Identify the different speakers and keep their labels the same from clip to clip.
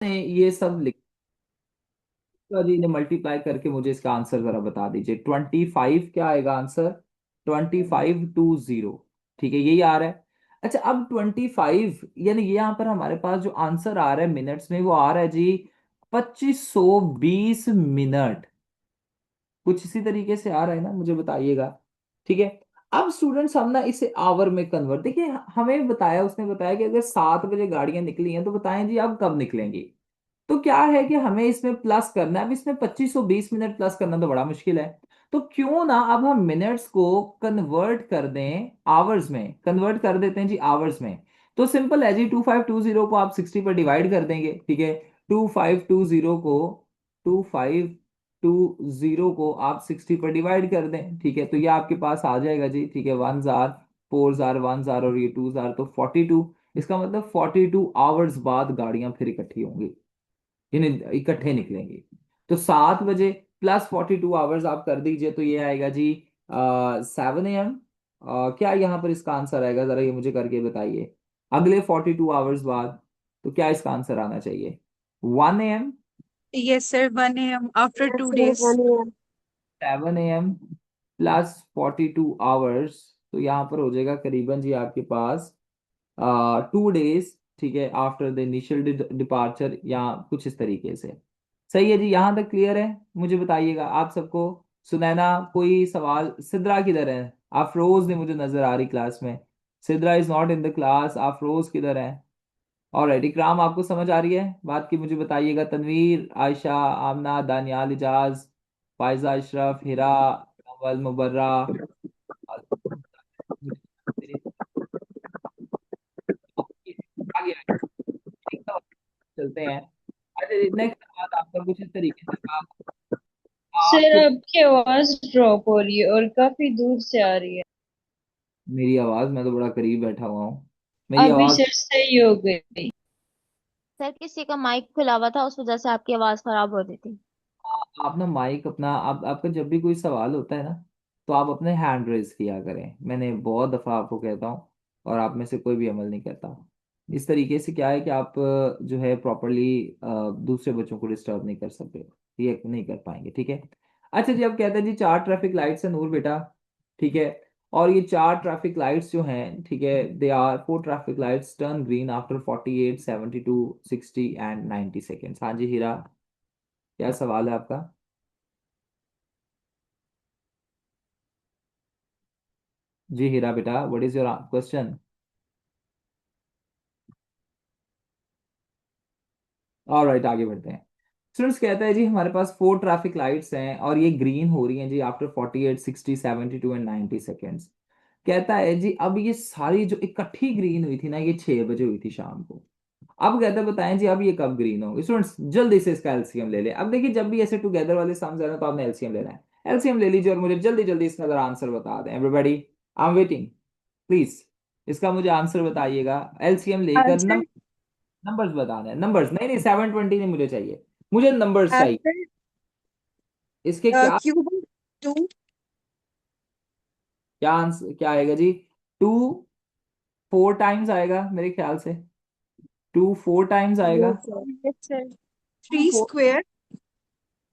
Speaker 1: आपने ये सब लिखा जी ने मल्टीप्लाई करके मुझे इसका आंसर जरा बता दीजिए। 25 क्या आएगा आंसर? 2520। ठीक है, यही आ रहा है। अच्छा, अब 25 यानी ये यहाँ पर हमारे पास जो आंसर आ रहा है मिनट्स में, वो आ रहा है जी 2520 मिनट। कुछ इसी तरीके से आ रहा है ना, मुझे बताइएगा। ठीक है। अब स्टूडेंट्स हम ना इसे आवर में कन्वर्ट, देखिए हमें बताया, उसने बताया कि अगर 7 बजे गाड़ियां निकली हैं तो बताएं जी अब कब निकलेंगी। तो क्या है कि हमें इसमें प्लस करना है। अब इसमें 2520 मिनट प्लस करना तो बड़ा मुश्किल है। तो क्यों ना अब हम मिनट्स को कन्वर्ट कर दें आवर्स में, कन्वर्ट कर देते हैं जी आवर्स में। तो सिंपल है जी, 2520 को आप 60 पर डिवाइड कर देंगे। ठीक है, 2520 को 2520 को आप 60 पर डिवाइड कर दें। ठीक है, तो ये आपके पास आ जाएगा जी। ठीक है, 1 जार, 4 जार, 1 जार और ये 2 जार, तो 42। इसका मतलब 42 आवर्स बाद गाड़ियां फिर इकट्ठी होंगी, यानी इकट्ठे निकलेंगे। तो 7 बजे प्लस 42 आवर्स आप कर दीजिए, तो ये आएगा जी 7 AM। क्या यहाँ पर इसका आंसर आएगा, जरा ये मुझे करके बताइए। अगले 42 आवर्स बाद, तो क्या इसका आंसर आना चाहिए? 1 AM,
Speaker 2: Yes, sir. 1 a.m. after
Speaker 3: Yes,
Speaker 2: two
Speaker 3: sir,
Speaker 2: days.
Speaker 3: 1 a.m.
Speaker 1: 7 AM plus 42 hours, तो यहाँ पर हो जाएगा करीबन जी आपके पास 2 डेज। ठीक है, आफ्टर द इनिशियल डिपार्चर, या कुछ इस तरीके से। सही है जी, यहाँ तक क्लियर है? मुझे बताइएगा आप सबको। सुनैना, कोई सवाल? सिद्रा किधर है? अफरोज ने मुझे नजर आ रही क्लास में। Sidra is not in the class. Afroz किधर है? और इकराम, आपको समझ आ रही है बात की? मुझे बताइएगा। तनवीर, आयशा, आमना, दानियाल, इजाज, फायजा, अशरफ, हिरा, अव्वल, मुबर्रा। आगे चलते हैं। अच्छा, नेक्स्ट सवाल आपका कुछ इस तरीके से था। आप
Speaker 4: सर आपकी आवाज ड्रॉप हो रही है और काफी दूर से आ रही है।
Speaker 1: मेरी आवाज, मैं तो बड़ा करीब बैठा हुआ हूँ। मेरी
Speaker 4: अभी
Speaker 1: आवाज।
Speaker 4: सर सही हो गई।
Speaker 3: सर किसी का माइक खुला हुआ था, उस वजह से आपकी आवाज खराब हो रही थी।
Speaker 1: आप ना माइक अपना, आप आपका जब भी कोई सवाल होता है ना, तो आप अपने हैंड रेज किया करें। मैंने बहुत दफा आपको कहता हूँ, और आप में से कोई भी अमल नहीं करता। इस तरीके से क्या है कि आप जो है प्रॉपरली दूसरे बच्चों को डिस्टर्ब नहीं कर सकते, ये नहीं कर पाएंगे। ठीक है। अच्छा जी, अब कहते हैं जी 4 ट्रैफिक लाइट्स है नूर बेटा। ठीक है, और ये 4 ट्रैफिक लाइट्स जो हैं, ठीक है, they are 4 traffic lights turn green after 48, 72, 60 and 90 seconds. हाँ जी हीरा, क्या सवाल है आपका? जी हीरा बेटा, what is your question? Alright, आगे बढ़ते हैं। स्टूडेंट्स, कहता है जी हमारे पास 4 ट्रैफिक लाइट्स हैं और ये ग्रीन हो रही हैं जी आफ्टर 48, 60, 72 एंड 90 सेकेंड्स। कहता है जी अब ये सारी जो इकट्ठी ग्रीन हुई थी ना, ये 6 बजे हुई थी शाम को। अब कहता है बताएं जी अब ये कब ग्रीन होगी। स्टूडेंट्स जल्दी से इसका एलसीएम ले लें। अब देखिए, जब भी ऐसे टुगेदर वाले सम्स है ना, तो आपने एलसीएम लेना है। एलसीएम ले लीजिए और मुझे जल्दी जल्दी इसका जरा आंसर बता दें। Everybody, I am waiting, please. इसका मुझे आंसर बताइएगा एलसीएम लेकर।
Speaker 2: Answer.
Speaker 1: नंबर्स बताने हैं, नंबर्स नहीं, नहीं 720 नहीं मुझे चाहिए, मुझे नंबर्स चाहिए।
Speaker 2: Answer.
Speaker 1: इसके क्या,
Speaker 2: Cube of two.
Speaker 1: क्या आंसर क्या आएगा जी? 2 4 टाइम्स आएगा मेरे ख्याल से। 2 4 टाइम्स आएगा।
Speaker 3: Yes, sir.
Speaker 2: Yes, sir.
Speaker 1: Two
Speaker 2: Three
Speaker 1: four
Speaker 2: square.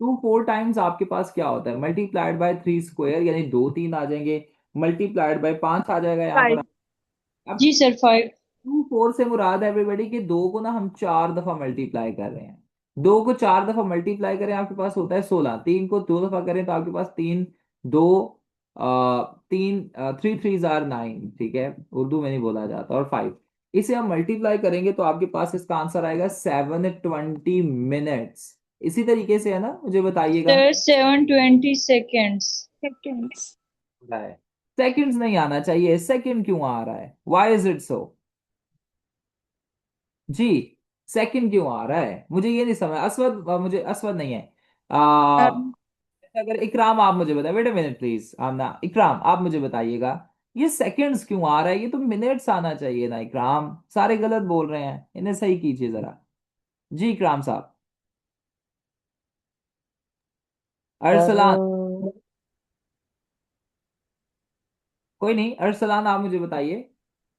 Speaker 1: 2 4 times आपके पास क्या होता है? मल्टीप्लाइड बाय 3 स्क्वायर, यानी 2 3 आ जाएंगे। मल्टीप्लाइड बाय 5 आ जाएगा यहाँ पर।
Speaker 2: Five.
Speaker 1: अब
Speaker 4: जी सर 5।
Speaker 1: 2 4 से मुराद है एवरीबडी कि दो को ना हम 4 दफा मल्टीप्लाई कर रहे हैं। 2 को 4 दफा मल्टीप्लाई करें, आपके पास होता है 16। 3 को 2 दफा करें तो आपके पास तीन, दो, तीन, 3 3 जार 9। ठीक है, उर्दू में नहीं बोला जाता। और 5, इसे हम मल्टीप्लाई करेंगे तो आपके पास इसका आंसर आएगा 720 मिनट्स। इसी तरीके से है ना, मुझे बताइएगा।
Speaker 4: Sir 720 seconds.
Speaker 2: Seconds.
Speaker 1: रहा है, सेकंड्स नहीं आना चाहिए, सेकंड क्यों आ रहा है? व्हाई इज इट सो जी? सेकंड क्यों आ रहा है, मुझे ये नहीं समझ। असवद, मुझे असवद नहीं है। आ,
Speaker 2: Um,
Speaker 1: अगर इकराम आप मुझे बताए, वेट अ मिनट प्लीज, आमना, इकराम आप मुझे बताइएगा, ये सेकंड्स क्यों आ रहा है? ये तो मिनट्स आना चाहिए ना इकराम। सारे गलत बोल रहे हैं, इन्हें सही कीजिए जरा। जी इकराम साहब।
Speaker 3: सर
Speaker 1: अरसलान, कोई नहीं, अरसलान आप मुझे बताइए,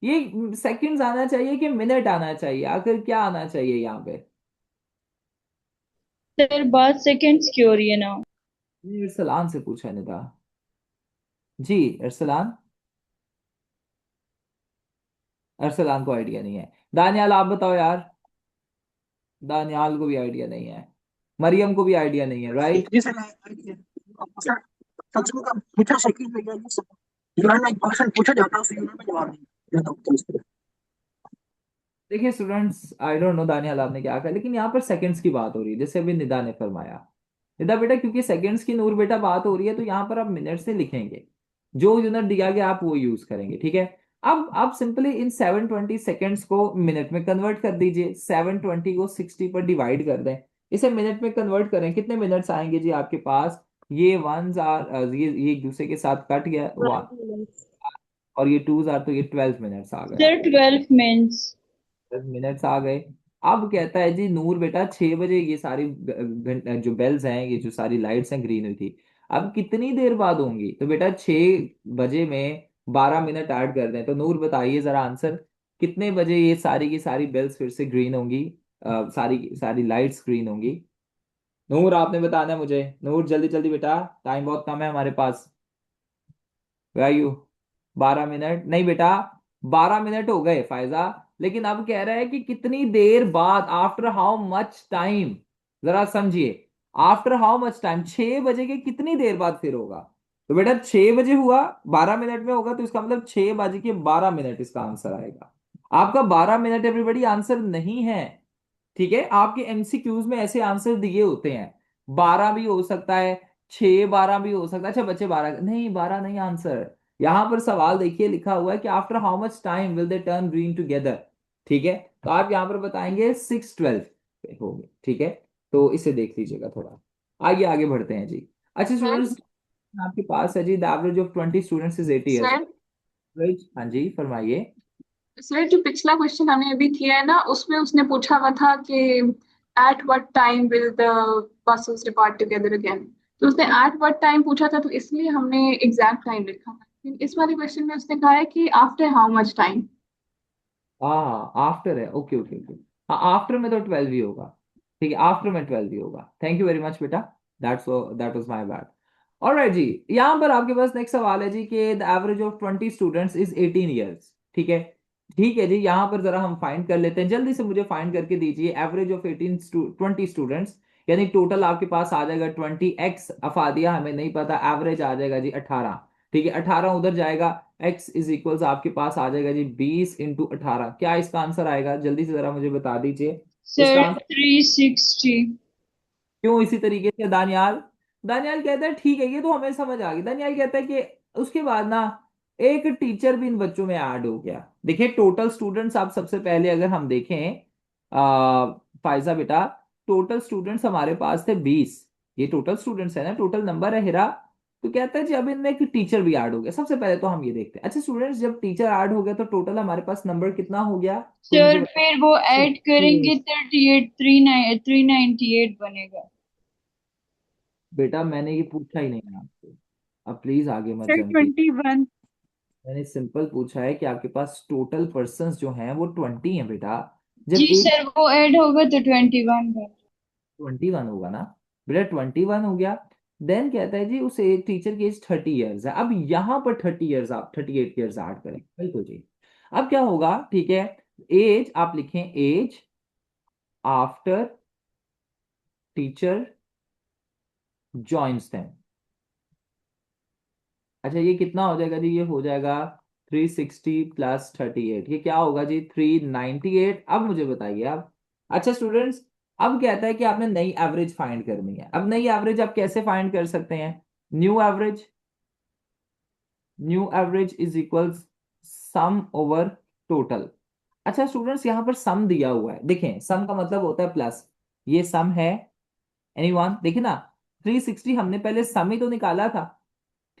Speaker 1: ये सेकंड्स आना चाहिए कि मिनट आना चाहिए? आखिर क्या आना चाहिए यहाँ पे?
Speaker 4: सर बात सेकंड्स की हो रही है ना।
Speaker 1: ये अरसलान से पूछा है निदा। जी अरसलान, अरसलान को आइडिया नहीं है। दानियाल आप बताओ यार। दानियाल को भी आइडिया नहीं है। मरियम को भी आइडिया नहीं है, राइट?
Speaker 5: जी सर, सर सच में पूछा सेकंड में गया सर, यूनिट में एक क्वेश्चन पूछा जाता है उस यूनिट में जवाब नहीं देता हूं, तो इसलिए।
Speaker 1: देखिए students, I don't know Daniyal आपने क्या कहा, लेकिन यहाँ पर सेकंड्स की बात हो रही है, जैसे अभी निदा ने फरमाया। निदा बेटा, क्योंकि सेकंड्स की नूर बेटा बात हो रही है, तो यहाँ पर आप मिनट से लिखेंगे। जो यूनिट दिया गया आप वो यूज करेंगे, ठीक है? अब आप सिंपली इन 720 सेकेंड्स को मिनट में कन्वर्ट कर दीजिए। 720 को 60 पर डिवाइड कर दें, इसे मिनट में कन्वर्ट करें, कितने मिनट्स आएंगे जी आपके पास? ये वंस आर, ये एक दूसरे के साथ कट गया, वन, और ये टूज आर, तो ये 12 मिनट्स आ गए
Speaker 4: सर
Speaker 1: आपके।
Speaker 4: 12 मिनट्स।
Speaker 1: 10 मिनट्स आ गए। अब कहता है जी नूर बेटा 6 बजे ये सारी जो बेल्स हैं, ये जो सारी लाइट्स हैं ग्रीन हुई थी, अब कितनी देर बाद होंगी? तो बेटा 6 बजे में 12 मिनट ऐड कर दें, तो नूर बताइए जरा आंसर, कितने बजे ये सारी की सारी बेल्स फिर से ग्रीन होंगी? सारी की सारी लाइट्स ग्रीन होंगी। नूर आपने बताना है मुझे, नूर जल्दी जल्दी बेटा, टाइम बहुत कम है हमारे पास। वैल्यू 12 मिनट नहीं बेटा, 12 मिनट हो गए फायजा, लेकिन अब कह रहा है कि कितनी देर बाद, आफ्टर हाउ मच टाइम। जरा समझिए, आफ्टर हाउ मच टाइम, 6 बजे के कितनी देर बाद फिर होगा? तो बेटा 6 बजे हुआ, 12 मिनट में होगा, तो इसका मतलब 6 बज के 12 मिनट इसका आंसर आएगा। आपका 12 मिनट एवरीबडी आंसर नहीं है, ठीक है? आपके एमसीक्यूज में ऐसे आंसर दिए होते हैं, 12 भी हो सकता है, 6 12 भी हो सकता है। अच्छा बच्चे 12 नहीं, 12 नहीं आंसर। यहां पर सवाल देखिए लिखा हुआ है कि after how much time will they turn green together, ठीक है? तो आप यहां पर बताएंगे 6:12 हो गए, ठीक है? तो इसे देख लीजिएगा थोड़ा। आगे आगे बढ़ते हैं जी। अच्छा
Speaker 6: सर
Speaker 1: स्टूडेंट्स, आपके पास है जी, the average of 20 students is 80 years.
Speaker 6: Sir
Speaker 1: हाँ जी फरमाइए।
Speaker 6: सर जो पिछला क्वेश्चन हमने अभी किया है ना, उसमें उसने पूछा हुआ था कि at what time will the buses depart together again. तो उसने एट व्हाट टाइम पूछा था, तो इसलिए हमने एग्जैक्ट टाइम लिखा था। लेकिन इस वाले क्वेश्चन में उसने कहा है कि आफ्टर हाउ मच टाइम।
Speaker 1: हाँ आफ्टर है, ओके ओके ओके। हाँ आफ्टर में तो 12 ही होगा, ठीक है? आफ्टर में 12 ही होगा। थैंक यू वेरी मच बेटा, that was my bad. Alright जी, यहाँ पर आपके पास नेक्स्ट सवाल है जी कि the average of 20 students is 18 years, ठीक है? ठीक है जी, यहाँ पर जरा हम फाइंड कर लेते हैं, जल्दी से मुझे फाइंड करके दीजिए एवरेज ऑफ 20 स्टूडेंट्स। यानी टोटल आपके पास आ जाएगा 20x अफादिया हमें नहीं पता, एवरेज आ जाएगा जी 18, ठीक है? 18 उधर जाएगा, x इज इक्वल्स आपके पास आ जाएगा जी 20 × 18। क्या इसका आंसर आएगा? जल्दी से जरा मुझे बता दीजिए इसका
Speaker 4: सर
Speaker 1: आंसर।
Speaker 4: 360।
Speaker 1: क्यों इसी तरीके से दानियाल? दानियाल कहता है ठीक है, ये तो हमें समझ आ गई। दानियाल कहता है कि उसके बाद ना एक टीचर भी इन बच्चों में ऐड हो गया। देखिए टोटल स्टूडेंट्स, आप सबसे पहले अगर हम देखें, फायजा बेटा, टोटल स्टूडेंट्स हमारे पास थे 20। ये टोटल स्टूडेंट्स है ना, टोटल नंबर है हिरा। तो कहता है जी अब इनमें एक टीचर भी ऐड हो गया। सबसे पहले तो हम ये देखते हैं, अच्छा स्टूडेंट्स, जब टीचर ऐड हो गया तो टोटल हमारे पास नंबर कितना हो गया? कोई मुझे
Speaker 4: सर फिर वो ऐड करेंगे 38, 398 बनेगा।
Speaker 1: बेटा मैंने ये पूछा ही नहीं है आपसे, अब प्लीज आगे मत
Speaker 2: सर
Speaker 1: जंपिए।
Speaker 2: 21।
Speaker 1: मैंने सिंपल पूछा है कि आपके पास टोटल पर्सन्स जो हैं वो 20 हैं बेटा।
Speaker 4: जी
Speaker 1: जब एक
Speaker 4: सर वो ऐड होगा तो 21 बन।
Speaker 1: 21 होगा ना बेटा, 21 हो गया। देन कहता है जी उस एक टीचर की एज 30 ईयर्स है। अब यहाँ पर 30 ईयर्स, आप 38 ईयर्स ऐड करें, बिल्कुल जी। अब क्या होगा, ठीक है? एज आप लिखें, as after teacher joins them. अच्छा ये कितना हो जाएगा जी? ये हो जाएगा 360 + 38, ये क्या होगा जी? 398। अब मुझे बताइए आप। अच्छा स्टूडेंट्स, अब कहता है कि आपने नई एवरेज फाइंड करनी है। अब नई एवरेज आप कैसे फाइंड कर सकते हैं? New average, new average is equals sum over total. अच्छा स्टूडेंट्स, यहाँ पर सम दिया हुआ है, देखें सम का मतलब होता है प्लस, ये सम है। एनीवन देखिए ना, 360 हमने पहले सम ही तो निकाला था,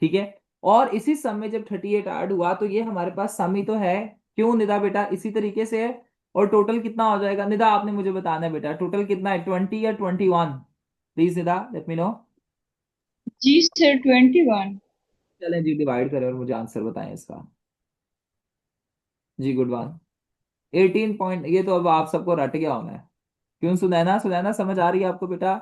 Speaker 1: ठीक है? और इसी सम में जब 38 ऐड हुआ तो ये हमारे पास सम ही तो है। क्यों निदा बेटा? इसी तरीके से है। और टोटल कितना हो जाएगा निदा? आपने मुझे बताना है बेटा, टोटल कितना है, 20 या 21? Please Nida let me know.
Speaker 4: जी सर 21।
Speaker 1: चलें जी, डिवाइड करें और मुझे आंसर बताएं इसका। जी गुड वन, 18 पॉइंट। ये तो अब आप सबको रट गया होना है। क्यों सुनैना, सुनैना समझ आ रही है आपको बेटा?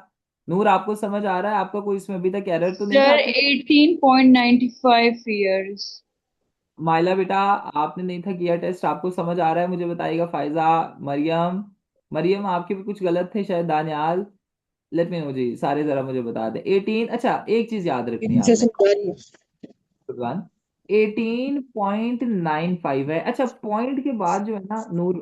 Speaker 1: नूर आपको समझ आ रहा है? आपका कोई इसमें अभी तक एरर तो नहीं था
Speaker 4: सर
Speaker 1: आपके?
Speaker 4: 18.95 years.
Speaker 1: माइला बेटा, आपने नहीं था किया टेस्ट, आपको समझ आ रहा है? मुझे बताइएगा। फाइजा, मरियम, मरियम आपके भी कुछ गलत थे शायद। दानियाल, लेट मी नो जी, सारे जरा मुझे बता दें। 18, अच्छा एक चीज याद रखनी है आपने,
Speaker 5: इनिशिएशन कर रही है।
Speaker 1: भगवान, 18.95 है। अच्छा, पॉइंट के बाद जो है ना नूर,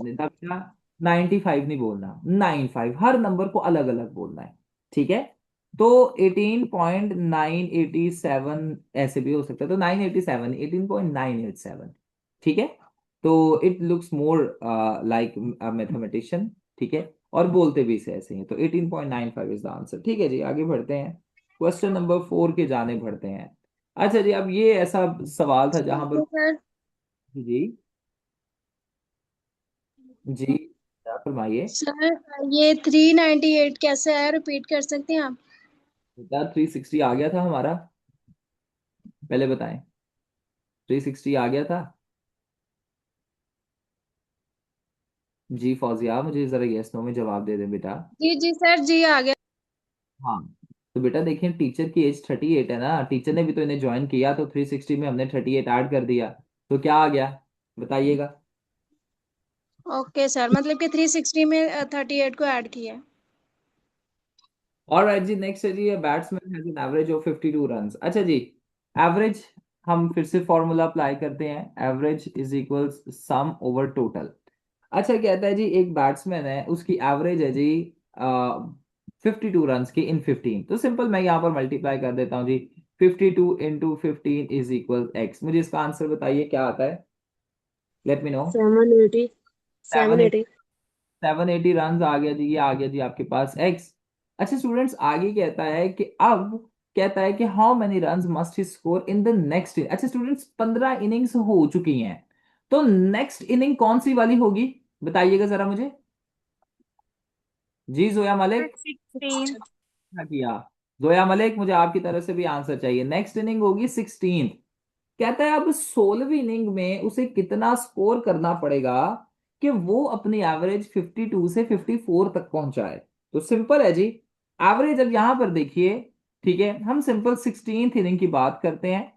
Speaker 1: निदा बेटा, 95 नहीं बोलना, 95, हर नंबर को अलग अलग बोलना है, ठीक है? तो 18.987 ऐसे भी हो सकता है, तो 987, 18.987, ठीक है? तो it looks more like mathematician, ठीक है? और बोलते भी इसे ऐसे ही, तो 18.95 इज द आंसर। ठीक है जी, आगे बढ़ते हैं, क्वेश्चन नंबर 4 के जाने बढ़ते हैं। अच्छा जी, अब ये ऐसा सवाल था जहां पर,
Speaker 7: तो सर
Speaker 1: जी जी, क्या फरमाइए।
Speaker 7: सर ये 398 कैसे आया, रिपीट कर सकते हैं आप?
Speaker 1: बेटा 360 आ गया था हमारा, पहले बताएं। 360 आ गया था जी। फौजिया, मुझे जरा यस नो में जवाब दे दें बेटा।
Speaker 7: जी जी सर, जी आ गया।
Speaker 1: हाँ, तो बेटा देखें, टीचर की एज 38 है ना, टीचर ने भी तो इन्हें ज्वाइन किया, तो 360 में हमने 38 ऐड कर दिया, तो क्या आ गया बताइएगा।
Speaker 7: ओके सर, मतलब कि 360 में 38 को ऐड किया है।
Speaker 1: ऑलराइट जी, नेक्स्ट है जी, batsman has an average of 52 runs. अच्छा जी, एवरेज हम फिर से फॉर्मूला अप्लाई करते हैं, average is equals sum over total. अच्छा, कहता है जी एक बैट्समैन है, उसकी एवरेज है जी 52 रन्स की इन 15, तो सिंपल मैं यहाँ पर मल्टीप्लाई कर देता हूँ जी। 52 इंटू 15 इज इक्वल एक्स। मुझे इसका आंसर बताइए क्या आता है, लेट मी नो।
Speaker 7: 780 780।
Speaker 1: 780 रन आ गया जी, ये आ गया जी आपके पास एक्स। अच्छा स्टूडेंट्स, आगे कहता है कि अब, कहता है कि how many runs must he score in the next. अच्छा स्टूडेंट्स, 15 इनिंग्स हो चुकी हैं, तो नेक्स्ट इनिंग कौन सी वाली होगी बताइएगा जरा मुझे। जी जोया मलिक,
Speaker 2: 16।
Speaker 1: क्या किया? जोया मलिक, मुझे आपकी तरफ से भी आंसर चाहिए। नेक्स्ट इनिंग होगी 16। कहता है अब 16वीं इनिंग में उसे कितना स्कोर करना पड़ेगा कि वो अपनी एवरेज 52 से 54 तक पहुंचाए। तो सिंपल है जी, एवरेज अब यहां पर देखिए, ठीक है? हम सिंपल 16th इनिंग की बात करते हैं।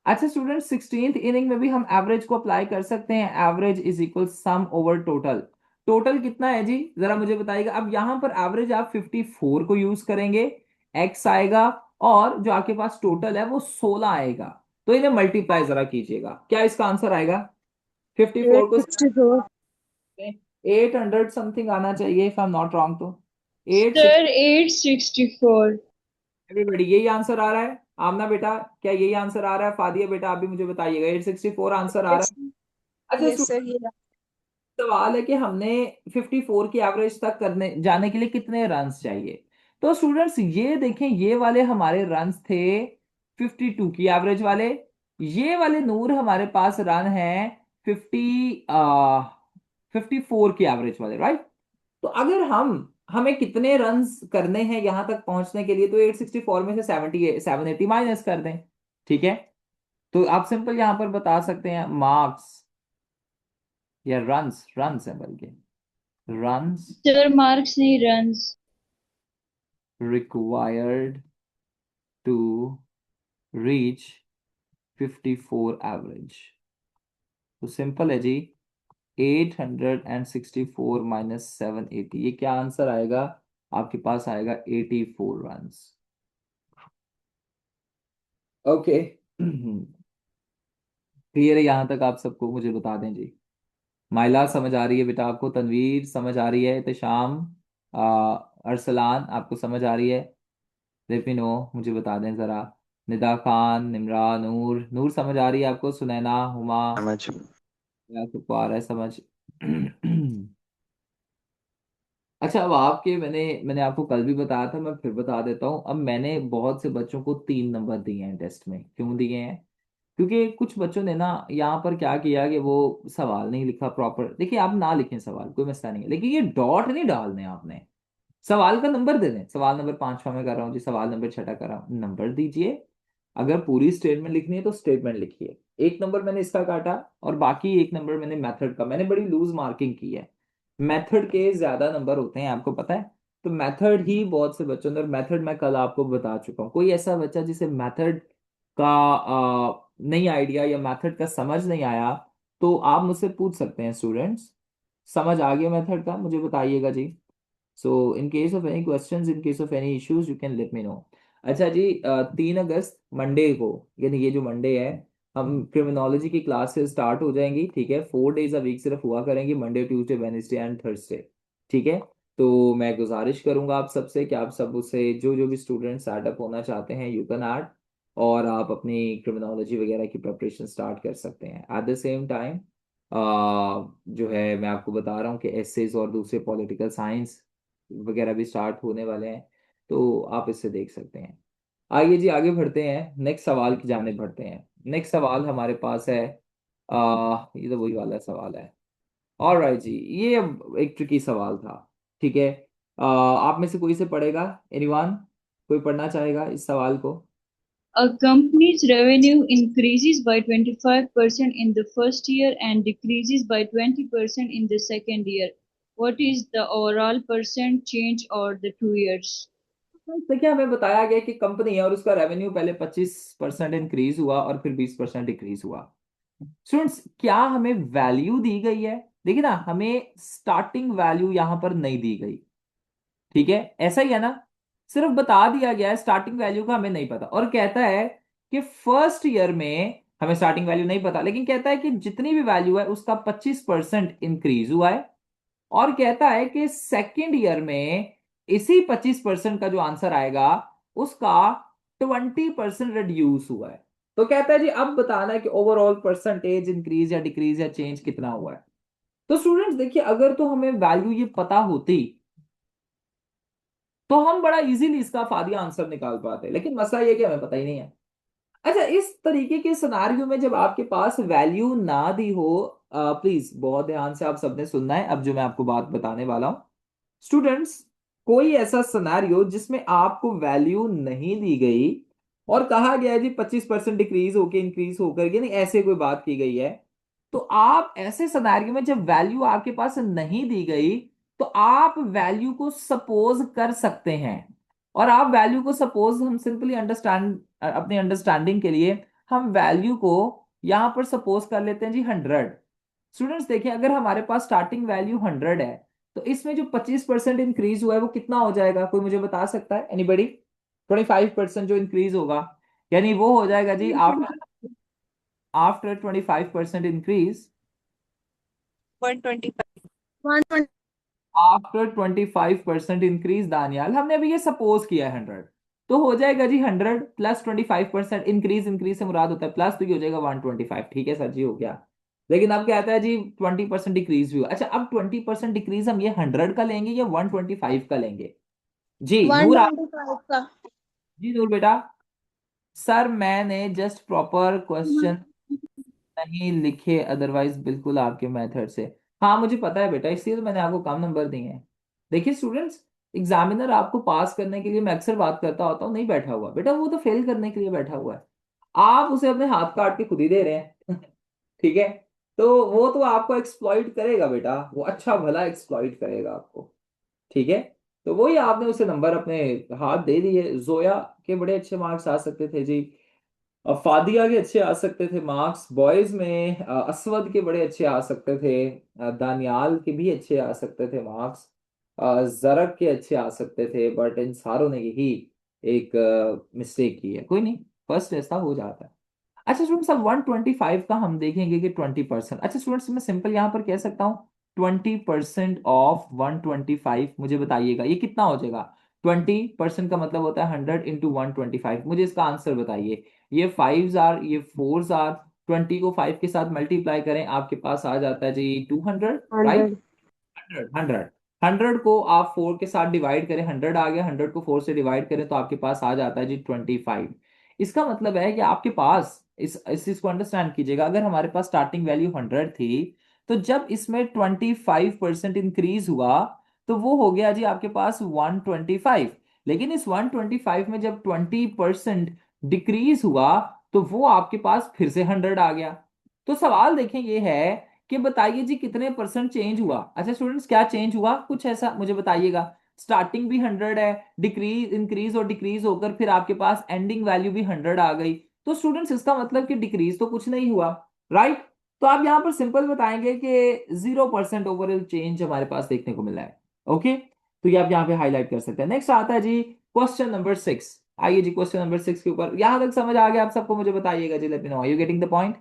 Speaker 1: अच्छा स्टूडेंट, 16th इनिंग में भी हम एवरेज को अप्लाई कर सकते हैं, average is equal some over total. Total कितना है जी, जरा मुझे बताइएगा। अब यहां पर एवरेज आप 54 को यूज करेंगे, एक्स आएगा, और जो आपके पास टोटल है वो 16 आएगा, तो इन्हें मल्टीप्लाई जरा कीजिएगा, क्या इसका आंसर आएगा? 54 को
Speaker 7: 864।
Speaker 1: 800 समथिंग आना चाहिए, if I am not wrong, तो 860।
Speaker 4: Sir 864.
Speaker 1: एवरीबॉडी यही आंसर आ रहा है? आमना बेटा, क्या यही आंसर आ रहा है? फादिया बेटा, आप भी मुझे बताइएगा, 864 आंसर आ रहा
Speaker 2: यस,
Speaker 1: है? अच्छा
Speaker 2: यस सर, ये
Speaker 1: सवाल है कि हमने 54 की एवरेज तक करने जाने के लिए कितने रन्स चाहिए। तो स्टूडेंट्स ये देखें, ये वाले हमारे रन्स थे 52 की एवरेज वाले, ये वाले नूर हमारे पास रन है 54 की एवरेज वाले, राइट? तो अगर हमें कितने रन्स करने हैं यहां तक पहुंचने के लिए, तो 864 में से 780 माइनस कर दें, ठीक है? तो आप सिंपल यहां पर बता सकते हैं मार्क्स, या रन्स, रन्स है बल्कि, runs
Speaker 4: Sir marks nahi runs.
Speaker 1: required to reach 54 average. तो सिंपल है जी, 864 माइनस 780, ये क्या आंसर आएगा आपके पास? आएगा 84 रन्स। ओके, क्लियर है यहां तक आप सबको? मुझे बता दें जी। माइला समझ आ रही है बेटा आपको? तनवीर समझ आ रही है? एहतशाम, अरसलान आपको समझ आ रही है? लेट मी नो, मुझे बता दें जरा। निदा खान, निमरा, नूर, नूर समझ आ रही है आपको? सुनैना, हुमा,
Speaker 5: समझ।
Speaker 1: या सबको आ रहा है समझ? अच्छा, अब आपके, मैंने आपको कल भी बताया था, मैं फिर बता देता हूँ। अब मैंने बहुत से बच्चों को 3 नंबर दिए हैं टेस्ट में। क्यों दिए हैं? क्योंकि कुछ बच्चों ने ना यहाँ पर क्या किया कि वो सवाल नहीं लिखा प्रॉपर। देखिए, आप ना लिखें सवाल, कोई मसला नहीं है, लेकिन ये डॉट नहीं डालने आपने। सवाल का नंबर दे दें, सवाल नंबर 5वां में कर रहा हूँ जी, सवाल नंबर 6 कर रहा हूँ, नंबर दीजिए। अगर पूरी स्टेटमेंट लिखनी है तो स्टेटमेंट लिखिए। 1 नंबर मैंने इसका काटा, और बाकी 1 नंबर मैंने मेथड का, मैंने बड़ी लूज मार्किंग की है। मेथड के ज्यादा नंबर होते हैं, आपको पता है? तो मेथड ही बहुत से बच्चों ने, और मेथड मैं कल आपको बता चुका हूँ। कोई ऐसा बच्चा जिसे मेथड का नहीं आइडिया या मेथड का समझ नहीं आया, तो आप मुझसे पूछ सकते हैं स्टूडेंट्स। समझ आ गया मेथड का, मुझे बताइएगा जी। So in case of any questions, in case of any issues, you can let me know. अच्छा जी, 3 अगस्त मंडे को, यानी ये जो मंडे है, हम क्रिमिनोलॉजी की क्लासेस स्टार्ट हो जाएंगी। ठीक है, 4 डेज अ वीक सिर्फ हुआ करेंगी, Monday Tuesday Wednesday and Thursday. ठीक है, तो मैं गुजारिश करूंगा आप सबसे कि आप सब उससे जो जो भी स्टूडेंट्स एडअप होना चाहते हैं, यू कैन ऐड, और आप अपनी क्रिमिनोलॉजी वगैरह की प्रिपरेशन स्टार्ट कर सकते हैं। एट द सेम टाइम जो है मैं आपको बता रहा हूँ कि एसेज और दूसरे पॉलिटिकल साइंस वगैरह भी स्टार्ट होने वाले हैं, तो आप इससे देख सकते हैं। आइए जी, आगे बढ़ते हैं, नेक्स्ट सवाल की जाने बढ़ते हैं। नेक्स्ट सवाल हमारे पास है, ये तो वही वाला सवाल है। ऑलराइट जी, ये अब एक ट्रिकी सवाल था। ठीक है, आप में से कोई से पढ़ेगा? एनीवन, कोई पढ़ना चाहेगा इस सवाल को?
Speaker 4: A company's revenue increases by 25% in the first year and decreases by 20% in the second year. What is the overall percent change over the 2 years?
Speaker 1: देखिए, हमें बताया गया कि कंपनी है और उसका रेवेन्यू पहले 25% इंक्रीज हुआ और फिर 20% डिक्रीज हुआ। स्टूडेंट्स, क्या हमें वैल्यू दी गई है? देखिए ना, हमें स्टार्टिंग वैल्यू यहां पर नहीं दी गई। ठीक है, ऐसा ही है ना, सिर्फ बता दिया गया है, स्टार्टिंग वैल्यू का हमें नहीं पता। और कहता है कि फर्स्ट ईयर में हमें स्टार्टिंग वैल्यू नहीं पता, लेकिन कहता है कि जितनी भी वैल्यू है उसका 25% इंक्रीज हुआ है। और कहता है कि सेकेंड ईयर में इसी 25% का जो आंसर आएगा उसका 20% रिड्यूस हुआ है। तो कहता है जी अब बताना है कि ओवरऑल परसेंटेज इंक्रीज या डिक्रीज या चेंज कितना हुआ है। तो स्टूडेंट्स देखिए, अगर तो हमें वैल्यू ये पता होती तो हम बड़ा इजीली इसका फादिया आंसर निकाल पाते, लेकिन मसला ये कि हमें पता ही नहीं है। अच्छा, इस तरीके के सिनारियो में जब आपके पास वैल्यू ना दी हो, प्लीज बहुत ध्यान से आप सबने सुनना है अब जो मैं आपको बात बताने वाला हूं। स्टूडेंट्स, कोई ऐसा सिनेरियो जिसमें आपको वैल्यू नहीं दी गई और कहा गया है जी 25% डिक्रीज होके इंक्रीज होकर के, नहीं ऐसे कोई बात की गई है, तो आप ऐसे सिनेरियो में जब वैल्यू आपके पास नहीं दी गई तो आप वैल्यू को सपोज कर सकते हैं। और आप वैल्यू को सपोज, हम सिंपली अंडरस्टैंड, अपनी अंडरस्टैंडिंग के लिए हम वैल्यू को यहां पर सपोज कर लेते हैं जी 100। स्टूडेंट्स देखिए, अगर हमारे पास स्टार्टिंग वैल्यू 100 है तो इसमें जो 25% इंक्रीज हुआ है वो कितना हो जाएगा? कोई मुझे बता सकता है? एनीबडी? 25% जो इंक्रीज होगा, यानी वो हो जाएगा जी after, 25% increase,
Speaker 2: 125।
Speaker 7: 120।
Speaker 1: After 25% increase Daniyal, हमने अभी ये सपोज किया है 100, तो हो जाएगा जी 100 प्लस 25% इंक्रीज, इंक्रीज से मुराद होता है प्लस, तो ये हो जाएगा 125। ठीक है सर जी, हो गया। लेकिन अब क्या आता है जी 20% डिक्रीज भी हुआ। अच्छा, अब 20% डिक्रीज हम ये 100 का लेंगे या 125 का लेंगे? जी नूर
Speaker 7: 125 का।
Speaker 1: जी नूर बेटा, सर मैंने जस्ट प्रॉपर क्वेश्चन नहीं लिखे, अदरवाइज बिल्कुल आपके मेथड से। हाँ मुझे पता है बेटा, इसलिए तो मैंने आपको कम नंबर दिए हैं। देखिए स्टूडेंट्स, एग्जामिनर आपको पास करने के लिए, मैं अक्सर बात करता होता हूँ, नहीं बैठा हुआ बेटा, वो तो फेल करने के लिए बैठा हुआ है। आप उसे अपने हाथ काट के खुद ही दे रहे हैं। ठीक है, तो वो तो आपको एक्सप्लॉइट करेगा बेटा, वो अच्छा भला एक्सप्लॉइट करेगा आपको। ठीक है, तो वही आपने उसे नंबर अपने हाथ दे दिए। जोया के बड़े अच्छे मार्क्स आ सकते थे जी, फादिया के अच्छे आ सकते थे मार्क्स, बॉयज में असवद के बड़े अच्छे आ सकते थे, दानियाल के भी अच्छे आ सकते थे मार्क्स, जरक के अच्छे आ सकते थे, बट इन सारों ने यही एक मिस्टेक की है। कोई नहीं, फर्स्ट ऐसा हो जाता है। अच्छा स्टूडेंट्स, अब 125 का हम देखेंगे कि 20%। अच्छा स्टूडेंट्स, मैं सिंपल यहाँ पर कह सकता हूँ 20% ऑफ 125, मुझे बताइएगा ये कितना हो जाएगा? 20% का मतलब होता है 100 इंटू 125। मुझे इसका आंसर बताइए। ये 5 जार, ये 4 जार, 20 को 5 के साथ मल्टीप्लाई करें, आपके पास आ जाता है जी 200, राइट? 100, 100 को आप 4 के साथ डिवाइड करें, 100 आ गया, 100 को 4 से डिवाइड करें तो आपके पास आ जाता है जी 25। इसका मतलब है कि आपके पास, इस चीज को अंडरस्टैंड कीजिएगा, अगर हमारे पास स्टार्टिंग वैल्यू 100 थी तो जब इसमें 25% इंक्रीज हुआ तो वो हो गया जी आपके पास 125। लेकिन इस 125 में जब 20% डिक्रीज हुआ तो वो आपके पास फिर से 100 आ गया। तो सवाल देखें ये है कि बताइए जी कितने परसेंट चेंज हुआ? अच्छा स्टूडेंट्स, क्या चेंज हुआ? कुछ ऐसा मुझे बताइएगा। स्टार्टिंग भी 100 है, डिक्रीज इंक्रीज और डिक्रीज होकर फिर आपके पास एंडिंग वैल्यू भी 100 आ गई, तो स्टूडेंट्स इसका मतलब कि डिक्रीज तो कुछ नहीं हुआ, राइट। तो आप यहाँ पर सिंपल बताएंगे कि 0% ओवरऑल चेंज हमारे पास देखने को मिला है। ओके, तो ये आप यहाँ पे हाईलाइट कर सकते हैं। नेक्स्ट आता है जी क्वेश्चन नंबर 6। आइए जी क्वेश्चन नंबर 6 के ऊपर, यहां तक समझ आ गया आप सबको? मुझे बताइएगा जी, let me know, are you getting the point?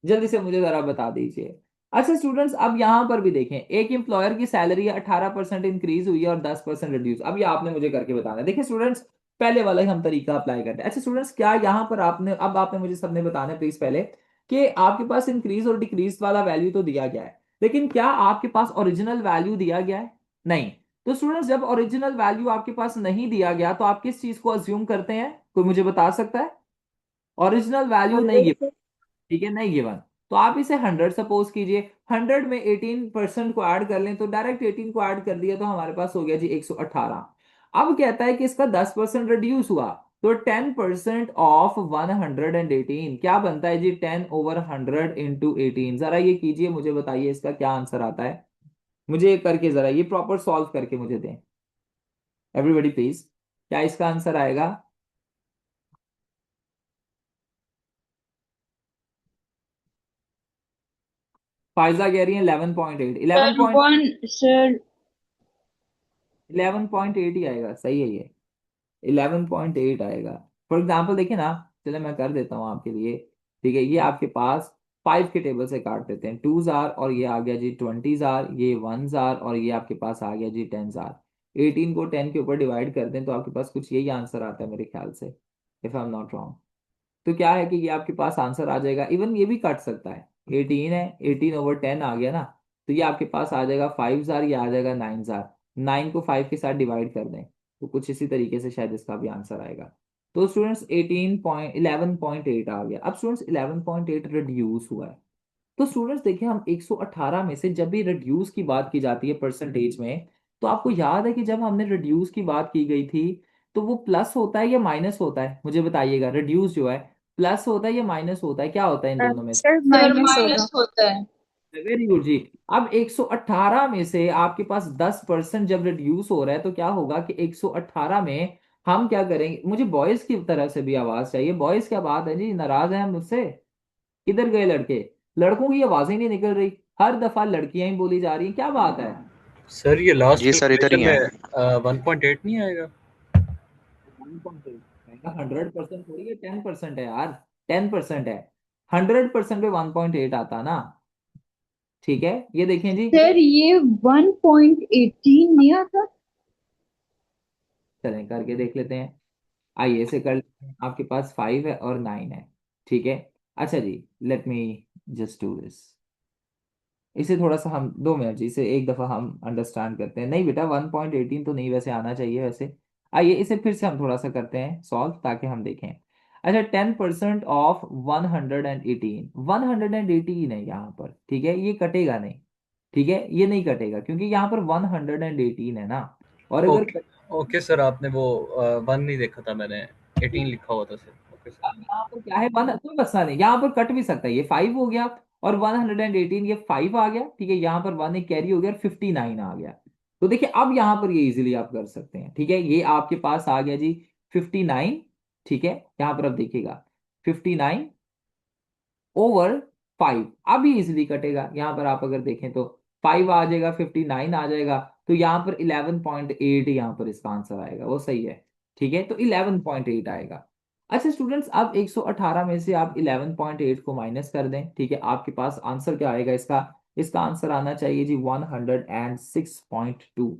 Speaker 1: जल्दी से मुझे जरा बता दीजिए। अच्छा स्टूडेंट्स, अब यहां पर भी देखें, एक एम्प्लॉयर की सैलरी 18% इंक्रीज हुई है और 10% रिड्यूस। अब ये आपने मुझे करके बताना है। देखिए स्टूडेंट्स, पहले वाला ही हम तरीका अप्लाई करते हैं। अच्छा स्टूडेंट्स, क्या यहाँ पर आपने मुझे सबने बताना है प्लीज पहले, कि आपके पास इंक्रीज और डिक्रीज वाला वैल्यू तो दिया गया है, लेकिन क्या आपके पास ओरिजिनल वैल्यू दिया गया है? नहीं। तो स्टूडेंट्स, जब ओरिजिनल वैल्यू आपके पास नहीं दिया गया तो आप किस चीज को अज्यूम करते हैं? कोई मुझे बता सकता है? ओरिजिनल वैल्यू नहीं,
Speaker 7: 100
Speaker 1: ठीक है, नहीं गिवन, तो आप इसे 100 सपोज कीजिए। 100 में 18% को ऐड कर लें, तो डायरेक्ट 18 को ऐड कर दिया तो हमारे पास हो गया जी 118। अब कहता है कि इसका 10% रिड्यूस हुआ, तो 10% ऑफ 118 क्या बनता है जी? 10/100 इंटू 18। जरा ये कीजिए, मुझे बताइए इसका क्या आंसर आता है। मुझे ये करके जरा ये प्रॉपर सॉल्व करके मुझे दें एवरीबॉडी प्लीज, क्या इसका आंसर आएगा? फाइजा कह रही है 11.8।
Speaker 4: सर
Speaker 1: 11.8 ही आएगा, सही है ये, 11.8 आएगा। फॉर एग्जाम्पल देखिए ना, चले मैं कर देता हूँ आपके लिए, ठीक है। ये आपके पास 5 के टेबल से काट देते हैं, 2 जार और ये आ गया जी 20 जार, ये 1 जार और ये आपके पास आ गया जी 10 जार। 18 को 10 के ऊपर डिवाइड कर दें तो आपके पास कुछ यही आंसर आता है मेरे ख्याल से, if I am not wrong. तो क्या है कि ये आपके पास आंसर आ जाएगा। इवन ये भी कट सकता है, 18 है, 18/10 आ गया ना, तो ये आपके पास आ जाएगा 5 जार, ये आ जाएगा 9 जार। 9 को 5 के साथ डिवाइड कर दें तो कुछ इसी तरीके से शायद इसका भी आंसर आएगा। तो स्टूडेंट्स 11.8 आ गया। अब स्टूडेंट्स 11.8 रिड्यूस हुआ है, तो स्टूडेंट्स देखिए, हम 118 में से जब भी रिड्यूस की बात की जाती है परसेंटेज में, तो आपको याद है कि जब हमने रिड्यूस की बात की गई थी तो वो प्लस होता है या माइनस होता है? मुझे बताइएगा, रिड्यूस जो है प्लस होता है या माइनस होता है, क्या होता है इन दोनों में से?
Speaker 7: सर
Speaker 4: सर
Speaker 7: माइनस होगा।
Speaker 4: माइनस होता है।
Speaker 1: वेरी गुड जी। अब 118 में से आपके पास 10% जब रिड्यूस हो रहा है तो क्या होगा कि 118 में हम क्या करेंगे? मुझे बॉयज की तरफ से भी आवाज चाहिए। बॉयज, क्या बात है जी, नाराज हैं मुझसे? किधर गए लड़के? लड़कों की आवाज ही नहीं निकल रही, हर दफा लड़कियां ही बोली जा रही हैं, क्या बात है?
Speaker 8: सर ये लास्ट
Speaker 9: जी सर, इधर ही
Speaker 8: कैलकुलेशन
Speaker 9: है।
Speaker 8: में 1.8 नहीं आएगा?
Speaker 1: 100% थोड़ी है, 10% है यार, 10% है। 100% पे 1.8 आता ना, ठीक है। ये देखें जी,
Speaker 4: सर ये 1.18 नहीं आता।
Speaker 1: चलें करके देख लेते हैं। आइए इसे कर लेते हैं। आपके पास 5 है और 9 है, ठीक है। अच्छा जी, let me just do this. इसे थोड़ा सा हम 2 मिनट जी, इसे एक दफा हम अंडरस्टैंड करते हैं। नहीं बेटा, 1.18 तो नहीं वैसे आना चाहिए वैसे। आइए इसे फिर से हम थोड़ा सा करते हैं सॉल्व, ताकि हम देखें। अच्छा, 10% ऑफ 118, 118 है यहाँ पर, ठीक है, ये कटेगा नहीं, ठीक है, ये नहीं कटेगा क्योंकि यहाँ पर 118 है ना। और अगर
Speaker 8: ओके ओके सर, आपने वो 1 नहीं देखा था मैंने, 18 लिखा हुआ था सर। Okay sir.
Speaker 1: अब यहाँ पर क्या है, वन कोई मसला नहीं, यहाँ पर कट भी सकता है, ये 5 हो गया और 118 ये 5 आ गया, ठीक है। यहाँ पर 1 एक कैरी हो गया और 59 आ गया। तो देखिए अब यहाँ पर ये इजीली आप कर सकते हैं, ठीक है। ये आपके पास आ गया जी 59, ठीक है। यहाँ पर अब देखिएगा 59/5, अब ही इजिली कटेगा। यहाँ पर आप अगर देखें तो 5 आ जाएगा, 59 आ जाएगा, तो यहाँ पर 11.8 यहाँ पर इसका आंसर आएगा, वो सही है, ठीक है। तो 11.8 आएगा। अच्छा स्टूडेंट्स, अब 118 में से आप 11.8 को माइनस कर दें, ठीक है। आपके पास आंसर क्या आएगा इसका? इसका आंसर आना चाहिए जी 106.2।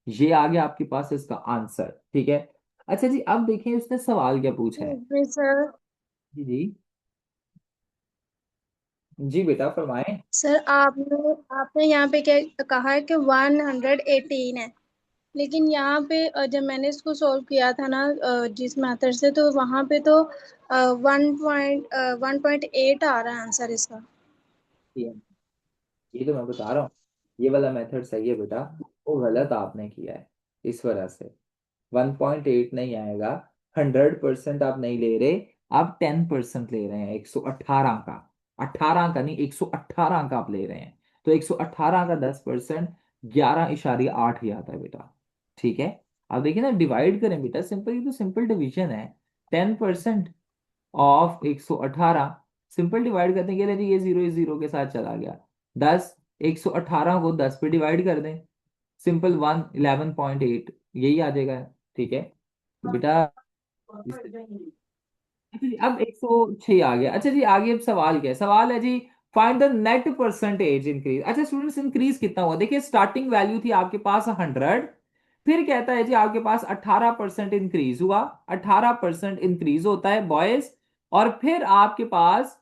Speaker 1: ये आ गया आपके पास इसका आंसर, ठीक है। अच्छा जी, अब देखिए उसने सवाल क्या पूछा है।
Speaker 7: जी सर।
Speaker 1: जी जी, जी बेटा फरमाएं।
Speaker 7: सर आपने आपने यहाँ पे क्या कहा है कि 118 है, लेकिन यहाँ पे जब मैंने इसको सॉल्व किया था ना जिस मेथड से, तो वहाँ पे तो 1.8 आ रहा है आंसर इसका।
Speaker 1: ये तो मैं बता रहा हूँ, ये वाला मेथड सही है बेटा, वो गलत आपने किया है इस वजह से। 1.8 नहीं आएगा, 100% आप नहीं ले रहे, आप 10% ले रहे हैं 118 का। 18 का नहीं, 118 का आप ले रहे हैं। तो 118 का 10% 11.8 ही आता है बेटा, ठीक है। अब देखिए ना, डिवाइड करें बेटा, सिंपल, ये तो सिंपल डिवीजन है। 10% ऑफ 118, सिंपल डिवाइड करने के लिए जी, ये जीरो इस जीरो के साथ चला गया। 10, 118 को 10 पे डिवाइड कर दें, सिंपल 11.8, यही आ जाएगा। ठीक है तो बेटा अच्छा जी, अब 106 आ गया। अच्छा जी, आगे अब सवाल क्या है? सवाल है जी, find the net percentage increase. अच्छा स्टूडेंट्स, इंक्रीज कितना हुआ? देखिए स्टार्टिंग वैल्यू थी आपके पास 100, फिर कहता है जी आपके पास 18% इंक्रीज हुआ। 18% इंक्रीज होता है बॉयज, और फिर आपके पास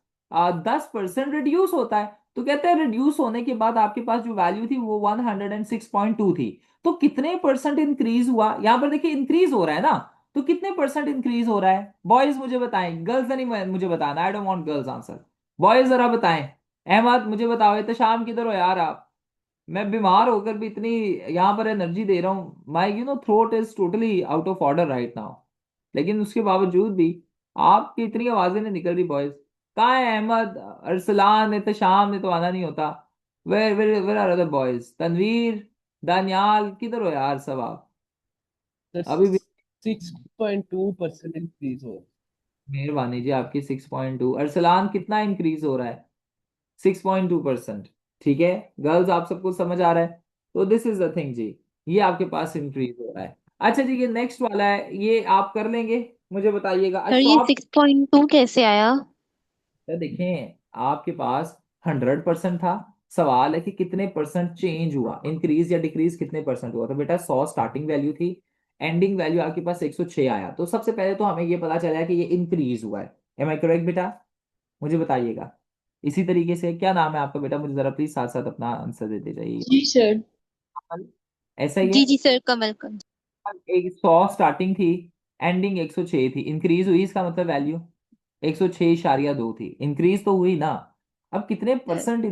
Speaker 1: 10% रिड्यूस होता है। तो कहते हैं रिड्यूस होने के बाद आपके पास जो वैल्यू थी वो 106.2 थी। तो कितने परसेंट इंक्रीज हुआ? यहां पर देखिए इंक्रीज हो रहा है ना, तो कितने परसेंट इंक्रीज हो रहा है? बॉयज मुझे बताएं, गर्ल्स नहीं मुझे बताना, I don't want girls answer. Boys जरा बताएं। अहमद मुझे बताओ, इत्तेशाम किधर हो यार आप? मैं बीमार होकर भी इतनी यहाँ पर एनर्जी दे रहा हूँ, my throat is totally out of order right now, लेकिन उसके बावजूद भी आपकी इतनी आवाजें नहीं निकल रही। बॉयज कहाँ है? अहमद, अरसलान, इत्तेशाम ने तो आना नहीं होता। Where where where are other boys? Tanveer, Daniyal, किधर हो यार सब आप? अभी भी
Speaker 9: 6.2% इंक्रीज हो।
Speaker 1: मेहरबानी जी आपकी। 6.2। अरसलान कितना इंक्रीज हो रहा है? 6.2%। ठीक है गर्ल्स, आप सबको समझ आ रहा है? तो दिस इज द थिंग जी, ये आपके पास इंक्रीज हो रहा है। अच्छा जी, ये नेक्स्ट वाला है, ये आप कर लेंगे, मुझे बताइएगा।
Speaker 3: सर
Speaker 1: अच्छा
Speaker 3: ये
Speaker 1: आप
Speaker 3: 6.2 कैसे आया?
Speaker 1: देखें, आपके पास 100% था, सवाल है कि कितने परसेंट चेंज हुआ, इंक्रीज या डिक्रीज कितने परसेंट हुआ। तो बेटा 100 स्टार्टिंग वैल्यू थी, एंडिंग वैल्यू आपके पास 106 आया। तो सबसे पहले तो हमें ये पता चला कि ये इंक्रीज हुआ है। एम आई करेक्ट बेटा? मुझे बताइएगा। इसी तरीके से, क्या नाम है आपका बेटा? मुझे जरा प्लीज साथ साथ अपना आंसर देते जाइए।
Speaker 4: जी सर।
Speaker 1: कमल, ऐसा ही है।
Speaker 3: जी जी सर, कमल कमल।
Speaker 1: एक 100 स्टार्टिंग थी, एंडिंग 106 थी, इंक्रीज हुई, इसका मतलब वैल्यू 106.2 थी, इंक्रीज तो हुई ना। अब कितने परसेंट?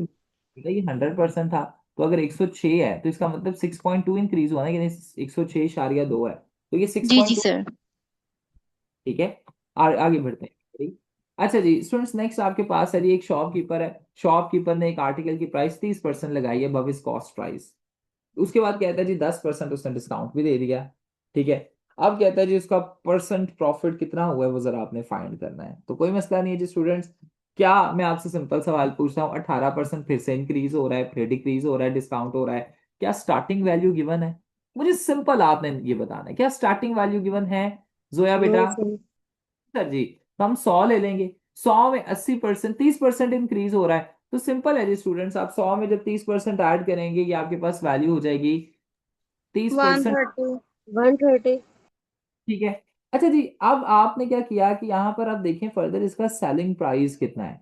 Speaker 1: ये 100% था, तो अगर 106 है तो इसका मतलब 6.2 इंक्रीज हुआ ना, कि 106.2 है, तो ये
Speaker 3: जी जी
Speaker 1: 6.2।
Speaker 3: सर।
Speaker 1: ठीक है, आगे बढ़ते हैं। अच्छा जी स्टूडेंट्स, नेक्स्ट आपके पास है जी, एक शॉपकीपर है। शॉपकीपर ने एक आर्टिकल की प्राइस 30% लगाई है, अबव कॉस्ट प्राइस। उसके बाद कहता है जी 10% उसने डिस्काउंट भी दे दिया। ठीक है, अब कहता है जी उसका परसेंट प्रॉफिट कितना हुआ है वो जरा आपने फाइंड करना है। तो कोई मसला नहीं है जी स्टूडेंट्स। क्या मैं आपसे सिंपल सवाल पूछता हूँ, 18% फिर से इंक्रीज हो रहा है, फिर डिक्रीज हो रहा है, डिस्काउंट हो रहा है, क्या स्टार्टिंग वैल्यू गिवन है? मुझे सिंपल आपने ये बताना है, क्या स्टार्टिंग वैल्यू गिवन है? जोया
Speaker 7: नो
Speaker 1: बेटा?
Speaker 7: सर।
Speaker 1: सर जी, तो हम 100 ले लेंगे। 100 में 80%, 30% इंक्रीज हो रहा है, तो सिंपल है जी स्टूडेंट्स, आप 100 में जब 30% ऐड करेंगे, ये आपके पास वैल्यू हो जाएगी 30%।
Speaker 7: 130, 130।
Speaker 1: ठीक है। अच्छा जी, अब आपने क्या किया कि यहाँ पर आप देखें फर्दर, इसका सेलिंग प्राइस कितना है।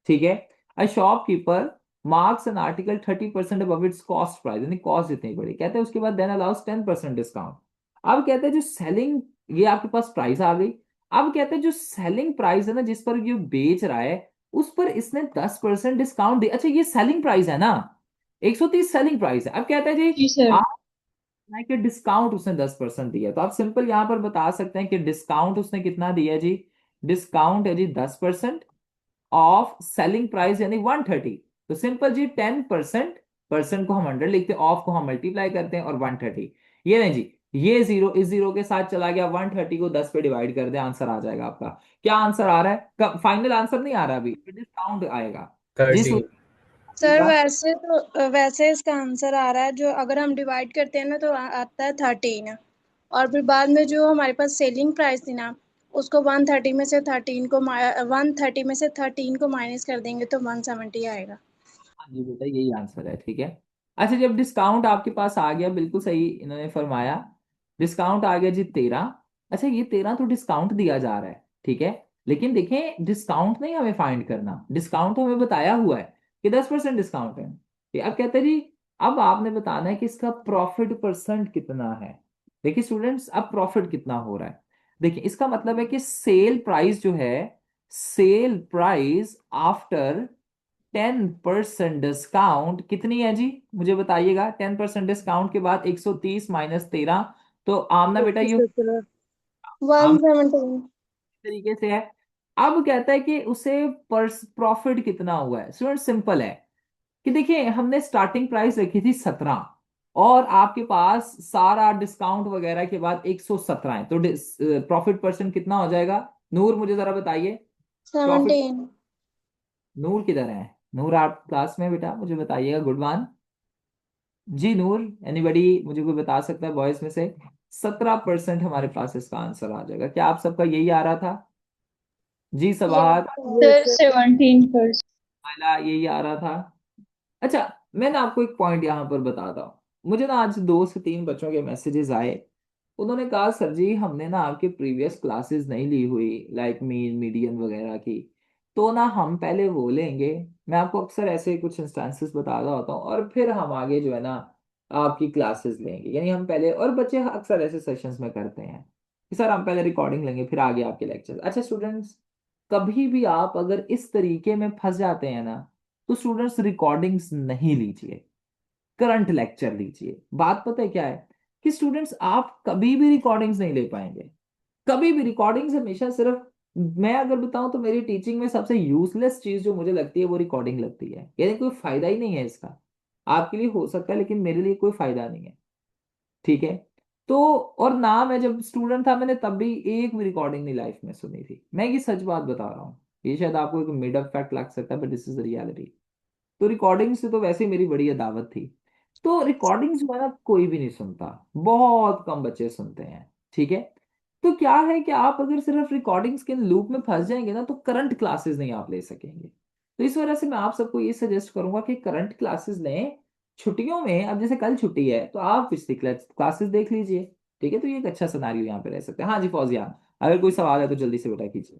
Speaker 1: ठीक है, a shopkeeper marks an article 30% above it's cost price, यानी कॉस्ट जितनी बड़ी, कहते हैं उसके बाद देन अलाउस 10% डिस्काउंट। अब कहते हैं जो सेलिंग, ये आपके पास प्राइस आ गई। अब कहते हैं जो सेलिंग प्राइस है ना, जिस पर ये बेच रहा है, उस पर इसने 10% डिस्काउंट दिया। अच्छा ये सेलिंग प्राइस है ना, 130 सेलिंग प्राइस है। अब कहता है जी
Speaker 4: जी सर।
Speaker 1: है कि डिस्काउंट उसने 10% दिया, तो आप सिंपल यहां पर बता सकते हैं कि डिस्काउंट उसने कितना दिया जी। डिस्काउंट है जी 10% ऑफ सेलिंग प्राइस यानी 130। तो सिंपल जी 10%, परसेंट को हम 100 लिखते हैं, ऑफ को हम मल्टीप्लाई करते हैं, और 130। ये नहीं जी, ये जीरो इस जीरो के साथ चला गया, 130 को 10 पे डिवाइड कर दे, आंसर आ जाएगा आपका। क्या आंसर आ रहा है? फाइनल आंसर नहीं आ रहा अभी, डिस्काउंट आएगा जिस
Speaker 8: 30।
Speaker 7: सर
Speaker 1: का।
Speaker 7: वैसे इसका आंसर आ रहा है, जो अगर हम डिवाइड करते हैं ना तो आता है 13। और फिर बाद में जो हमारे पास सेलिंग प्राइस थी ना, उसको 130 में से 13 को 130 में से 13 को माइनस कर देंगे तो 170 आएगा।
Speaker 1: हाँ जी बेटा, यही आंसर है। ठीक है। अच्छा जब डिस्काउंट आपके पास आ गया, बिल्कुल सही इन्होंने फरमाया, डिस्काउंट आ गया जी 13। अच्छा ये 13 तो डिस्काउंट दिया जा रहा है, ठीक है, लेकिन देखें डिस्काउंट नहीं हमें फाइंड करना, डिस्काउंट तो हमें बताया हुआ है कि 10% डिस्काउंट है। अब कहते हैं जी, अब आपने बताना है कि इसका प्रॉफिट परसेंट कितना है। देखिए स्टूडेंट्स, अब प्रॉफिट कितना हो रहा है, देखिए इसका मतलब है कि सेल प्राइस जो है, सेल प्राइस आफ्टर 10% डिस्काउंट कितनी है जी? मुझे बताइएगा। 10% डिस्काउंट के बाद 130 माइनस 13, तो आमना बेटा ये
Speaker 7: 117।
Speaker 1: तरीके से है। अब कहता है कि उसे प्रॉफिट कितना हुआ है। स्टूडेंट सिंपल है कि देखिए हमने स्टार्टिंग प्राइस रखी थी 17, और आपके पास सारा डिस्काउंट वगैरह के बाद 117 है, तो प्रॉफिट परसेंट कितना हो जाएगा? नूर मुझे जरा बताइए। प्रॉफिट
Speaker 7: 17।
Speaker 1: नूर किधर है? नूर आप क्लास में बेटा मुझे बताइएगा। गुड वन जी नूर, एनीबडी मुझे कोई बता सकता है बॉयज में से? 17% हमारे पास इसका आंसर आ जाएगा। क्या आप सबका यही आ रहा था? जी सवाल
Speaker 4: Sir, 17%.
Speaker 1: पहला यही आ रहा था। अच्छा, मैं ना आपको एक पॉइंट यहाँ पर बताता हूँ। मुझे ना आज 2 से 3 बच्चों के मैसेजेस आए। उन्होंने कहा सर जी हमने ना आपके प्रीवियस क्लासेस नहीं ली हुई, लाइक मीन मीडियन वगैरह की, तो ना हम पहले वो लेंगे। मैं आपको अक्सर ऐसे कुछ इंस्टेंसेस बता रहा होता हूँ और फिर हम आगे जो है ना आपकी क्लासेस लेंगे। यानी हम पहले, और बच्चे अक्सर ऐसे सेशंस में करते हैं कि सर हम पहले रिकॉर्डिंग लेंगे फिर आगे आपके लेक्चर। अच्छा स्टूडेंट्स, कभी भी आप अगर इस तरीके में फंस जाते हैं ना, तो स्टूडेंट्स रिकॉर्डिंग्स नहीं लीजिए, करंट लेक्चर लीजिए। बात पता है क्या है कि स्टूडेंट्स आप कभी भी रिकॉर्डिंग्स नहीं ले पाएंगे, कभी भी। रिकॉर्डिंग्स हमेशा सिर्फ, मैं अगर बताऊं तो मेरी टीचिंग में सबसे यूजलेस चीज जो मुझे लगती है वो रिकॉर्डिंग लगती है। यानी कोई फायदा ही नहीं है इसका। आपके लिए हो सकता है लेकिन मेरे लिए कोई फायदा नहीं है, ठीक है? तो और ना मैं जब स्टूडेंट था मैंने तब भी एक भी रिकॉर्डिंग नहीं लाइफ में सुनी थी। मैं ये सच बात बता रहा हूँ, ये शायद आपको एक मिड ऑफ फैक्ट लग सकता है बट दिस इज रियलिटी। तो रिकॉर्डिंग से तो वैसे ही मेरी बड़ी अदावत थी। तो रिकॉर्डिंग्स जो है ना कोई भी नहीं सुनता, बहुत कम बच्चे सुनते हैं, ठीक है? तो क्या है कि आप अगर सिर्फ रिकॉर्डिंग्स के लूप में फंस जाएंगे ना तो करंट क्लासेस नहीं आप ले सकेंगे। तो इस वजह से मैं आप सबको ये सजेस्ट करूंगा कि करंट क्लासेस लें छुट्टियों में। अब जैसे कल छुट्टी है तो आप पिछली क्लासेस देख लीजिए, ठीक है? तो ये एक अच्छा सिनारियो यहाँ पे रह सकता है। हाँ जी फौजिया, अगर कोई सवाल है तो जल्दी से बेटा कीजिए।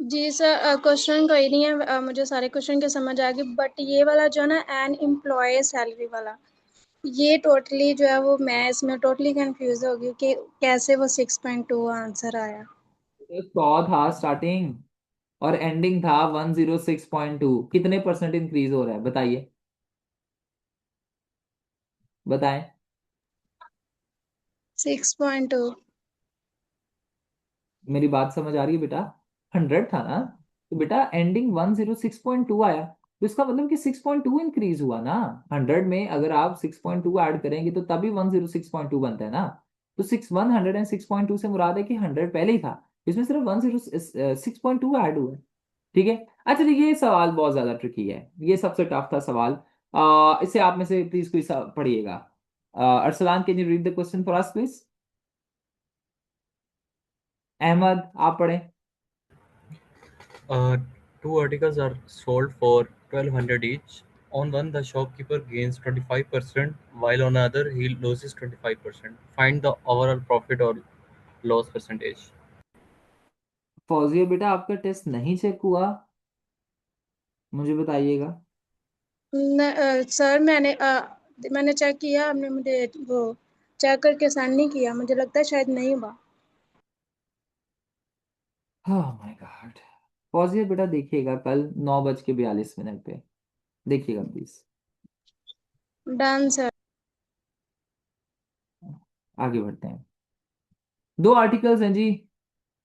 Speaker 7: जी सर, क्वेश्चन कोई नहीं है, मुझे सारे क्वेश्चन के समझ आ गए, बट ये वाला जो है ना एन एम्प्लॉय सैलरी वाला, ये टोटली जो है वो मैं इसमें टोटली कंफ्यूज हो गई कि कैसे वो 6.2 आंसर आया।
Speaker 1: 100 था स्टार्टिंग और एंडिंग था 106.2। कितने परसेंट इंक्रीज हो रहा है बताइए, बताएं।
Speaker 7: 6.2।
Speaker 1: मेरी बात समझ आ रही है बेटा? 100 था ना, तो बेटा एंडिंग 106.2 आया, तो इसका मतलब कि 6.2 इंक्रीज हुआ ना। 100 में अगर आप 6.2 ऐड करेंगे तो तभी 106.2 बनता है ना। तो 106.2 से मुराद है कि 100 पहले ही था, इसमें सिर्फ 106.2 ऐड हुआ है, ठीक है? अच्छा देखिए ये सवाल बहुत ज्यादा ट्रिकी है, ये सबसे टफ था सवाल। इसे आप में से प्लीज कोई पढ़िएगा। Arsalan can you read the question for us please? Ahmed आप पढ़ें।
Speaker 8: Uh, two articles are sold for 1200 each. On one, the shopkeeper gains 25%, while on another, he loses 25%. Find the overall profit or loss percentage.
Speaker 1: Fauzia बेटा आपका test नहीं check हुआ, मुझे बताइएगा।
Speaker 7: Sir मैंने check किया, आपने मुझे वो चेक करके सेंड नहीं किया, मुझे लगता है शायद नहीं हुआ।
Speaker 1: Oh my God. फौजिया बेटा देखिएगा कल 9:42 पे, देखिएगा प्लीज।
Speaker 7: Done sir.
Speaker 1: आगे बढ़ते हैं। 2 आर्टिकल्स हैं जी,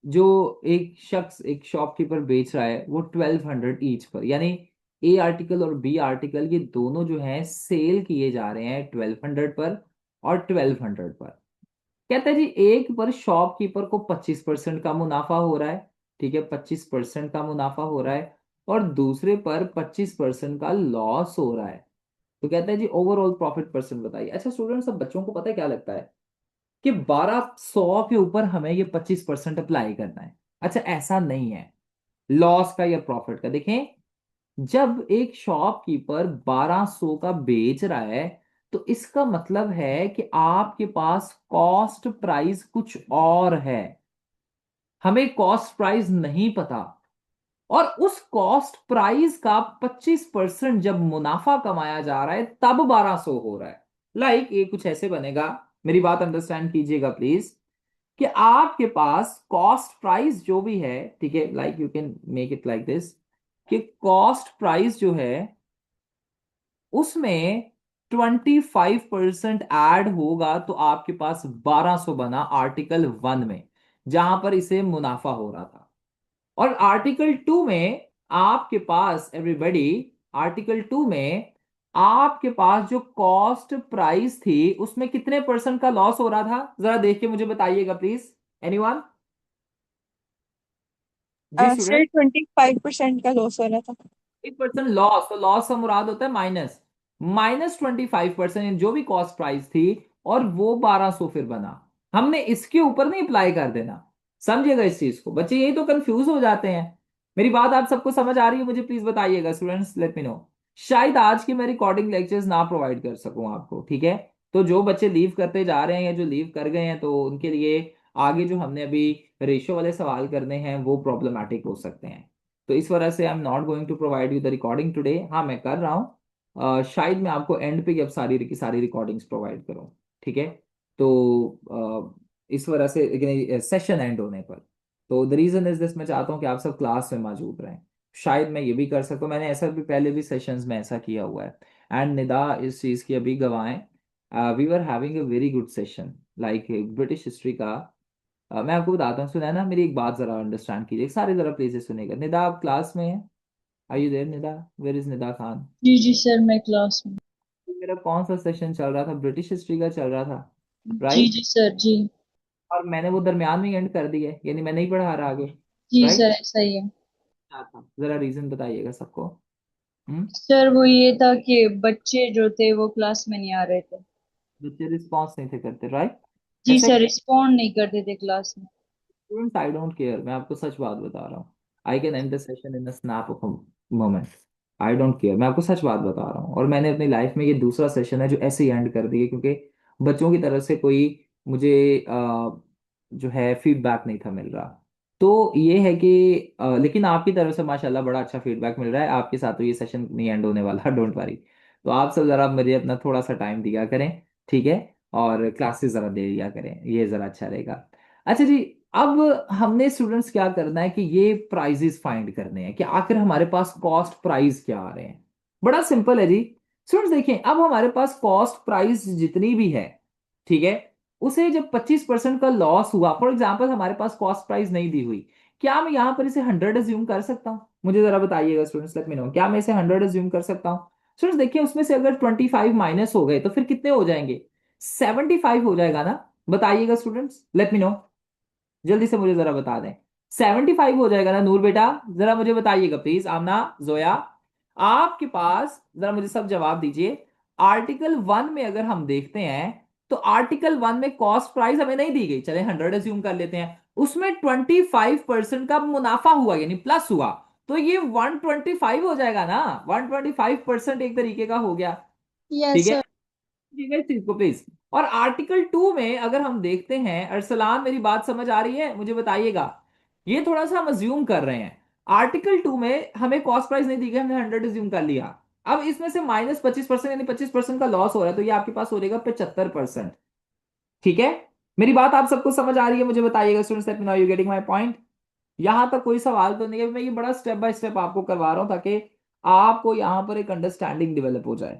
Speaker 1: जो एक शख्स, एक शॉपकीपर बेच रहा है वो 1200 ईच पर। यानी ए आर्टिकल और बी आर्टिकल ये दोनों जो हैं सेल किए जा रहे हैं 1200 पर और 1200 पर। कहता है जी एक पर शॉपकीपर को 25% का मुनाफा हो रहा है, ठीक है? 25% का मुनाफा हो रहा है और दूसरे पर 25% का लॉस हो रहा है। तो कहता है जी ओवरऑल प्रॉफिट परसेंट बताइए। अच्छा स्टूडेंट, सब बच्चों को पता है क्या लगता है कि 1200 के ऊपर हमें ये 25% अप्लाई करना है। अच्छा ऐसा नहीं है, लॉस का या प्रॉफिट का देखें। जब एक शॉपकीपर 1200 का बेच रहा है तो इसका मतलब है कि आपके पास कॉस्ट प्राइस कुछ और है, हमें कॉस्ट प्राइस नहीं पता। और उस कॉस्ट प्राइस का 25% जब मुनाफा कमाया जा रहा है तब 1200 हो रहा है। लाइक ये कुछ ऐसे बनेगा, मेरी बात अंडरस्टैंड कीजिएगा प्लीज, कि आपके पास कॉस्ट प्राइस जो भी है, ठीक है, like you can make it like this, कि कॉस्ट प्राइस जो है उसमें 25% ऐड होगा तो आपके पास 1200 बना आर्टिकल 1 में, जहां पर इसे मुनाफा हो रहा था। और आर्टिकल 2 में आपके पास एवरीबॉडी, आर्टिकल 2 में आपके पास जो कॉस्ट प्राइस थी उसमें कितने परसेंट का लॉस हो रहा था, जरा देख के मुझे बताइएगा प्लीज, एनीवन? जी
Speaker 2: सर
Speaker 1: स्टूडेंट,
Speaker 2: 25% का लॉस हो रहा था।
Speaker 1: 1% लॉस, तो लॉस का मुराद होता है माइनस, -25% जो भी कॉस्ट प्राइस थी, और वो 1200 फिर बना। हमने इसके ऊपर नहीं अप्लाई कर देना, समझिएगा इस चीज को। बच्चे यही तो कंफ्यूज हो जाते हैं। मेरी बात आप सबको समझ आ रही है? मुझे प्लीज बताइएगा स्टूडेंट्स, लेट मी नो। शायद आज की मैं रिकॉर्डिंग लेक्चर्स ना प्रोवाइड कर सकूं आपको, ठीक है? तो जो बच्चे लीव करते जा रहे हैं या जो लीव कर गए हैं, तो उनके लिए आगे जो हमने अभी रेशियो वाले सवाल करने हैं वो प्रॉब्लमेटिक हो सकते हैं। तो इस वजह से I am not going to provide you the recording today. हाँ, मैं कर रहा हूँ। शायद मैं आपको एंड पे अब सारी की सारी रिकॉर्डिंग्स प्रोवाइड करूँ, ठीक है? तो इस वजह से सेशन एंड होने पर, तो द रीजन इज दिस, मैं चाहता हूँ कि आप सब क्लास में मौजूद रहें। शायद मैं ये भी कर सकूँ, मैंने ऐसा भी पहले भी सेशंस में ऐसा किया हुआ है। एंड निदा इस चीज़ की अभी गवाह है। We were having a very good session, like British history का। मैं आपको बताता हूँ, सुना ना, मेरी एक बात जरा अंडरस्टैंड कीजिए, सारे जरा प्लीज से सुनिएगा। निदा, आप क्लास में हैं? Are you there Nida? Where is Nida Khan?
Speaker 4: जी जी सर, मैं क्लास में।
Speaker 1: मेरा कौन सा सेशन चल रहा था? ब्रिटिश हिस्ट्री का चल रहा था,
Speaker 4: जी
Speaker 1: राइट?
Speaker 4: जी सर जी।
Speaker 1: और मैंने वो दरमियान में एंड कर दिया, यानी मैं नहीं पढ़ा रहा आगे,
Speaker 4: जी सर,
Speaker 1: राइट?
Speaker 4: ऐसा ही है।
Speaker 1: क्या था, जरा रीजन बताइएगा सबको। हम्म?
Speaker 4: सर वो ये था कि बच्चे जो थे वो क्लास में नहीं आ रहे थे।
Speaker 1: बच्चे रिस्पॉन्स नहीं थे करते, राइट?
Speaker 4: जी
Speaker 1: ऐसे
Speaker 4: सर, रिस्पॉन्ड नहीं करते थे क्लास में।
Speaker 1: स्टूडेंट्स, आई डोंट केयर, मैं आपको सच बात बता रहा हूँ। I can and the session in a snap of moment. I don't care, मैं आपको सच बात बता रहा हूँ। और मैंने अपनी लाइफ में ये दूसरा सेशन है जो ऐसे ही एंड कर दिया, क्योंकि बच्चों की तरफ से कोई मुझे जो है फीडबैक नहीं था मिल रहा। तो ये है कि लेकिन आपकी तरफ से माशाल्लाह बड़ा अच्छा फीडबैक मिल रहा है। आपके साथ तो ये सेशन नहीं एंड होने वाला, डोंट वरी। तो आप सब जरा मुझे अपना थोड़ा सा टाइम दिया करें, ठीक है? और क्लासेस जरा दे दिया करें, ये जरा अच्छा रहेगा। अच्छा जी, अब हमने स्टूडेंट्स क्या करना है कि ये प्राइजेस फाइंड करने हैं कि आखिर हमारे पास कॉस्ट प्राइस क्या आ रहे हैं। बड़ा सिंपल है जी। स्टूडेंट्स देखें, अब हमारे पास कॉस्ट प्राइस जितनी भी है, ठीक है, उसे जब 25% का लॉस हुआ, फॉर एग्जांपल हमारे पास कॉस्ट प्राइस नहीं दी हुई, क्या मैं यहां पर इसे 100 अज्यूम कर सकता हूं? मुझे जरा बताइएगा स्टूडेंट्स, लेट मी नो, क्या मैं इसे 100 अज्यूम कर सकता हूं? स्टूडेंट्स देखिए, उसमें से अगर 25 माइनस हो गए तो फिर कितने हो जाएंगे? 75 हो जाएगा ना? बताइएगा स्टूडेंट्स, लेट मी नो, जल्दी से मुझे जरा बता दें। 75 हो जाएगा ना नूर बेटा? जरा मुझे बताइएगा प्लीज, आमना, जोया, आपके पास जरा मुझे सब जवाब दीजिए। आर्टिकल 1 में अगर हम देखते हैं, तो आर्टिकल 1 में कॉस्ट प्राइस हमें नहीं दी गई, चले 100 अज्यूम कर लेते हैं। उसमें 25% का मुनाफा हुआ, यानी प्लस हुआ, तो ये 125 हो जाएगा ना? 125% एक तरीके का हो गया,
Speaker 7: यस
Speaker 1: ठीक है?
Speaker 7: सर।
Speaker 1: लीजिएगा इस चीज को प्लीज। और आर्टिकल 2 में अगर हम देखते हैं, अरसलान मेरी बात समझ आ रही है? मुझे बताइएगा। ये थोड़ा सा हम अज्यूम कर रहे हैं। आर्टिकल 2 में हमें कॉस्ट प्राइस नहीं दी गई, हमने 100 अज्यूम कर लिया। अब इसमें से -25%, यानी 25% का लॉस हो रहा है, तो ये आपके पास हो जाएगा 75%, ठीक है? मेरी बात आप सबको समझ आ रही है? मुझे बताइएगा students, let me no, you getting my point? यहां तक कोई सवाल तो नहीं है? मैं ये बड़ा स्टेप बाय स्टेप आपको करवा रहा हूं ताकि आपको यहां पर एक अंडरस्टैंडिंग डेवलप हो जाए।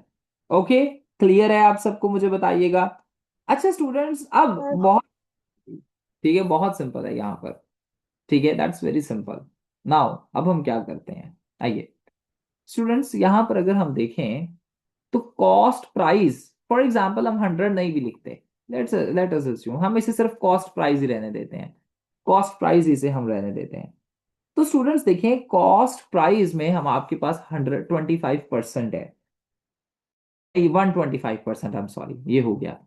Speaker 1: ओके, क्लियर है आप सबको? मुझे बताइएगा। अच्छा स्टूडेंट्स, अब बहुत, ठीक है, बहुत सिंपल है यहाँ पर, ठीक है, दैट्स वेरी सिंपल। नाउ अब हम क्या करते हैं, आइए स्टूडेंट्स, यहाँ पर अगर हम देखें तो कॉस्ट प्राइस, फॉर एग्जांपल हम 100 नहीं भी लिखते, लेट अस अस्यूम हम इसे सिर्फ कॉस्ट प्राइस ही रहने देते हैं, कॉस्ट प्राइस इसे हम रहने देते हैं। तो स्टूडेंट्स देखें, कॉस्ट प्राइस में हम आपके पास 125% है, 125%, आई एम सॉरी, ये हो गया,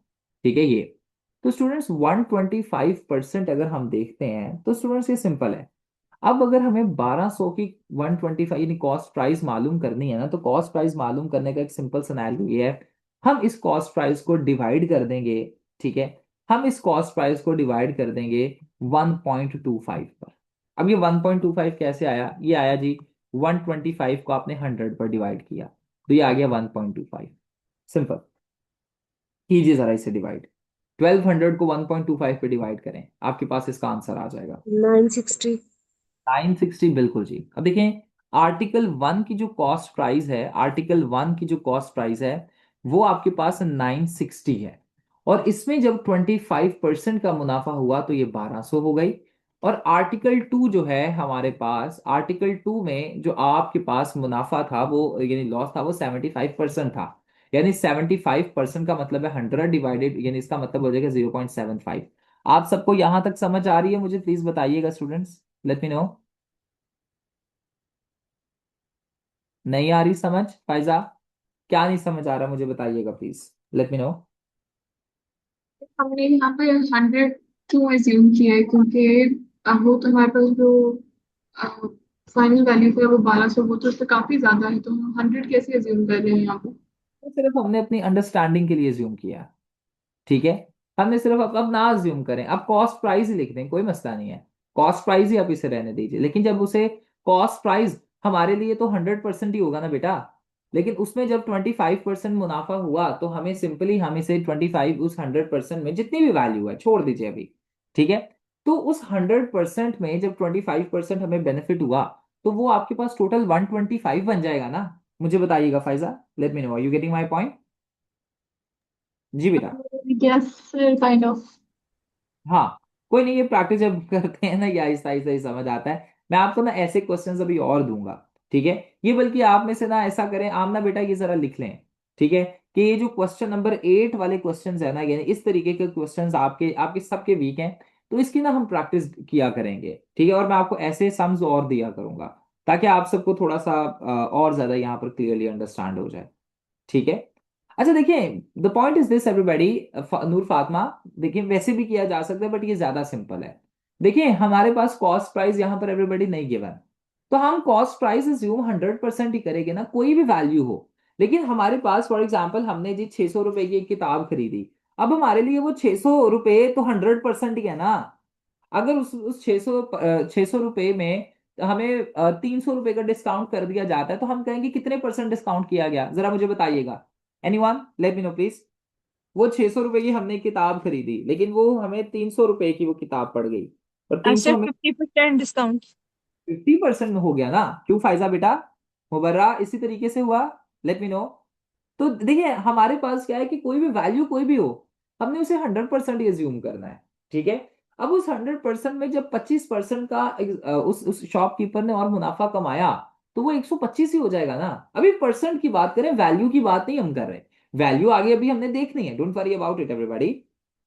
Speaker 1: ठीक है ये। तो स्टूडेंट्स 125% अगर हम देखते हैं, तो स्टूडेंट्स ये सिंपल है। अब अगर हमें 1200 की 125 यानी कॉस्ट प्राइस मालूम करनी है ना, तो कॉस्ट प्राइस मालूम करने का एक सिंपल सिनेरियो ये है, हम इस कॉस्ट प्राइस को डिवाइड कर देंगे, ठीक है? हम इस कॉस्ट प्राइस को डिवाइड कर देंगे 1.25 पर। अब ये 1.25 कैसे आया? ये आया जी, 125 को आपने 100 पर डिवाइड किया, तो ये आ गया 1.25। सिंपल, कीजिए जरा इसे डिवाइड। 1200 को 1.25 पे डिवाइड करें, आपके पास इसका आंसर आ जाएगा
Speaker 5: 960।
Speaker 1: 960, बिल्कुल जी। अब देखें, आर्टिकल 1 की जो कॉस्ट प्राइस है, आर्टिकल 1 की जो कॉस्ट प्राइस है, वो आपके पास 960 है। और इसमें जब 25% का मुनाफा हुआ तो ये 1200 हो गई। और आर्टिकल 2 जो है हमारे पास, आर्टिकल 2 में जो आपके पास मुनाफा था वो यानी लॉस था वो 75% था। यानी 75% का मतलब है 100 डिवाइडेड, यानी इसका मतलब हो जाएगा 0.75। आप सबको यहां तक समझ आ रही है? मुझे प्लीज बताइएगा स्टूडेंट्स, लेट मी नो। नहीं आ रही समझ फायजा? क्या नहीं समझ आ रहा मुझे बताइएगा प्लीज, लेट मी नो।
Speaker 6: हमने यहाँ पे 100 क्यों एज्यूम किया है, क्योंकि वो तो हमारे पास जो फाइनल वैल्यू है वो 1200, वो तो उससे काफी ज्यादा है, तो हम 100 कैसे एज्यूम कर रहे हैं यहाँ पे।
Speaker 1: तो सिर्फ हमने अपनी अंडरस्टैंडिंग के लिए ज्यूम किया, ठीक है। हमने सिर्फ अब ना ज्यूम करें, अब कॉस्ट प्राइस ही लिख दें, कोई मसला नहीं है। कॉस्ट प्राइस ही आप इसे रहने दीजिए, लेकिन जब उसे कॉस्ट प्राइस हमारे लिए तो 100% ही होगा ना बेटा। लेकिन उसमें जब 25% मुनाफा हुआ तो हमें सिंपली हम इसे 25 उस 100% में जितनी भी वैल्यू है छोड़ दीजिए अभी, ठीक है। तो उस 100% में जब 25% हमें बेनिफिट हुआ तो वो आपके पास टोटल 125 बन जाएगा ना। मुझे बताइएगा Faiza, let me know, are you getting my point? जी बेटा।
Speaker 6: Yes kind of.
Speaker 1: हाँ, कोई नहीं, ये प्रैक्टिस जब करते हैं ना ये आहिस्ता आहिस्ता ही समझ आता है। मैं आपको ना ऐसे क्वेश्चंस अभी और दूंगा, ठीक है। ये बल्कि आप में से ना ऐसा करें, आमना बेटा ये जरा लिख लें, ठीक है, कि ये जो क्वेश्चन नंबर 8 वाले क्वेश्चंस है ना, यानी इस तरीके के क्वेश्चंस आपके आपके सबके वीक हैं, तो इसकी ना हम प्रैक्टिस किया करेंगे, ठीक है। और मैं आपको ऐसे सम्स और दिया करूंगा ताकि आप सबको थोड़ा सा और ज्यादा यहाँ पर क्लियरली अंडरस्टैंड हो जाए, ठीक है। अच्छा देखिए, the point is this everybody, Noor Fatima, देखिए वैसे भी किया जा सकता है बट ये ज्यादा सिंपल है। देखिए हमारे पास कॉस्ट प्राइस यहाँ पर एवरीबॉडी नहीं गिवन, तो हम कॉस्ट प्राइस अज्यूम 100% ही करेंगे ना, कोई भी वैल्यू हो। लेकिन हमारे पास फॉर एग्जाम्पल हमने जी 600 रुपए की एक किताब खरीदी, अब हमारे लिए वो 600 रुपए तो 100% ही है ना। अगर उस 600 रुपए में हमें 300 रुपए का डिस्काउंट कर दिया जाता है तो हम कहेंगे कितने परसेंट डिस्काउंट किया गया, जरा मुझे बताइएगा। Anyone late me no please. वो 600 रुपए की हमने किताब खरीदी लेकिन वो हमें 300 रुपए की वो किताब पड़ गई, और 300
Speaker 2: ऐसे
Speaker 1: में
Speaker 2: 50% डिस्काउंट।
Speaker 1: 50% में हो गया ना। क्यों फायजा बेटा? मुबर्रा इसी तरीके से हुआ, लेट मी नो। तो देखिए हमारे पास क्या है कि कोई भी वैल्यू कोई भी हो, हमने उसे 100% एज्यूम करना है, ठीक है। अब उस 100% में जब 25% का उस शॉपकीपर ने और मुनाफा कमाया तो वो 125 ही हो जाएगा ना। अभी परसेंट की बात करें, वैल्यू की बात नहीं हम कर रहे। वैल्यू आगे अभी हमने देखनी है, don't worry about it everybody,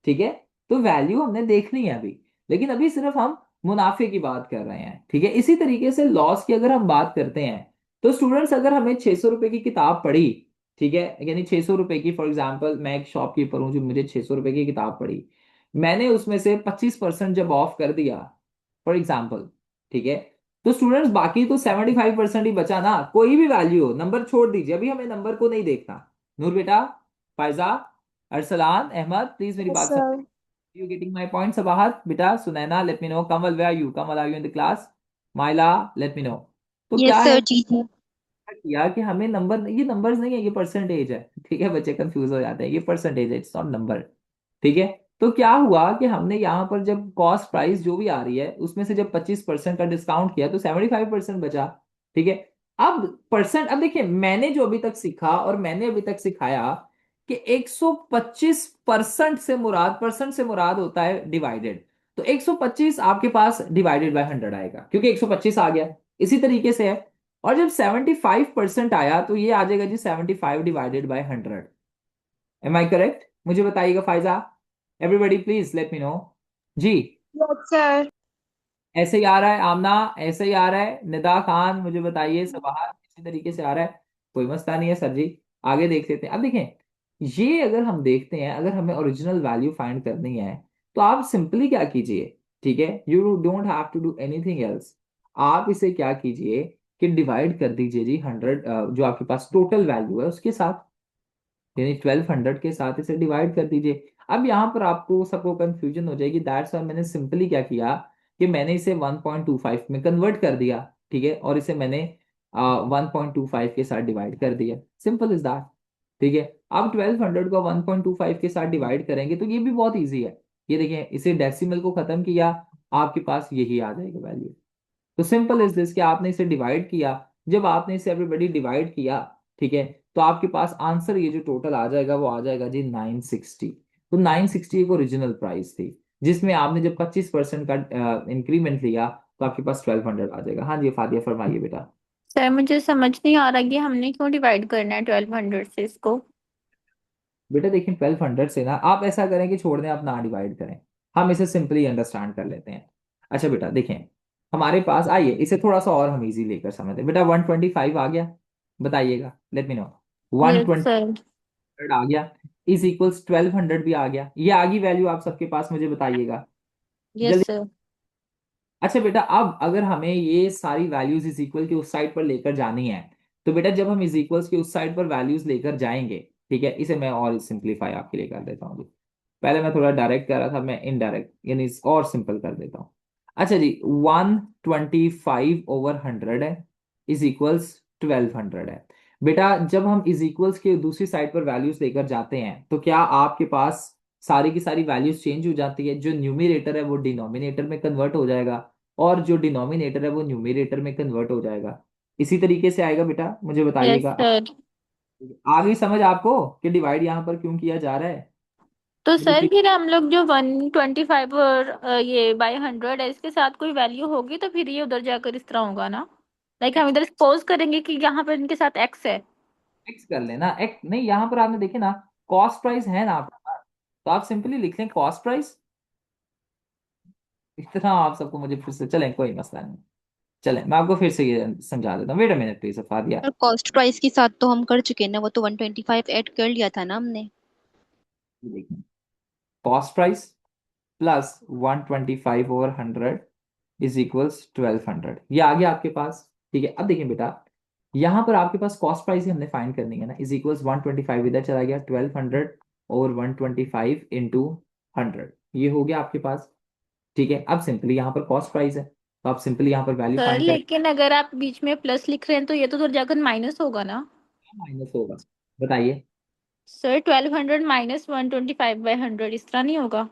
Speaker 1: ठीक है। तो वैल्यू हमने देखनी है अभी, लेकिन अभी सिर्फ हम मुनाफे की बात कर रहे हैं, ठीक है। इसी तरीके से लॉस की अगर हम बात करते हैं तो स्टूडेंट्स अगर हमें 600 रुपए की किताब पड़ी, ठीक है, यानी 600 रुपए की, फॉर एग्जाम्पल मैं एक शॉपकीपर हूँ जो मुझे 600 रुपए की किताब पड़ी, मैंने उसमें से 25% जब ऑफ कर दिया फॉर एग्जाम्पल, ठीक है, तो स्टूडेंट्स बाकी तो 75% ही बचा ना। कोई भी वैल्यू हो, नंबर छोड़ दीजिए, अभी हमें नंबर को नहीं देखना। नूर बेटा, फायजा, अरसलान, अहमद, प्लीज मेरी
Speaker 7: यस
Speaker 1: बात
Speaker 7: सर।
Speaker 1: समझ, you getting my point? Sabahat बेटा, Sunaina let me know, Kamal where are you, Kamal are you in the class? Maila let me know. तो क्या
Speaker 3: यस
Speaker 1: है
Speaker 3: सर टीचर।
Speaker 1: किया कि हमें नंबर, ये नंबर्स नहीं है ये परसेंटेज है, ठीक है। बच्चे कंफ्यूज हो जाते हैं, ये परसेंटेज है, इट्स नॉट नंबर, ठीक है। तो क्या हुआ कि हमने यहाँ पर जब कॉस्ट प्राइस जो भी आ रही है उसमें से जब 25% का डिस्काउंट किया तो 75% बचा, ठीक है। अब परसेंट, अब देखिए मैंने जो अभी तक सीखा और मैंने अभी तक सिखाया कि 125% से मुराद, परसेंट से मुराद होता है डिवाइडेड। तो 125 आपके पास डिवाइडेड बाय 100 आएगा क्योंकि 125 आ गया, इसी तरीके से है। और जब 75% आया तो ये आ जाएगा जी 75 divided by 100। Am I correct? मुझे बताइएगा Faiza, everybody please let me know. जी,
Speaker 7: यस सर।
Speaker 1: ऐसे ही आ रहा है आमना? ऐसे ही आ रहा है निदा खान? मुझे बताइए सबाहत, इसी तरीके से आ रहा है? कोई मसला नहीं है सर जी, आगे देख लेते हैं। अब देखें, ये अगर हम देखते हैं, अगर हमें ओरिजिनल वैल्यू फाइंड करनी है तो आप सिंपली क्या कीजिए, ठीक है, you don't have to do anything else. आप इसे क्या कीजिए कि डिवाइड कर दीजिए जी 100, जो आपके पास टोटल वैल्यू है उसके साथ, यानी 1200 के साथ इसे डिवाइड कर दीजिए। अब यहाँ पर आपको सबको कंफ्यूजन हो जाएगी, दैट्स व्हाई मैंने सिंपली क्या किया कि मैंने इसे 1.25 में कन्वर्ट कर दिया, ठीक है, और इसे मैंने 1.25 के साथ डिवाइड कर दिया, सिंपल इज दैट, ठीक है। अब 1200 को 1.25 के साथ डिवाइड करेंगे तो ये भी बहुत ईजी है। ये देखिए, इसे डेसिमल को खत्म किया, आपके पास यही आ जाएगा वैल्यू। तो सिंपल इज दिस कि आपने इसे डिवाइड किया, जब आपने इसे एवरीबॉडी डिवाइड किया, ठीक है, तो आपके पास आंसर ये जो टोटल आ जाएगा वो आ जाएगा जी 960। तो 960 एक ओरिजिनल प्राइस थी। जिसमें आपने जब 25% का इंक्रीमेंट लिया तो आपके पास 1200 आ जाएगा। हाँ जी फातिया फरमाइए बेटा।
Speaker 3: सर मुझे समझ नहीं आ रहा कि हमने क्यों डिवाइड करना है 1200 से इसको।
Speaker 1: बेटा देखिए 1200 से ना आप ऐसा करें कि छोड़ दें, आप ना डिवाइड करें, हम इसे सिंपली अंडरस्टैंड कर लेते हैं। अच्छा बेटा देखें, हमारे पास आइए इसे थोड़ा सा और हम इजी लेकर समझते हैं। बेटा 125 आ गया, बताइएगा, let me know. One
Speaker 3: yes sir.
Speaker 1: आ गया, इज इक्वल्स 1200 भी आ गया, ये आ गई वैल्यू आप सबके पास, मुझे बताइएगा
Speaker 3: यस
Speaker 1: जल्दी।
Speaker 3: सर।
Speaker 1: अच्छा बेटा अब अगर हमें ये सारी वैल्यूज इज इक्वल की उस साइड पर लेकर जानी है, तो बेटा जब हम इज इक्वल्स की उस साइड पर वैल्यूज लेकर जाएंगे, ठीक है, इसे मैं और सिंप्लीफाई आपके लिए कर देता हूँ जी। पहले मैं थोड़ा डायरेक्ट कर रहा था, मैं इनडायरेक्ट यानी और सिंपल कर देता हूँ। अच्छा जी 125/100 है इज इक्वल्स 1200 है। बेटा जब हम इज इक्वल्स के दूसरी साइड पर वैल्यूज लेकर जाते हैं तो क्या आपके पास सारी की सारी वैल्यूज चेंज हो जाती है? जो न्यूमरेटर है वो डिनोमिनेटर में कन्वर्ट हो जाएगा और जो डिनोमिनेटर है वो न्यूमरेटर में कन्वर्ट हो जाएगा। इसी तरीके से आएगा बेटा, मुझे
Speaker 3: यस
Speaker 1: बताइएगा।
Speaker 3: सर।
Speaker 1: आ गई समझ आपको कि डिवाइड यहाँ पर क्यों किया जा रहा है?
Speaker 3: तो
Speaker 1: मुझे
Speaker 3: सर फिर हम लोग जो 125 और ये बाय 100 है इसके साथ कोई वैल्यू होगी तो फिर ये उधर जाकर इस तरह होगा ना। लाइक हम इधर सपोज करेंगे कि यहाँ पर इनके साथ एक्स है।
Speaker 1: एक्स कर लेना, एक्स नहीं, यहाँ पर आपने देखे ना कॉस्ट प्राइस है ना आपके पास, तो आप सिंपली लिख लें कॉस्ट प्राइस। इतना आप सबको मुझे फिर से, चलें कोई मसला नहीं, चलें मैं आपको फिर से ये समझा देता हूँ। Wait a minute please Fadia.
Speaker 10: और कॉस्ट प्राइस के साथ तो हम कर चुके हैं ना, वो तो 125 ऐड कर लिया था ना हमने।
Speaker 1: देखिए cost price plus 125/100 is equals 1200, ये आ गया आपके पास। ठीक है अब देखिए बेटा, यहाँ पर आपके पास कॉस्ट प्राइस ही हमने फाइंड करनी है ना, इज इक्वल्स 125 इधर चला गया, 1200 और 125 इंटू 100, ये हो गया आपके पास। ठीक है अब सिंपली यहाँ पर कॉस्ट प्राइस है तो आप सिंपली यहाँ पर वैल्यू
Speaker 3: सर
Speaker 1: फाइंड करें।
Speaker 3: लेकिन अगर आप बीच में प्लस लिख रहे हैं तो ये तो उधर जाकर माइनस होगा ना।
Speaker 1: माइनस होगा, बताइए।
Speaker 3: सर 1200 माइनस 125/100 इस तरह नहीं होगा।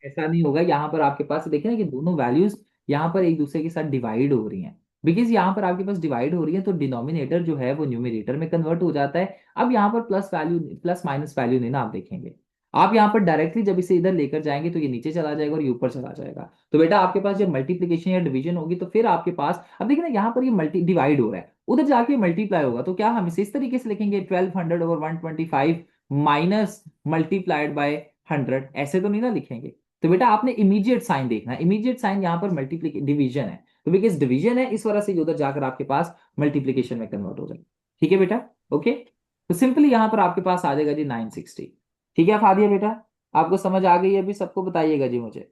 Speaker 1: ऐसा नहीं होगा, यहाँ पर आपके पास देखिए ना कि दोनों वैल्यूज यहाँ पर एक दूसरे के साथ डिवाइड हो रही हैं, बिकॉज यहाँ पर आपके पास डिवाइड हो रही है तो डिनोमिनेटर जो है वो न्यूमरेटर में कन्वर्ट हो जाता है। अब यहाँ पर plus value plus minus value नहीं ना आप देखेंगे, आप यहाँ पर डायरेक्टली जब इसे इधर लेकर जाएंगे तो ये नीचे चला जाएगा और ये ऊपर चला जाएगा। तो बेटा आपके पास जब मल्टीप्लीकेशन या डिवीजन होगी तो फिर आपके पास, अब देखिए ना यहाँ पर ये मल्टी डिवाइड हो रहा है, उधर जाके मल्टीप्लाई होगा, तो क्या हम इसे इस तरीके से लिखेंगे 1200 ओवर 125 माइनस मल्टीप्लाइड बाय 100, ऐसे तो नहीं ना लिखेंगे। तो बेटा आपने इमीडिएट साइन देखना है, इमीडिएट साइन यहाँ पर मल्टीप्लीकेशन डिवीजन है, तो बिकॉज डिवीजन है इस वजह से ये उधर जाकर आपके पास मल्टीप्लीकेशन में कन्वर्ट हो जाएगा। ठीक है बेटा, ओके, तो सिंपली यहाँ पर आपके पास आ जाएगा जी 960। ठीक है फादिया बेटा, आपको समझ आ गई है अभी, सबको बताइएगा जी मुझे।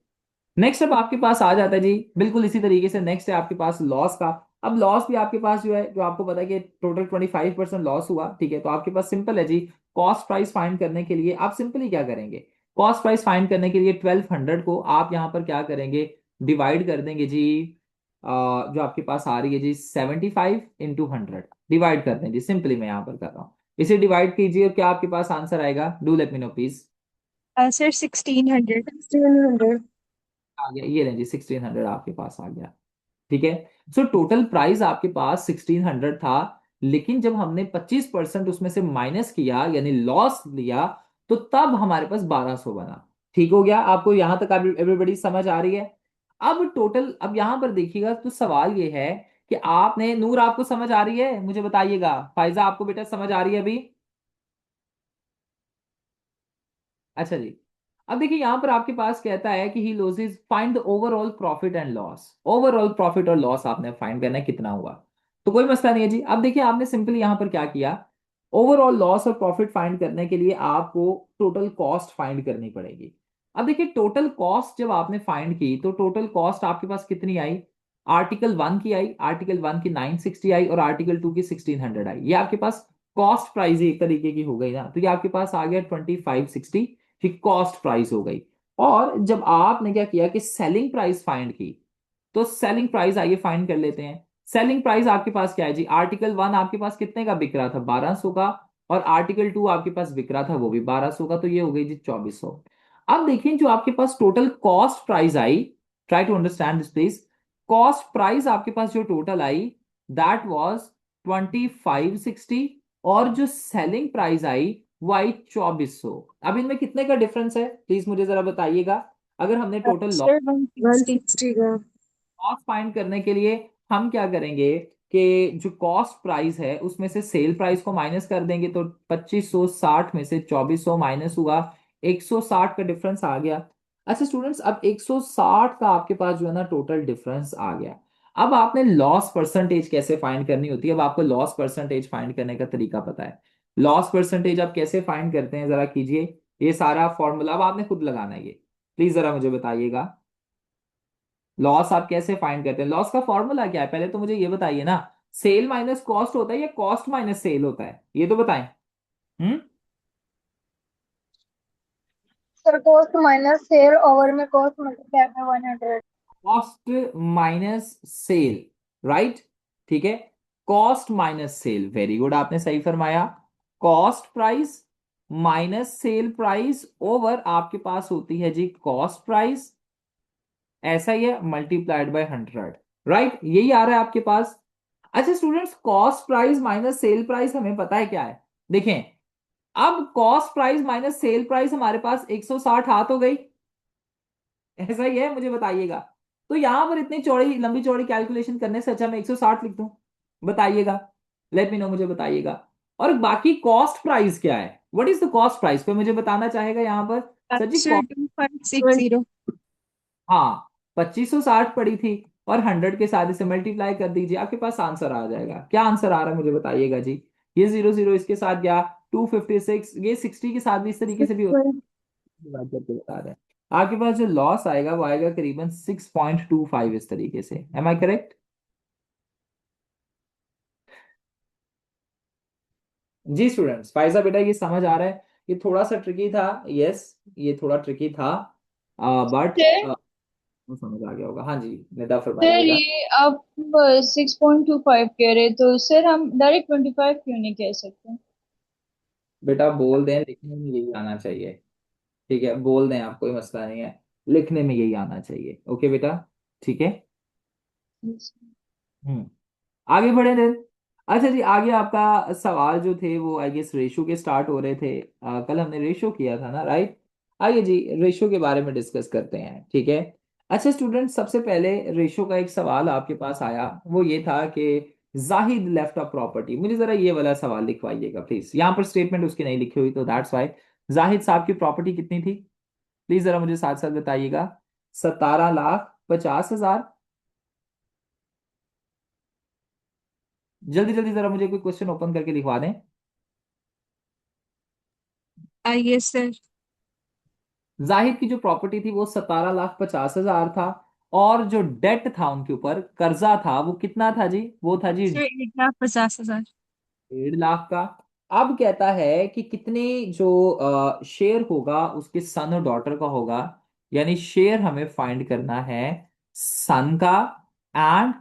Speaker 1: नेक्स्ट अब आपके पास आ जाता है जी बिल्कुल इसी तरीके से, नेक्स्ट है आपके पास लॉस का। अब लॉस भी आपके पास जो है, जो आपको पता है कि टोटल 25% लॉस हुआ, ठीक है, तो आपके पास सिंपल है जी, कॉस्ट प्राइस फाइंड करने के लिए आप सिंपली क्या करेंगे, कॉस्ट प्राइस फाइंड करने के लिए 1200 को आप यहाँ पर क्या करेंगे, डिवाइड कर देंगे जी, जो आपके पास आ रही है जी 75/100 डिवाइड कर दें जी, सिंपली मैं यहाँ पर कर रहा हूँ, इसे डिवाइड कीजिए और क्या आपके पास आंसर आएगा, do let me no please.
Speaker 2: Sir 1600।
Speaker 1: आ गया, ये लें जी 1600 आपके पास आ गया। ठीक है, सो टोटल प्राइस आपके पास 1600 था, लेकिन जब हमने 25% उसमें से माइनस किया यानी लॉस लिया तो तब हमारे पास 1200 बना। ठीक हो गया, आपको यहां तक एवरीबडी समझ आ रही है? अब टोटल, अब यहां पर देखिएगा तो सवाल ये है कि आपने, नूर आपको समझ आ रही है मुझे बताइएगा, फाइजा आपको बेटा समझ आ रही है अभी? अच्छा जी, अब देखिए यहां पर आपके पास कहता है कि he losses, find the overall profit and loss, overall profit और लॉस आपने फाइंड करना है कितना हुआ। तो कोई मसला नहीं है जी, अब देखिए आपने सिंपली यहां पर क्या किया, ओवरऑल लॉस और प्रॉफिट फाइंड करने के लिए आपको टोटल कॉस्ट फाइंड करनी पड़ेगी। अब देखिए टोटल कॉस्ट जब आपने फाइंड की तो टोटल कॉस्ट आपके पास कितनी आई, आर्टिकल 1 की आई, आर्टिकल 1 की 960 आई और आर्टिकल 2 की 1600 आई, ये आपके पास कॉस्ट प्राइस एक तरीके की हो गई ना, तो ये आपके पास आ गया 2560 कि कॉस्ट प्राइस हो गई। और जब आपने क्या किया कि सेलिंग प्राइस फाइंड की, तो सेलिंग प्राइस आइए फाइंड कर लेते हैं। सेलिंग प्राइस आपके पास क्या है जी, आर्टिकल 1 आपके पास कितने का बिक रहा था, 1200 का, और आर्टिकल 2 आपके पास बिक रहा था वो भी 1200 का, तो ये हो गई जी 2400। अब देखिए जो आपके पास टोटल कॉस्ट प्राइस आई, try to understand this please, cost price आपके पास जो टोटल आई दैट वाज 2560, और जो सेलिंग प्राइस आई वो आई 2400। अब इनमें कितने का डिफरेंस है प्लीज मुझे जरा बताइएगा। अगर हमने टोटल लॉस
Speaker 2: सर 160 का।
Speaker 1: कॉस्ट फाइंड करने के लिए हम क्या करेंगे कि जो कॉस्ट प्राइस है उसमें से सेल प्राइस को माइनस कर देंगे, तो 2560 में से 2400 माइनस हुआ, 160 का डिफरेंस आ गया। अच्छा स्टूडेंट्स, अब 160 का आपके पास जो है ना टोटल डिफरेंस आ गया। अब आपने लॉस परसेंटेज कैसे फाइंड करनी होती है? अब आपको लॉस परसेंटेज फाइंड करने का तरीका पता है। लॉस परसेंटेज आप कैसे फाइंड करते हैं जरा कीजिए, ये सारा फॉर्मूला अब आपने खुद लगाना है, ये प्लीज जरा मुझे बताइएगा। लॉस आप कैसे फाइंड करते हैं? लॉस का फॉर्मूला क्या है पहले तो मुझे ये बताइए ना। सेल माइनस कॉस्ट होता है या कॉस्ट माइनस सेल होता है, ये तो बताएं। हम्म।
Speaker 2: Sir cost minus sale over में cost multiply by 100।
Speaker 1: Cost minus sale, right. ठीक है, cost minus sale, very good, आपने सही फरमाया। Cost price minus sale price over आपके पास होती है जी कॉस्ट प्राइस, ऐसा ही है, मल्टीप्लाइड बाय 100, राइट, यही आ रहा है आपके पास। अच्छा students, cost price minus sale price हमें पता है क्या है, देखें। अब cost price minus sale price हमारे पास 160 हाथ हो गई, ऐसा ही है, मुझे बताइएगा। तो यहां पर इतनी चौड़ी लंबी चौड़ी कैलकुलेशन करने से अच्छा मैं 160 लिख दूं, बताइएगा, लेट मी नो, मुझे बताइएगा। और बाकी कॉस्ट प्राइस क्या है, what is the cost price, कोई मुझे बताना चाहेगा यहां पर? सर जी
Speaker 2: सर 2560।
Speaker 1: हाँ, 2560 पड़ी थी और 100 के साथ इसे मल्टीप्लाई कर दीजिए, आपके पास आंसर आ जाएगा। क्या आंसर आ रहा है मुझे बताइएगा जी। ये 00 इसके साथ गया, 256, ये 60 के साथ भी इस तरीके से भी होता है, बात करके बता रहे हैं। आपके पास जो लॉस आएगा वो आएगा करीबन 6.25 इस तरीके से, एम आई करेक्ट? जी स्टूडेंट्स, फायजा बेटा ये समझ आ रहा है, ये थोड़ा सा ट्रिकी था, यस ये थोड़ा ट्रिकी था, बट
Speaker 4: सर
Speaker 1: समझ आ गया होगा। हाँ जी, निदा
Speaker 4: सर
Speaker 1: फरमाइएगा।
Speaker 4: ये आप 6.25 कह रहे तो सर हम डायरेक्ट 25 क्यों नहीं कह सकते?
Speaker 1: बेटा बोल दें, लिखने में यही आना चाहिए, ठीक है, बोल दें आप, कोई मसला नहीं है, लिखने में यही आना चाहिए, ओके बेटा, ठीक है। हम्म, आगे बढ़े देन। अच्छा जी, आगे आपका सवाल जो थे वो आई गेस रेशो के स्टार्ट हो रहे थे, कल हमने रेशो किया था ना, राइट। आइए जी रेशो के बारे में डिस्कस करते हैं, ठीक है। अच्छा स्टूडेंट, सबसे पहले रेशो का एक सवाल आपके पास आया, वो ये था कि जाहिद लेफ्ट अ प्रॉपर्टी, मुझे जरा ये वाला सवाल लिखवाइएगा प्लीज, यहाँ पर स्टेटमेंट उसकी नहीं लिखी हुई तो दैट्स वाई। जाहिद साहब की प्रॉपर्टी कितनी थी, प्लीज जरा मुझे साथ साथ बताइएगा। 17,50,000। जल्दी जल्दी जरा मुझे कोई क्वेश्चन ओपन करके लिखवा दें।
Speaker 2: Yes sir.
Speaker 1: जाहिद की जो प्रॉपर्टी थी वो 17,50,000 था, और जो डेट था उनके ऊपर कर्जा था वो कितना था जी, वो था जी
Speaker 2: सर 1,50,000।
Speaker 1: 1.5 लाख का। अब कहता है कि कितने जो शेयर होगा उसके सन और डॉटर का होगा, यानी शेयर हमें फाइंड करना है सन का एंड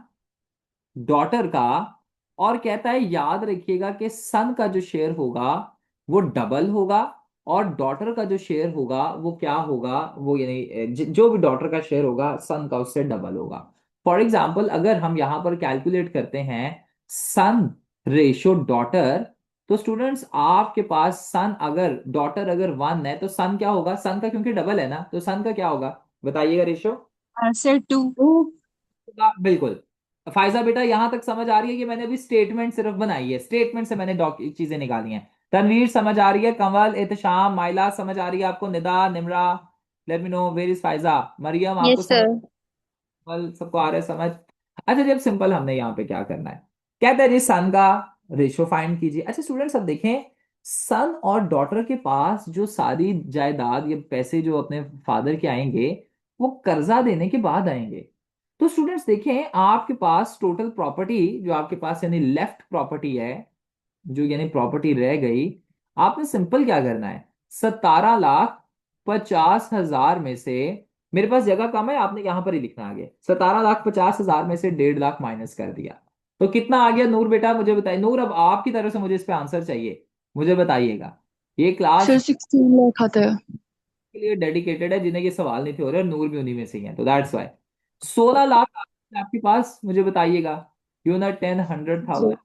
Speaker 1: डॉटर का। और कहता है याद रखिएगा कि सन का जो शेयर होगा वो डबल होगा, और डॉटर का जो शेयर होगा वो क्या होगा, वो यानी जो भी डॉटर का शेयर होगा सन का उससे डबल होगा। फॉर एग्जाम्पल अगर हम यहां पर कैलकुलेट करते हैं सन रेशो डॉटर, तो स्टूडेंट्स आपके पास सन अगर डॉटर अगर 1 है तो सन क्या होगा, सन का क्योंकि डबल है ना तो सन का क्या होगा, बताइएगा रेशो।
Speaker 2: सर 2।
Speaker 1: बिल्कुल। फायजा बेटा यहां तक समझ आ रही है कि मैंने अभी स्टेटमेंट सिर्फ बनाई है, स्टेटमेंट से मैंने चीजें निकाली हैं। तनवीर समझ आ रही है, कमल, एहतशाम, माइला समझ आ रही है आपको, Nida, Nimra, let me know where is Faiza, Mariam आपको
Speaker 10: यस
Speaker 1: समझ,
Speaker 10: सर।
Speaker 1: कमल, सबको आ रहा है समझ। अच्छा जब सिंपल हमने यहाँ पे क्या करना है, कहते हैं जी सन का रेशो फाइंड कीजिए। अच्छा स्टूडेंट्स अब देखें, सन और डॉटर के पास जो सारी जायदाद या पैसे जो अपने फादर के आएंगे वो कर्जा देने के बाद आएंगे। तो स्टूडेंट्स देखें आपके पास टोटल प्रॉपर्टी जो आपके पास यानी लेफ्ट प्रॉपर्टी है, जो यानी प्रॉपर्टी रह गई, आपने सिंपल क्या करना है, 17,50,000 में से, मेरे पास जगह कम है आपने यहां पर ही लिखना आगे, 17,50,000 में से 1.5 लाख माइनस कर दिया, तो कितना आ गया नूर बेटा मुझे बताइए। नूर अब आपकी तरफ से मुझे इस पे आंसर चाहिए, मुझे बताइएगा। ये क्लास
Speaker 11: सर 16 लाख आता है।
Speaker 1: के लिए डेडिकेटेड है जिन्हें ये सवाल नहीं थे हो रहे, और नूर भी उन्हीं में से ही है, तो दैट्स वाई 16 लाख आपके पास, मुझे बताइएगा। क्यों ना 10, 100,000,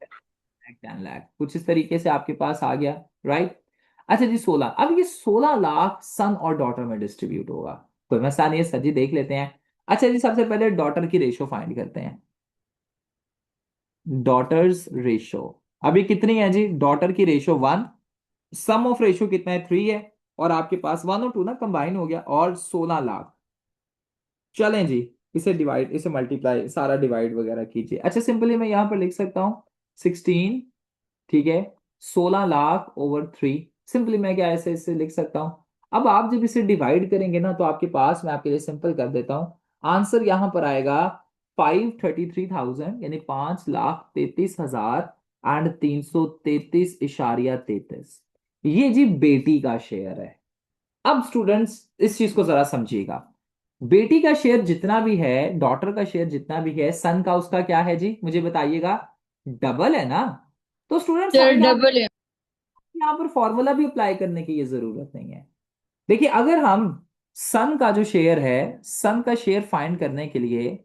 Speaker 1: 10 लाख, कुछ इस तरीके से आपके पास आ गया, राइट। अच्छा जी 16, अब ये 16 लाख सन और डॉटर में डिस्ट्रीब्यूट होगा, कोई मसला नहीं है सर जी, देख लेते हैं। अच्छा जी, सबसे पहले डॉटर की रेशो फाइंड करते हैं। डॉटर्स रेशो अभी कितनी है जी? डॉटर की रेशो 1, सम ऑफ रेशो कितना है? 3 है, और आपके पास 1 और 2 ना कंबाइन हो गया, और 16 लाख। चलें जी, इसे डिवाइड, इसे मल्टीप्लाई, सारा डिवाइड वगैरह कीजिए। अच्छा, सिंपली मैं यहां पर लिख सकता हूं 16, ठीक है, 16 लाख ओवर 3। सिंपली मैं क्या ऐसे इसे लिख सकता हूं। अब आप जब इसे डिवाइड करेंगे ना, तो आपके पास, मैं आपके लिए सिंपल कर देता हूं, आंसर यहां पर आएगा 533,000, यानी 5,33,000 एंड 333.33। ये जी बेटी का शेयर है। अब स्टूडेंट्स इस चीज को जरा समझिएगा, बेटी का शेयर जितना भी है, डॉटर का शेयर जितना भी है, सन का उसका क्या है जी, मुझे बताइएगा, डबल है ना। तो स्टूडेंट्स
Speaker 4: सर
Speaker 1: हमें
Speaker 4: डबल है।
Speaker 1: यहाँ पर फॉर्मूला भी अप्लाई करने की ये जरूरत नहीं है। देखिए, अगर हम सन का जो शेयर है, सन का शेयर फाइंड करने के लिए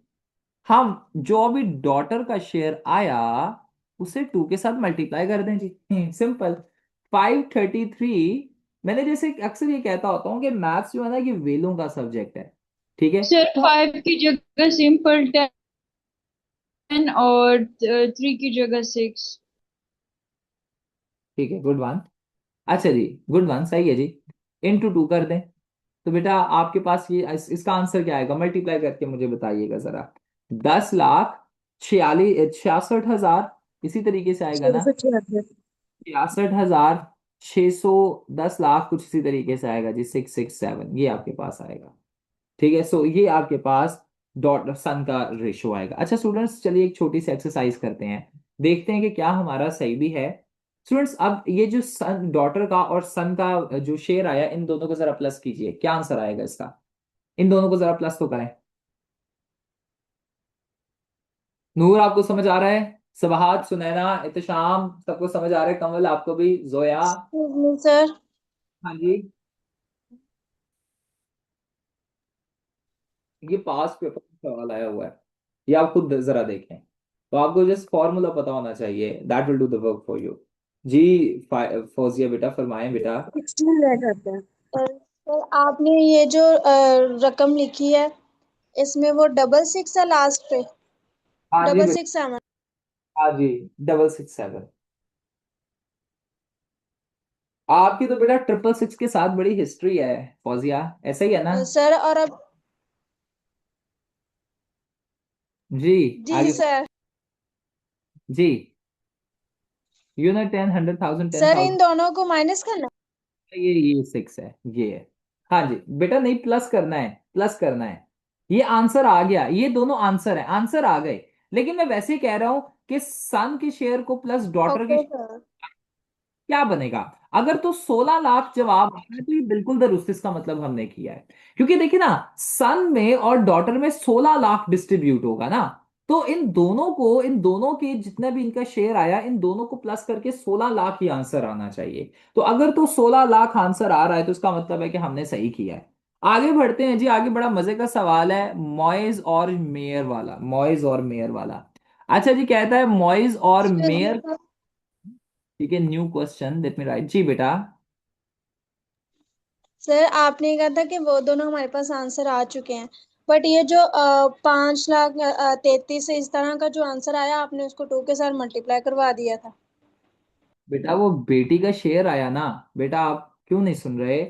Speaker 1: हम जो अभी डॉटर का शेयर आया उसे 2 के साथ मल्टीप्लाई कर दें जी, सिंपल। 533, मैंने जैसे अक्सर ये कहता होता हूँ कि मैथ्स जो है ना, ये वेलों का सब्जेक्ट है, ठीक है।
Speaker 4: सर
Speaker 1: तो
Speaker 4: 5 की जगह सिंपल 10 और 3 की जगह 6।
Speaker 1: ठीक है, गुड वन। अच्छा जी, गुड वन, सही है जी। इंटू 2 कर दें, तो बेटा आपके पास ये इसका आंसर क्या आएगा? मल्टीप्लाई करके मुझे बताइएगा जरा। 10,46,66,000, इसी तरीके से आएगा ना? 66,610 लाख, कुछ इसी तरीके से आएगा जी, 667, ये आपके पास आएगा। ठीक है, सो ये आपके पास डॉट सन का रेशो आएगा। अच्छा स्टूडेंट्स, चलिए एक छोटी सी एक्सरसाइज करते हैं, देखते हैं कि क्या हमारा सही भी है। स्टूडेंट्स, अब ये जो सन, डॉटर का और सन का जो शेयर आया, इन दोनों को जरा प्लस कीजिए, क्या आंसर आएगा इसका? इन दोनों को जरा प्लस तो करें। नूर, आपको समझ आ रहा है? सबाहत, सुनैना, इत्तिशाम, सबको समझ आ रहा है? कमल, आपको भी? जोया?
Speaker 7: सर
Speaker 1: हाँ जी। ये पास पेपर का सवाल आया हुआ है, ये आप खुद जरा देखें, तो आपको जस्ट फॉर्मूला पता होना चाहिए, that will do the work for you. जी, फौजिया बेटा, फरमाएं बेटा।
Speaker 7: 16 लाख आता है। सर आपने ये जो रकम लिखी है, इसमें वो 66 है लास्ट पे,
Speaker 1: हाँ जी
Speaker 7: डबल
Speaker 1: बेटा।
Speaker 7: Six seven.
Speaker 1: हाँ जी, 667। आपकी तो बेटा 666 के साथ बड़ी हिस्ट्री है फौजिया, ऐसा ही है ना?
Speaker 7: सर और अब
Speaker 1: जी,
Speaker 7: जी
Speaker 1: आगे।
Speaker 7: सर।
Speaker 1: जी, यूनिट 10, 100,000,
Speaker 7: सर इन
Speaker 1: 10,000।
Speaker 7: दोनों को माइनस करना।
Speaker 1: ये 6 है, ये है। हाँ जी बेटा, नहीं, प्लस करना है, प्लस करना है। ये आंसर आ गया, ये दोनों आंसर है, आंसर आ गए। लेकिन मैं वैसे ही कह रहा हूं कि सन के शेयर को प्लस डॉटर के,
Speaker 7: ओके सर।
Speaker 1: क्या बनेगा? अगर तो 16 लाख जवाब आ रहा है, तो ये बिल्कुल दुरुस्त इसका मतलब हमने किया है। क्योंकि देखिए ना, सन में और डॉटर में 16 लाख डिस्ट्रीब्यूट होगा ना, तो इन दोनों को, इन दोनों के जितना भी इनका शेयर आया, इन दोनों को प्लस करके 16 लाख ही आंसर आना चाहिए। तो अगर तो 16 लाख आंसर आ रहा है, तो इसका मतलब है कि हमने सही किया है। आगे बढ़ते हैं जी, आगे बड़ा मजे का सवाल है, मॉइज और मेयर वाला, मॉइज और मेयर वाला। अच्छा जी, कहता है मॉइज और मेयर, ठीक है, new question, let me write जी बेटा।
Speaker 7: सर आपने कहा था कि वो दोनों हमारे पास आंसर आ चुके हैं, बट ये जो 5,33,000 इस तरह का जो आंसर आया, आपने उसको 2 के साथ मल्टीप्लाई करवा दिया था।
Speaker 1: बेटा वो बेटी का शेयर आया ना, बेटा आप क्यों नहीं सुन रहे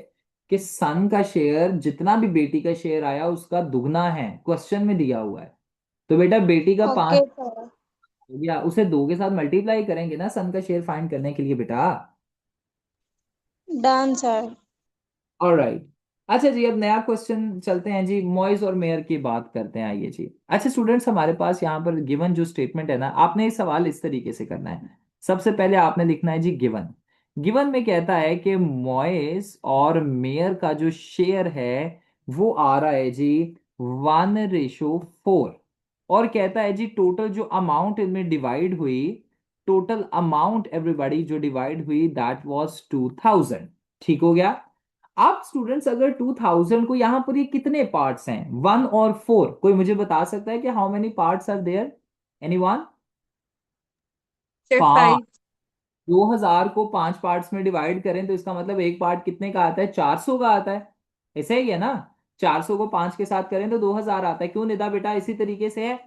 Speaker 1: कि सन का शेयर जितना भी बेटी का शेयर आया उसका दुगना है, क्वेश्चन में दिया हुआ है। तो बेटा बेटी का
Speaker 7: ओके
Speaker 1: 5
Speaker 7: सर।
Speaker 1: हो गया, उसे 2 के साथ मल्टीप्लाई करेंगे ना सन का शेयर फाइंड करने के लिए बेटा।
Speaker 7: Done sir.
Speaker 1: ऑलराइट। अच्छा जी, अब नया क्वेश्चन चलते हैं जी, मॉइज और मेयर की बात करते हैं, आइए जी। अच्छा स्टूडेंट्स, हमारे पास यहाँ पर गिवन जो स्टेटमेंट है ना, आपने ये सवाल इस तरीके से करना है। सबसे पहले आपने लिखना है जी गिवन। गिवन में कहता है कि मॉइज और मेयर का जो शेयर है वो आ रहा है जी 1:4, और कहता है जी टोटल जो अमाउंट इनमें डिवाइड हुई, टोटल अमाउंट एवरीबॉडी जो डिवाइड हुई, दैट वाज 2,000। ठीक हो गया। आप स्टूडेंट्स अगर 2,000 को, यहां पर ये कितने पार्ट्स हैं, 1 और 4, कोई मुझे बता सकता है कि how many parts are there? Anyone?
Speaker 6: Say
Speaker 1: 5।
Speaker 6: 5.
Speaker 1: 2,000 को 5 पार्ट्स में डिवाइड करें तो इसका मतलब एक पार्ट कितने का आता है? 400 का आता है, ऐसा ही है ना? 400 को 5 के साथ करें तो 2000 आता है। क्यों निदा बेटा, इसी तरीके से है।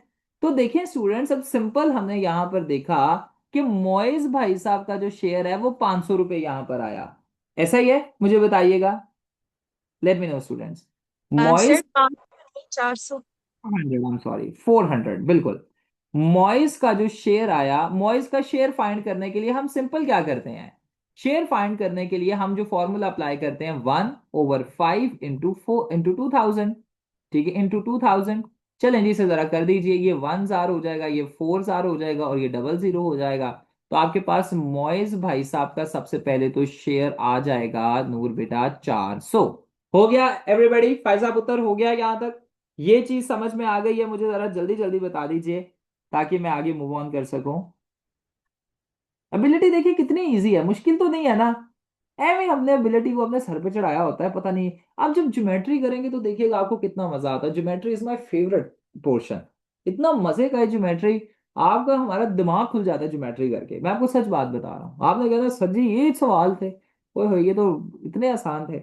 Speaker 1: तो देखिए स्टूडेंट्स, अब सिंपल हमने यहां पर देखा कि मोइज भाई साहब का जो शेयर है वो 500 रुपये यहां पर आया। ऐसा ही है, मुझे बताइएगा। Let me no students.
Speaker 7: Sir
Speaker 1: Moiz
Speaker 7: 400।
Speaker 1: 400, I am sorry, 400, बिल्कुल। मॉइस का जो शेयर आया, मॉइस का शेयर फाइंड करने के लिए हम सिंपल क्या करते हैं, शेयर फाइंड करने के लिए हम जो फॉर्मूला अप्लाई करते हैं 1/5 इंटू 2000। ठीक है, इंटू 2000। चलें जी, इसे जरा कर दीजिए, ये 1 जार हो जाएगा, ये 4 जार हो जाएगा और ये 00 हो जाएगा। तो आपके पास मॉइस भाई साहब का सबसे पहले तो शेयर आ जाएगा नूर बेटा 400। हो गया एवरीबॉडी, फैजा पुत्र, हो गया यहां तक? ये चीज समझ में आ गई है? मुझे जरा जल्दी जल्दी बता दीजिए ताकि मैं आगे मूव ऑन कर सकूं। एबिलिटी देखिए कितनी इजी है, मुश्किल तो नहीं है ना। एवे हमने एबिलिटी को अपने सर पे चढ़ाया होता है, पता नहीं। आप जब ज्योमेट्री करेंगे तो देखिएगा आपको कितना मजा आता है। Geometry is my favourite portion. इतना मजे का है ज्योमेट्री, आपका हमारा दिमाग खुल जाता है ज्योमेट्री करके। मैं आपको सच बात बता रहा हूँ। आपने कहना सर जी ये सवाल थे, ओए ये तो इतने आसान थे।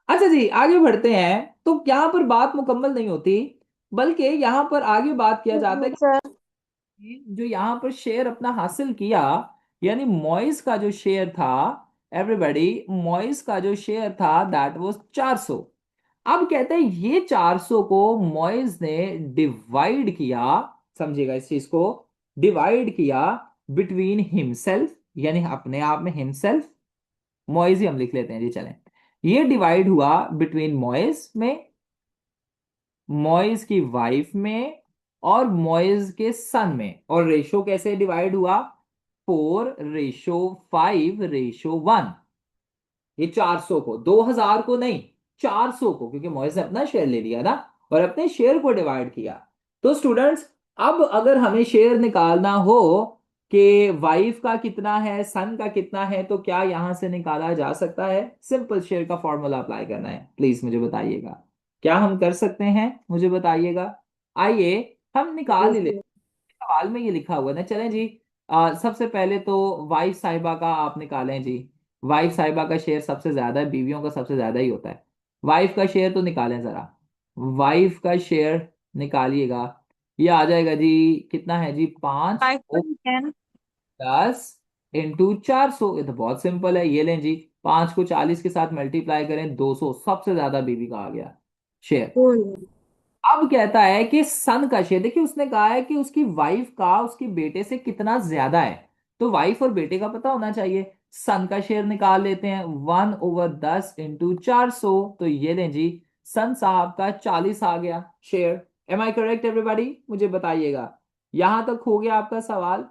Speaker 1: अच्छा जी, आगे बढ़ते हैं। तो यहाँ पर बात मुकम्मल नहीं होती, बल्कि यहाँ पर आगे बात किया जाता है
Speaker 7: सर
Speaker 1: कि जो यहाँ पर शेयर अपना हासिल किया, यानी मॉइस का जो शेयर था, एवरीबॉडी, मॉइस का जो शेयर था दैट वाज 400। अब कहते हैं ये 400 को मॉइस ने डिवाइड किया, समझिएगा इस चीज को, डिवाइड किया बिटवीन हिमसेल्फ, यानी अपने आप में हिमसेल्फ, मॉइस ही हम लिख लेते हैं जी, चलें। ये डिवाइड हुआ बिटवीन मॉइस में, मॉइज की वाइफ में और मॉइज के सन में। और रेशो कैसे डिवाइड हुआ, 4:5:1। ये 400 को, 2000 को नहीं, 400 को, क्योंकि मॉइज ने अपना शेयर ले लिया ना और अपने शेयर को डिवाइड किया। तो स्टूडेंट्स, अब अगर हमें शेयर निकालना हो कि वाइफ का कितना है, सन का कितना है, तो क्या यहां से निकाला जा सकता है? सिंपल शेयर का फॉर्मूला अप्लाई करना है, प्लीज मुझे बताइएगा। क्या हम कर सकते हैं, मुझे बताइएगा। आइए हम निकाल ही लेते हैं। सवाल में ये लिखा हुआ है ना, चलें जी। सबसे पहले तो वाइफ साहिबा का आप निकालें जी। वाइफ साहिबा का शेयर सबसे ज्यादा है, बीवियों का सबसे ज्यादा ही होता है। वाइफ का शेयर तो निकालें जरा, वाइफ का शेयर निकालिएगा। ये आ जाएगा जी, कितना है जी, 5 10 ये तो बहुत सिंपल है। ये लें जी, 5 को 40 के साथ मल्टीप्लाई करें, 200 सबसे ज्यादा बीवी का आ गया शेयर। अब कहता है कि सन का शेयर, देखिए उसने कहा है कि उसकी वाइफ का उसके बेटे से कितना ज्यादा है, तो वाइफ और बेटे का पता होना चाहिए। सन का शेयर निकाल लेते हैं, 1/10 इंटू 400। तो ये लें जी, सन साहब का 40 आ गया share. Am I correct everybody, मुझे बताइएगा। यहां तक हो गया आपका सवाल।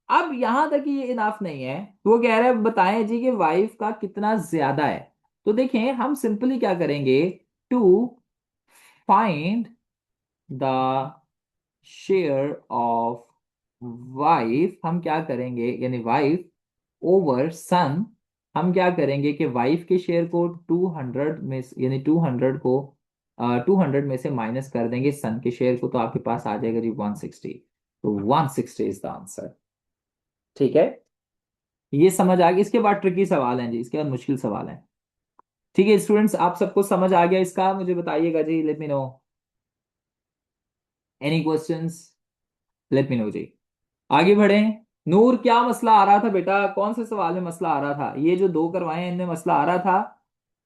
Speaker 1: अब यहां तक ही ये इनाफ नहीं है, वो कह रहा है बताएं जी कि वाइफ का कितना ज्यादा है। तो देखें हम सिंपली क्या करेंगे, to find the share of wife, हम क्या करेंगे, यानी वाइफ ओवर सन, हम क्या करेंगे कि वाइफ के शेयर को 200 में यानी 200 को 200 में से माइनस कर देंगे सन के शेयर को, तो आपके पास आ जाएगा जी 160। तो 160 इज द आंसर। ठीक है, ये समझ आ गया। इसके बाद ट्रिकी सवाल हैं जी, इसके बाद मुश्किल सवाल हैं। ठीक है स्टूडेंट्स, आप सबको समझ आ गया इसका, मुझे बताइएगा जी, let me know. Any questions? Let me know जी। आगे बढ़े। नूर, क्या मसला आ रहा था बेटा, कौन से सवाल में मसला आ रहा था? ये जो दो करवाए हैं इनमें मसला आ रहा था।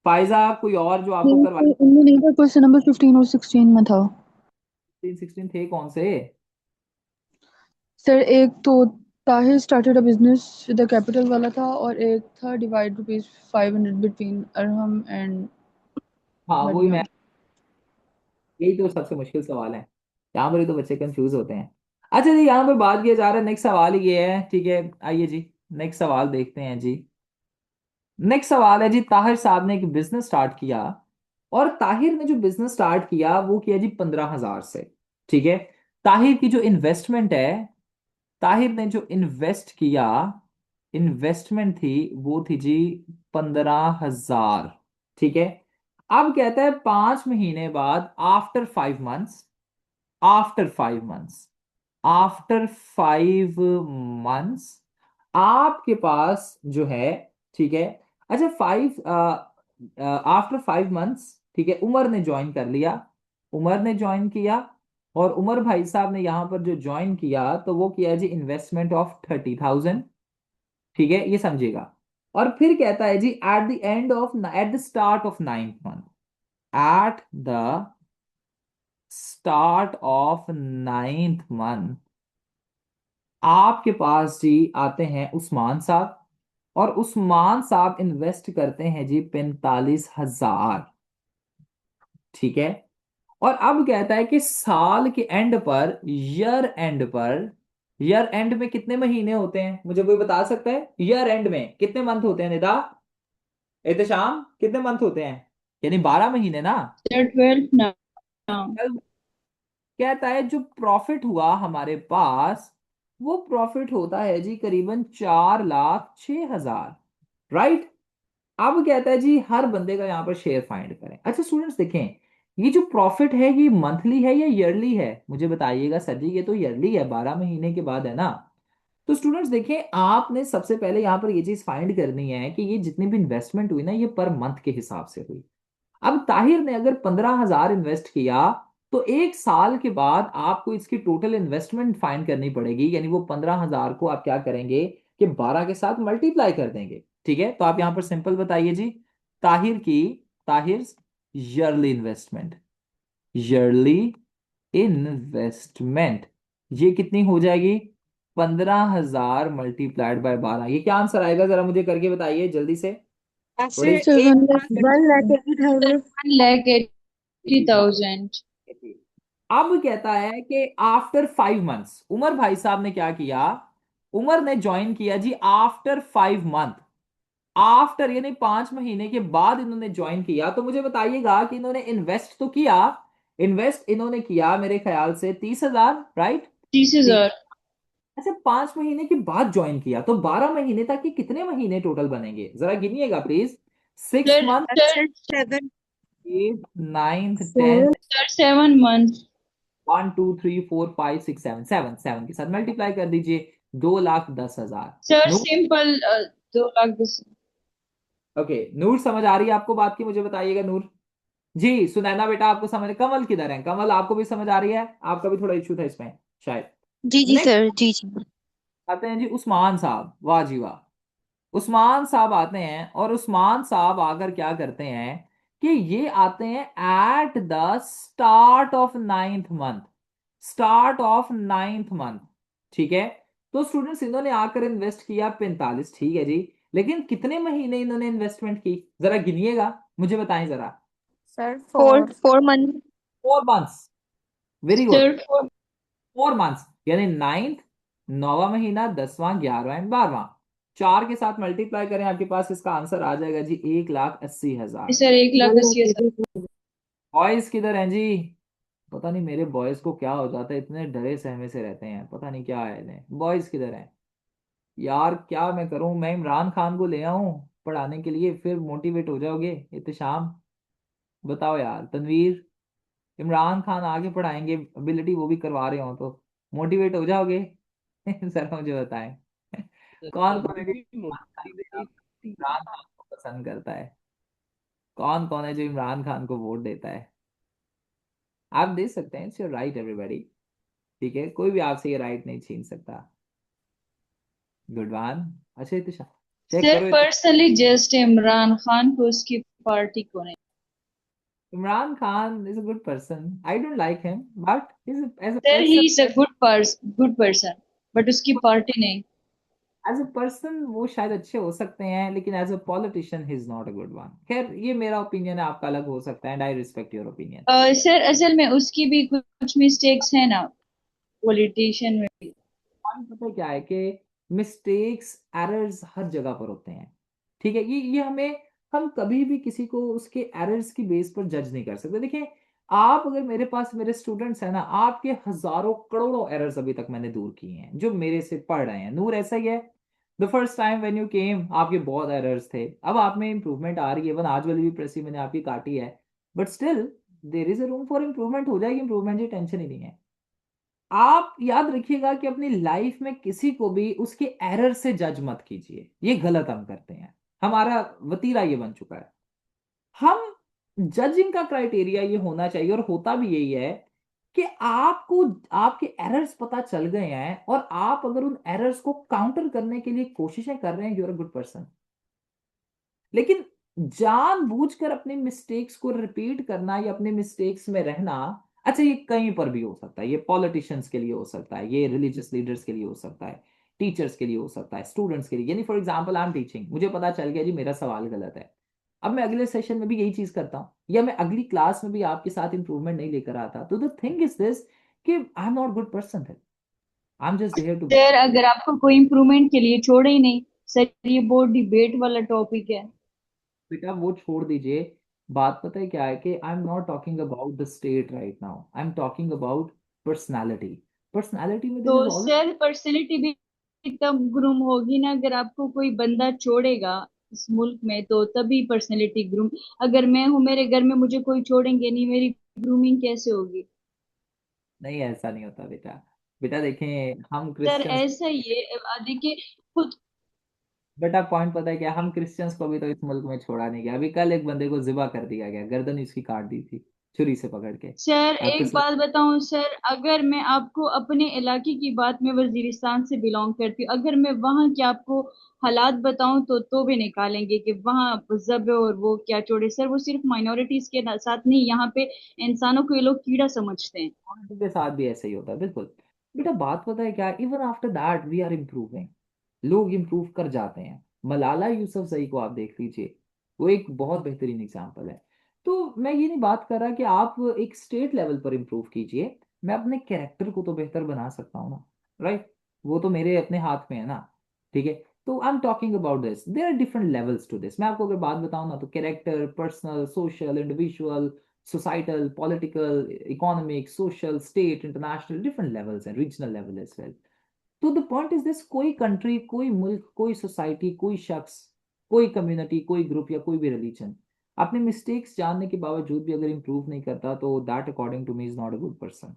Speaker 1: फायजा, कोई और जो आपको
Speaker 11: नहीं
Speaker 1: करवाए?
Speaker 11: सर, उनमें नहीं था, क्वेश्चन नंबर 15 और 16 में था।
Speaker 1: 16 थे कौन से?
Speaker 11: सर एक तो Tahir started a business with a capital वाला था, और एक था डिवाइड ₹500 बिटवीन अरहम एंड
Speaker 1: हाँ वही मैं,
Speaker 11: मरियम।
Speaker 1: यही तो सबसे मुश्किल सवाल है, यहाँ पर ही तो बच्चे कंफ्यूज होते हैं। अच्छा जी, यहाँ पर बात किया जा रहा है, नेक्स्ट सवाल ये है, ठीक है। आइए जी, नेक्स्ट सवाल देखते हैं जी। नेक्स्ट सवाल है जी, ताहिर साहब ने एक बिजनेस स्टार्ट किया, और ताहिर ने जो बिजनेस स्टार्ट किया वो किया जी 15,000 से। ठीक है, ताहिर की जो इन्वेस्टमेंट है, ताहिर ने जो इन्वेस्ट किया, इन्वेस्टमेंट थी वो थी जी 15,000। ठीक है, अब कहता है 5 महीने बाद, after 5 months, after 5 months, after 5 months आपके पास जो है, ठीक है। अच्छा, 5 आफ्टर 5 मंथ्स ठीक है, उमर ने ज्वाइन कर लिया, उमर ने ज्वाइन किया, और उमर भाई साहब ने यहाँ पर जो ज्वाइन किया तो वो किया जी इन्वेस्टमेंट ऑफ 30,000। ठीक है, ये समझिएगा। और फिर कहता है जी at the end of, at the start of 9th month, at the start of 9th month आपके पास जी आते हैं उस्मान साहब, और उस्मान साहब इन्वेस्ट करते हैं जी 45,000। ठीक है, और अब कहता है कि साल के एंड पर, ईयर एंड पर, ईयर एंड में कितने महीने होते हैं, मुझे कोई बता सकता है ईयर एंड में कितने मंथ होते हैं निदा, एहतशाम, कितने मंथ होते हैं, यानी 12 महीने ना।
Speaker 4: Sir, 12 now.
Speaker 1: कहता है जो प्रॉफिट हुआ हमारे पास, वो प्रॉफिट होता है जी करीबन 4,06,000, राइट। अब कहता है जी हर बंदे का यहाँ पर शेयर फाइंड करें। अच्छा स्टूडेंट्स देखें, ये जो प्रॉफिट है ये मंथली है या ईयरली है, मुझे बताइएगा सर जी। ये तो ईयरली है, 12 महीने के बाद है ना। तो स्टूडेंट्स देखें, आपने सबसे पहले यहाँ पर ये चीज फाइंड करनी है कि ये जितनी भी इन्वेस्टमेंट हुई ना ये पर मंथ के हिसाब से हुई। अब ताहिर ने अगर 15,000 इन्वेस्ट किया तो एक साल के बाद आपको इसकी टोटल इन्वेस्टमेंट फाइंड करनी पड़ेगी, यानी वो 15,000 को आप क्या करेंगे कि 12 के साथ मल्टीप्लाई कर देंगे। ठीक है, तो आप यहां पर सिंपल बताइए जी, Tahir yearly investment, yearly investment ये कितनी हो जाएगी, 15,000 मल्टीप्लाइड बाय 12। ये क्या आंसर आएगा जरा मुझे करके बताइए जल्दी से, थोड़े।
Speaker 7: सर 1,80,000।
Speaker 4: 1,80,000.
Speaker 1: अब कहता है कि आफ्टर 5 मंथ्स उमर भाई साहब ने क्या किया, उमर ने ज्वाइन किया जी आफ्टर 5 मंथ, आफ्टर यानी 5 महीने के बाद इन्होंने ज्वाइन किया। तो मुझे बताइएगा कि इन्होंने इन्वेस्ट तो किया, इन्वेस्ट इन्होंने किया मेरे ख्याल से 30,000, राइट।
Speaker 4: 30,000.
Speaker 1: अच्छा 5 महीने के बाद ज्वाइन किया तो 12 महीने तक के कितने महीने टोटल बनेंगे, जरा गिनिएगा please. 6
Speaker 4: Sir,
Speaker 1: month,
Speaker 4: sir,
Speaker 1: 8th, 9th,
Speaker 7: Seven.
Speaker 1: 10th,
Speaker 4: sir, 7 months.
Speaker 1: 1 2 3 4 5 6 7 7 के साथ मल्टीप्लाई कर दीजिए, 2,10,000।
Speaker 4: Sir,
Speaker 1: नूर,
Speaker 4: simple. 2,10,000.
Speaker 1: ओके नूर समझ आ रही है आपको बात की, मुझे बताइएगा नूर जी। सुनैना बेटा आपको समझ, कमल किधर है, कमल आपको भी समझ आ रही है, आपका भी थोड़ा इशू था इसमें शायद।
Speaker 10: जी जी
Speaker 1: नेक्स्ट
Speaker 10: सर, जी जी।
Speaker 1: आते हैं जी उस्मान साहब, वाह जी वाह। उस्मान साहब आते हैं और उस्मान साहब आकर क्या करते हैं कि ये आते हैं eight the start of 9th month, start of 9th month. ठीक है, तो स्टूडेंट्स इन्होंने आकर इन्वेस्ट किया 45, ठीक है जी, लेकिन कितने महीने इन्होंने इन्वेस्टमेंट की जरा गिनिएगा, मुझे बताएं जरा।
Speaker 3: Sir
Speaker 10: four
Speaker 3: 4।
Speaker 10: 4 months।
Speaker 1: 4 months, very good.
Speaker 4: Sir, 4.
Speaker 1: 4 months यानी 9th, 9वां महीना, 10वां, 11वां एंड 12वां, 4 के साथ मल्टीप्लाई करें आपके पास इसका आंसर आ जाएगा जी 1,80,000।
Speaker 4: Sir, 1,80,000.
Speaker 1: बॉयज किधर हैं जी, पता नहीं मेरे बॉयज को क्या हो जाता है, इतने डरे सहमे से रहते हैं, पता नहीं क्या है इन्हें। बॉयज किधर हैं यार, क्या मैं करूं, मैं इमरान खान को ले आऊं पढ़ाने के लिए, फिर मोटिवेट हो जाओगे इत्तेशाम, बताओ यार। तनवीर, इमरान खान आगे पढ़ाएंगे, एबिलिटी वो भी करवा रहे हो तो मोटिवेट हो जाओगे जरा मुझे बताएं कौन कौन है जो
Speaker 9: तनवीर
Speaker 1: इमरान खान को पसंद करता है, कौन कौन है जो इमरान खान को वोट देता है। आप दे सकते हैं, इट्स योर राइट एवरीबॉडी। ठीक है, कोई भी आपसे ये राइट नहीं छीन सकता। Good one. अच्छा इत्तेशाम चेक
Speaker 4: Sir,
Speaker 1: करो,
Speaker 4: personally, just Imran Khan को उसकी पार्टी को नहीं.
Speaker 1: Imran Khan is a good person, I don't like him but is as a
Speaker 4: Sir, he
Speaker 1: person,
Speaker 4: is a good person, but उसकी पार्टी नहीं.
Speaker 1: एज अ पर्सन वो शायद अच्छे हो सकते हैं लेकिन as a politician he is not a good one. खैर ये मेरा ओपिनियन है, आपका अलग हो सकता है and I respect your opinion.
Speaker 4: Sir असल में उसकी भी कुछ मिस्टेक्स है ना पॉलिटिशियन में भी.
Speaker 1: पता है क्या है कि मिस्टेक्स, एरर्स हर जगह पर होते हैं। ठीक है, ये हमें, हम कभी भी किसी को उसके एरर्स की बेस पर जज नहीं कर सकते। देखिए आप अगर मेरे पास, मेरे स्टूडेंट्स हैं ना, आपके हजारों करोड़ों एरर्स अभी तक मैंने दूर किए हैं जो मेरे से पढ़ रहे हैं। नूर ऐसा ही है, the first time when you came आपके बहुत एरर्स थे, अब आप में इंप्रूवमेंट आ रही है, वन आज वाली भी प्रेसी मैंने आपकी काटी है, but still there is a room for improvement, हो जाएगी इंप्रूवमेंट, ये टेंशन ही नहीं है। आप याद रखिएगा कि अपनी लाइफ में किसी को भी उसके एरर से जज मत कीजिए, ये गलत हम करते हैं, हमारा वतीरा ये बन चुका है। हम जजिंग का क्राइटेरिया ये होना चाहिए, और होता भी यही है कि आपको आपके एरर्स पता चल गए हैं और आप अगर उन एरर्स को काउंटर करने के लिए कोशिशें कर रहे हैं, यूर अ गुड पर्सन। लेकिन जानबूझकर अपने मिस्टेक्स को रिपीट करना या अपने मिस्टेक्स में रहना, अच्छा ये कहीं पर भी हो सकता है, ये पॉलिटिशियंस के लिए हो सकता है, ये रिलीजियस लीडर्स के लिए हो सकता है, टीचर्स के लिए हो सकता है, स्टूडेंट्स के लिए। यानी for example I am teaching, मुझे पता चल गया जी मेरा सवाल गलत है, अब मैं अगले सेशन में भी यही चीज करता हूँ, या मैं अगली क्लास में भी आपके साथ इंप्रूवमेंट नहीं लेकर आता, तो द थिंग इज दिस कि I am not good person है, I am just there too.
Speaker 4: Sir अगर आपको कोई इम्प्रूवमेंट के लिए छोड़े ही नहीं, सर ये बहुत डिबेट वाला टॉपिक है।
Speaker 1: बेटा वो छोड़ दीजिए, बात पता है क्या है कि I am not talking about the state right now, I am talking about personality. Personality में देयर
Speaker 4: तो
Speaker 1: इज ऑलवेज।
Speaker 4: सर पर्सनैलिटी भी तब ग्रूम होगी ना अगर आपको कोई बंदा छोड़ेगा इस मुल्क में, तो तभी पर्सनैलिटी ग्रूम। अगर मैं हूँ मेरे घर में, मुझे कोई छोड़ेंगे नहीं, मेरी ग्रूमिंग कैसे होगी?
Speaker 1: नहीं ऐसा नहीं होता बेटा, बेटा देखें हम
Speaker 4: सर
Speaker 1: क्रिश्चियंस,
Speaker 4: ऐसा ही है, देखिए खुद।
Speaker 1: बेटा पॉइंट पता है क्या, हम क्रिश्चियंस को भी तो इस मुल्क में छोड़ा नहीं गया, अभी कल एक बंदे को जिबा कर दिया गया, गर्दन इसकी काट दी थी छुरी से पकड़ के।
Speaker 4: सर एक
Speaker 1: किस
Speaker 4: बात बताऊं सर, अगर मैं आपको अपने इलाके की बात, में वजीरिस्तान से बिलोंग करती हूँ, अगर मैं वहाँ के आपको हालात बताऊं तो भी निकालेंगे कि वहाँ जब और वो क्या छोड़े। सर वो सिर्फ माइनॉरिटीज के साथ नहीं, यहाँ पे इंसानों को ये लोग कीड़ा समझते हैं।
Speaker 1: के साथ भी ऐसे ही होता है बिल्कुल। बेटा बात पता है क्या, even after that we are improving, लोग इम्प्रूव कर जाते हैं। मलाला यूसुफजई को आप देख लीजिए, वो एक बहुत बेहतरीन एग्जाम्पल है। तो मैं ये नहीं बात कर रहा कि आप एक स्टेट लेवल पर इम्प्रूव कीजिए, मैं अपने कैरेक्टर को तो बेहतर बना सकता हूँ ना, राइट? वो तो मेरे अपने हाथ में है ना, ठीक है? तो I am talking about this, there are different levels to this. मैं आपको अगर बात बताऊँ ना, तो character, personal, social, individual, societal, political, economic, social, state, international, different levels हैं, रीजनल लेवल एज वेल। तो द पॉइंट इज दिस, कोई कंट्री, कोई मुल्क, कोई सोसाइटी, कोई शख्स, कोई कम्युनिटी, कोई ग्रुप या कोई भी रिलीजन अपने मिस्टेक्स जानने के बावजूद भी अगर इंप्रूव नहीं करता, तो that according to me is not a good person,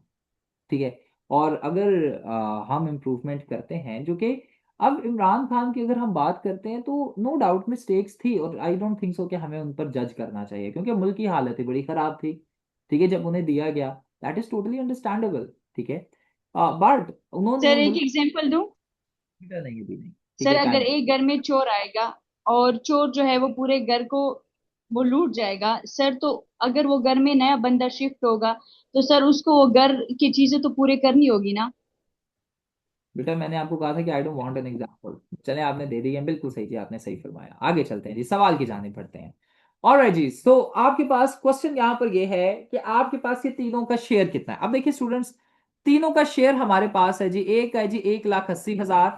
Speaker 1: ठीक है? और अगर हम इम्प्रूवमेंट करते हैं, जो कि अब इमरान खान की अगर हम बात करते हैं, तो नो डाउट मिस्टेक्स थी, और आई डोंट थिंक सो कि हमें उन पर जज करना चाहिए, क्योंकि मुल्क की हालत ही बड़ी खराब थी, ठीक है, जब उन्हें दिया गया, दैट इज टोटली अंडरस्टैंडेबल, ठीक है? बट उन्होंने
Speaker 4: सर एक
Speaker 1: मुल्क
Speaker 4: एग्जांपल दूं।
Speaker 1: नहीं अभी नहीं, ठीक
Speaker 4: सर
Speaker 1: है
Speaker 4: अगर
Speaker 1: टाइम।
Speaker 4: एक घर में चोर आएगा और चोर जो है वो पूरे घर को वो लूट जाएगा सर, तो अगर वो घर में नया बंदा शिफ्ट होगा, तो सर उसको वो घर की चीजें तो पूरे करनी होगी ना।
Speaker 1: बेटा मैंने आपको कहा था कि I don't want an example, चले आपने दे दी है, बिल्कुल सही जी, आपने सही फरमाया। आगे चलते हैं जी, सवाल की जाने पड़ते हैं। ऑलराइट जी, तो आपके पास क्वेश्चन यहाँ पर ये है कि आपके पास ये तीनों का शेयर कितना है। अब देखिए स्टूडेंट्स, तीनों का शेयर हमारे पास है जी, एक है जी 1,80,000,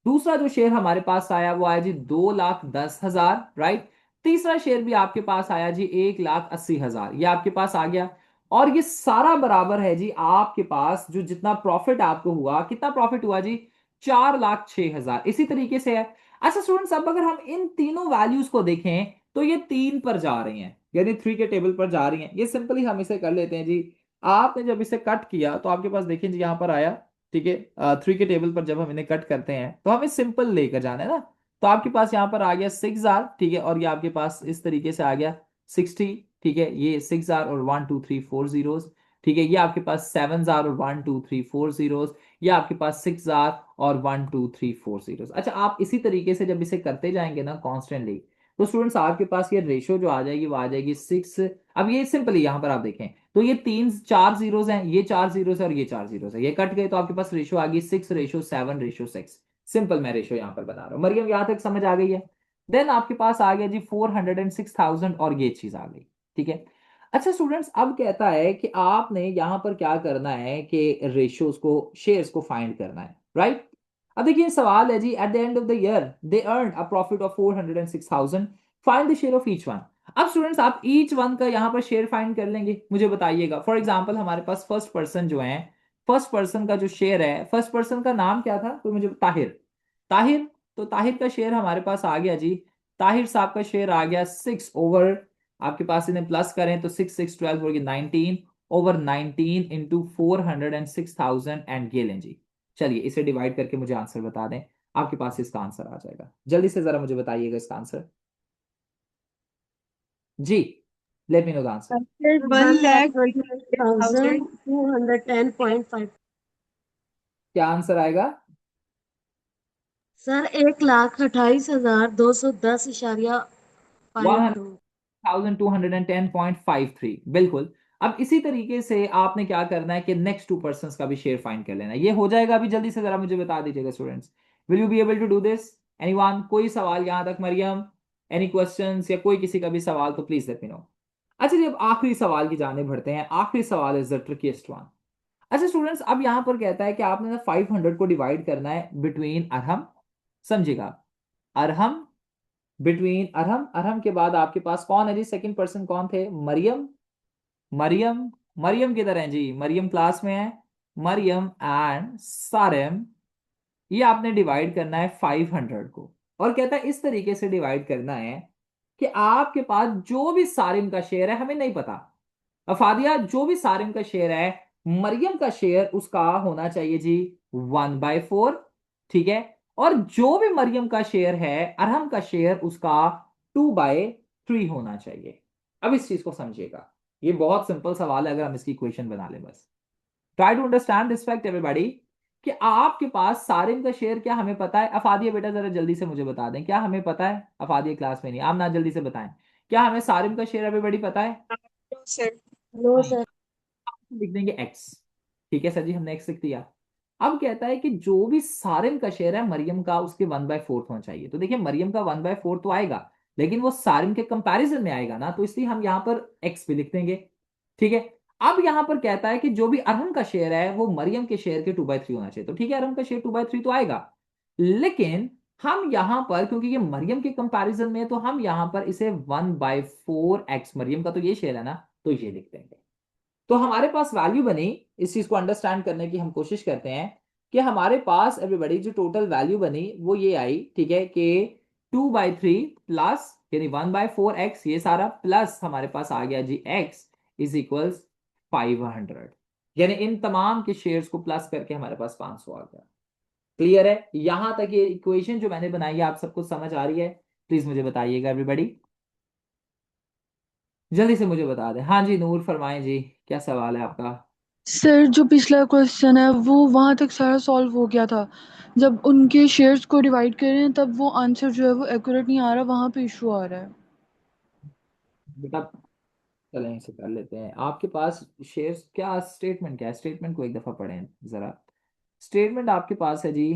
Speaker 1: दूसरा जो शेयर हमारे पास आया वो आया जी 2,10,000, राइट? तीसरा शेयर भी आपके पास आया जी 1,80,000, ये आपके पास आ गया। और ये सारा बराबर है जी आपके पास जो जितना प्रॉफिट आपको हुआ, कितना प्रॉफिट हुआ जी? 4,06,000, इसी तरीके से है। अच्छा स्टूडेंट्स, अब अगर हम इन तीनों वैल्यूज को देखें, तो ये 3 पर जा रही हैं, यानी 3 के टेबल पर जा रही हैं। ये सिंपली हम इसे कर लेते हैं जी, आपने जब इसे कट किया तो आपके पास देखिए जी यहाँ पर आया, ठीक है? 3 के टेबल पर जब हम इन्हें कट करते हैं, तो हमें सिंपल लेकर जाना है ना, तो आपके पास यहाँ पर आ गया 6,000, ठीक है? और ये आपके पास इस तरीके से आ गया 60, ठीक है? ये 6,000 और 1 2 3 4 zeros, ठीक है? ये आपके पास 7,000 और 1 2 3 4 zeros, ये आपके पास 6,000 और 1 2 3 4 zeros। अच्छा, आप इसी तरीके से जब इसे करते जाएंगे ना कॉन्स्टेंटली, तो स्टूडेंट्स आपके पास ये रेशो जो आ जाएगी वो आ जाएगी 6। अब ये सिंपली यहाँ पर आप देखें, तो ये 4 zeros हैं, ये 4 zeros है और ये 4 zeros है, ये कट गए, तो आपके पास रेशो आ गई 6:7:6। सिंपल मैं रेशो यहाँ पर बता रहा हूँ। मरियम यहाँ तक समझ आ गई है? देन आपके पास आ गया जी 406,000, और ये चीज आ गई, ठीक है? अच्छा स्टूडेंट्स, अब कहता है कि आपने यहां पर क्या करना है कि रेशियोज को, शेयर्स को फाइंड करना है, राइट? अब देखिए सवाल है जी, at the end of the year they earn a profit of 406,000, find the share of each one. अब स्टूडेंट्स आप ईच वन का यहां पर शेयर फाइंड कर लेंगे, मुझे बताइएगा। फॉर एग्जांपल हमारे पास फर्स्ट पर्सन जो है, फर्स्ट पर्सन का जो शेयर है, फर्स्ट पर्सन का नाम क्या था, तो मुझे ताहिर, ताहिर, तो ताहिर का शेयर हमारे पास आ गया जी, ताहिर साहब का शेयर आ गया 6 ओवर, आपके पास इन्हें प्लस करें तो 6 6 12 होगी 19 ओवर 19 into 406,000, एंड ये लें जी। चलिए इसे डिवाइड करके मुझे आंसर बता दें, आपके पास इसका आंसर आ जाएगा। जल्दी से जरा मुझे बताइएगा इसका आंसर जी। Let me know the answer.
Speaker 12: 1,28,210.5।
Speaker 1: क्या आंसर आएगा?
Speaker 12: सर 1,28,210.2।
Speaker 1: 1210.53 बिल्कुल। अब इसी तरीके से आपने क्या करना है कि नेक्स्ट 2 पर्सन का भी शेयर फाइंड कर लेना है। ये हो जाएगा अभी, जल्दी से जरा मुझे बता दीजिएगा students, will you be able to do this? Anyone, कोई सवाल यहां तक? मरियम, एनी क्वेश्चंस या कोई किसी का भी सवाल तो प्लीज लेट मी नो। अच्छा जी, अब आखिरी सवाल की जाने बढ़ते हैं। आखिरी सवाल इज द ट्रिकीएस्ट वन। अच्छा स्टूडेंट्स, अब यहां पर कहता है कि आपने ना 500 को डिवाइड करना है बिटवीन अरहम, समझिएगा, अरहम, बिटवीन अरहम, अरहम के बाद आपके पास कौन है जी? सेकंड पर्सन कौन थे? मरियम, मरियम, मरियम किधर है जी? मरियम क्लास में है। मरियम एंड सारेम, ये आपने डिवाइड करना है 500 को। और कहता है इस तरीके से डिवाइड करना है कि आपके पास जो भी सारिम का शेयर है, हमें नहीं पता अफादिया, जो भी सारिम का शेयर है, मरियम का शेयर उसका होना चाहिए जी 1/4, ठीक है। और जो भी मरियम का शेयर है, अरहम का शेयर उसका 2/3 होना चाहिए। अब इस चीज को समझिएगा, ये बहुत सिंपल सवाल है, अगर हम इसकी इक्वेशन बना ले बस। Try to understand this fact everybody, कि आपके पास सारिम का शेयर क्या हमें पता है? अफादिया बेटा जरा जल्दी से मुझे बता दें, क्या हमें पता है? अफादिया क्लास में नहीं, आप ना जल्दी से बताएं, क्या हमें सारिम का शेयर एवरीबॉडी पता है?
Speaker 12: No sir.
Speaker 1: लिख देंगे एक्स, ठीक है सर जी, हमने एक्स लिख दिया। अब कहता है कि जो भी सारिम का शेयर है मरियम का, उसके 1/4 होना चाहिए। तो देखिए मरियम का 1/4 तो आएगा, लेकिन वो सारिम के कंपैरिजन में आएगा ना, तो इसलिए हम यहां पर एक्स भी लिख देंगे, ठीक है। अब यहां पर कहता है कि जो भी अरहम का शेयर है वो मरियम के शेयर के 2/3 होना चाहिए। तो ठीक है, अरहम का शेयर 2/3 तो आएगा, लेकिन हम यहां पर, क्योंकि ये मरियम के कंपैरिजन में है, तो हम यहां पर इसे 1/4 एक्स, मरियम का तो ये शेयर है ना, तो ये लिख देंगे। तो हमारे पास वैल्यू बनी, इस चीज को अंडरस्टैंड करने की हम कोशिश करते हैं कि हमारे पास एवरीबॉडी जो टोटल वैल्यू बनी वो ये आई, ठीक है, कि 2/3 प्लस यानी 1/4 एक्स, ये सारा प्लस हमारे पास आ गया जी एक्स इज इक्वल्स 500, यानी इन तमाम के शेयर्स को प्लस करके हमारे पास 500 आ गया। क्लियर है? यहां तक ये इक्वेशन जो मैंने बनाई है आप सबको समझ आ रही है? प्लीज मुझे बताइएगा एवरीबॉडी, जल्दी से मुझे बता दें। हाँ जी नूर फरमाएं जी, क्या सवाल है आपका?
Speaker 11: सर जो पिछला क्वेश्चन है वो वहां तक सारा सॉल्व हो गया था, जब उनके शेयर्स को डिवाइड कर रहे हैं तब वो आंसर जो है वो एक्यूरेट नहीं आ रहा, वहां पे इशू आ रहा है।
Speaker 1: बेटा चलें इसे कर लेते हैं। आपके पास शेयर्स क्या, स्टेटमेंट क्या है? स्टेटमेंट को एक दफा पढ़ें जरा। स्टेटमेंट आपके पास है जी,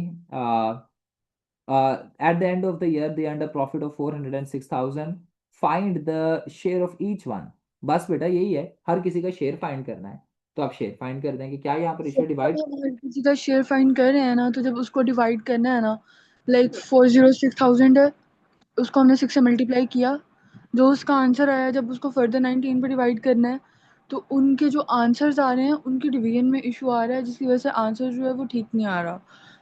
Speaker 1: at the end of the year they earned a profit of 406,000, find the share of each one. बस बेटा यही है, हर किसी का शेयर फाइंड करना है, तो आप शेयर फाइंड कर देंगे। क्या यहाँ पर शेयर
Speaker 11: जब
Speaker 1: डिवाइड?
Speaker 11: हम हर किसी का शेयर फाइंड कर रहे हैं ना, तो जब उसको डिवाइड करना है ना, लाइक 406,000 है, उसको हमने 6 से मल्टीप्लाई किया, जो उसका आंसर आया, जब उसको फर्दर 19 पे डिवाइड करना है, तो उनके जो आंसर्स आ रहे हैं उनके डिवीजन में इशू आ रहा है, जिसकी वजह से आंसर जो है वो ठीक नहीं आ रहा।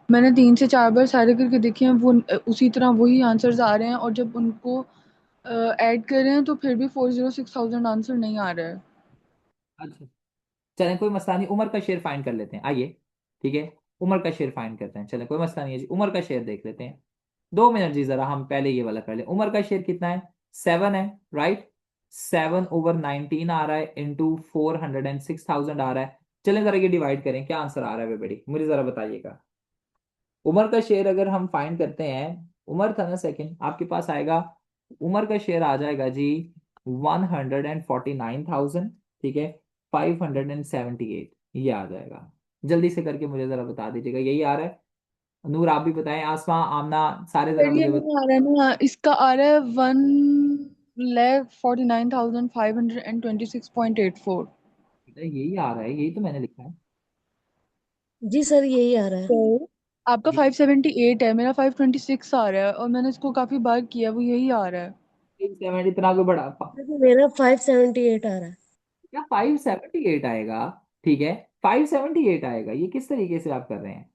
Speaker 11: मैंने 3 से 4 बार सारे करके देखे हैं, वो उसी तरह वही आंसर्स आ रहे हैं, और जब उनको ऐड कर रहे हैं तो फिर भी 406,000 आंसर नहीं आ रहा है।
Speaker 1: अच्छा चलें कोई मसला नहीं, उमर का शेयर फाइंड कर लेते हैं, आइए, ठीक है, उमर का शेयर फाइंड करते हैं। चलें कोई मसला नहीं है जी, उमर का शेयर देख लेते हैं। 2 मिनट जी, जरा हम पहले ये वाला कर लें। उमर का शेयर कितना है? 7 है, राइट। 7/19 आ रहा है, इंटू 406,000 आ रहा है। चलें जरा ये डिवाइड करें, क्या आंसर आ रहा है बेटी, मुझे जरा बताइएगा। उमर का शेयर अगर हम फाइंड करते हैं, उमर था ना सेकंड, आपके पास आएगा, उमर का शेयर आ जाएगा जी 149,000, ठीक है, 578 ये आ जाएगा। जल्दी से करके मुझे जरा बता दीजिएगा, यही आ रहा है? नूर आप भी बताएं, आसमा, आमना, सारे जरा
Speaker 11: फिर ये
Speaker 1: मुझे
Speaker 11: नहीं आ रहा है ना, इसका आ रहा है 1,49,526.84।
Speaker 1: यही आ रहा है, यही तो मैंने लिखा है।
Speaker 12: जी सर यही आ रहा है।
Speaker 11: तो आपका 578 है, मेरा 526 आ रहा है, और मैंने इसको काफी बार किया, वो यही आ रहा है।
Speaker 1: 570 इतना कोई बड़ा
Speaker 12: देखो मेरा 578 आ रहा है।
Speaker 1: क्या 578 आएगा? ठीक है, 578 आएगा, ये किस तरीके से आप कर रहे हैं?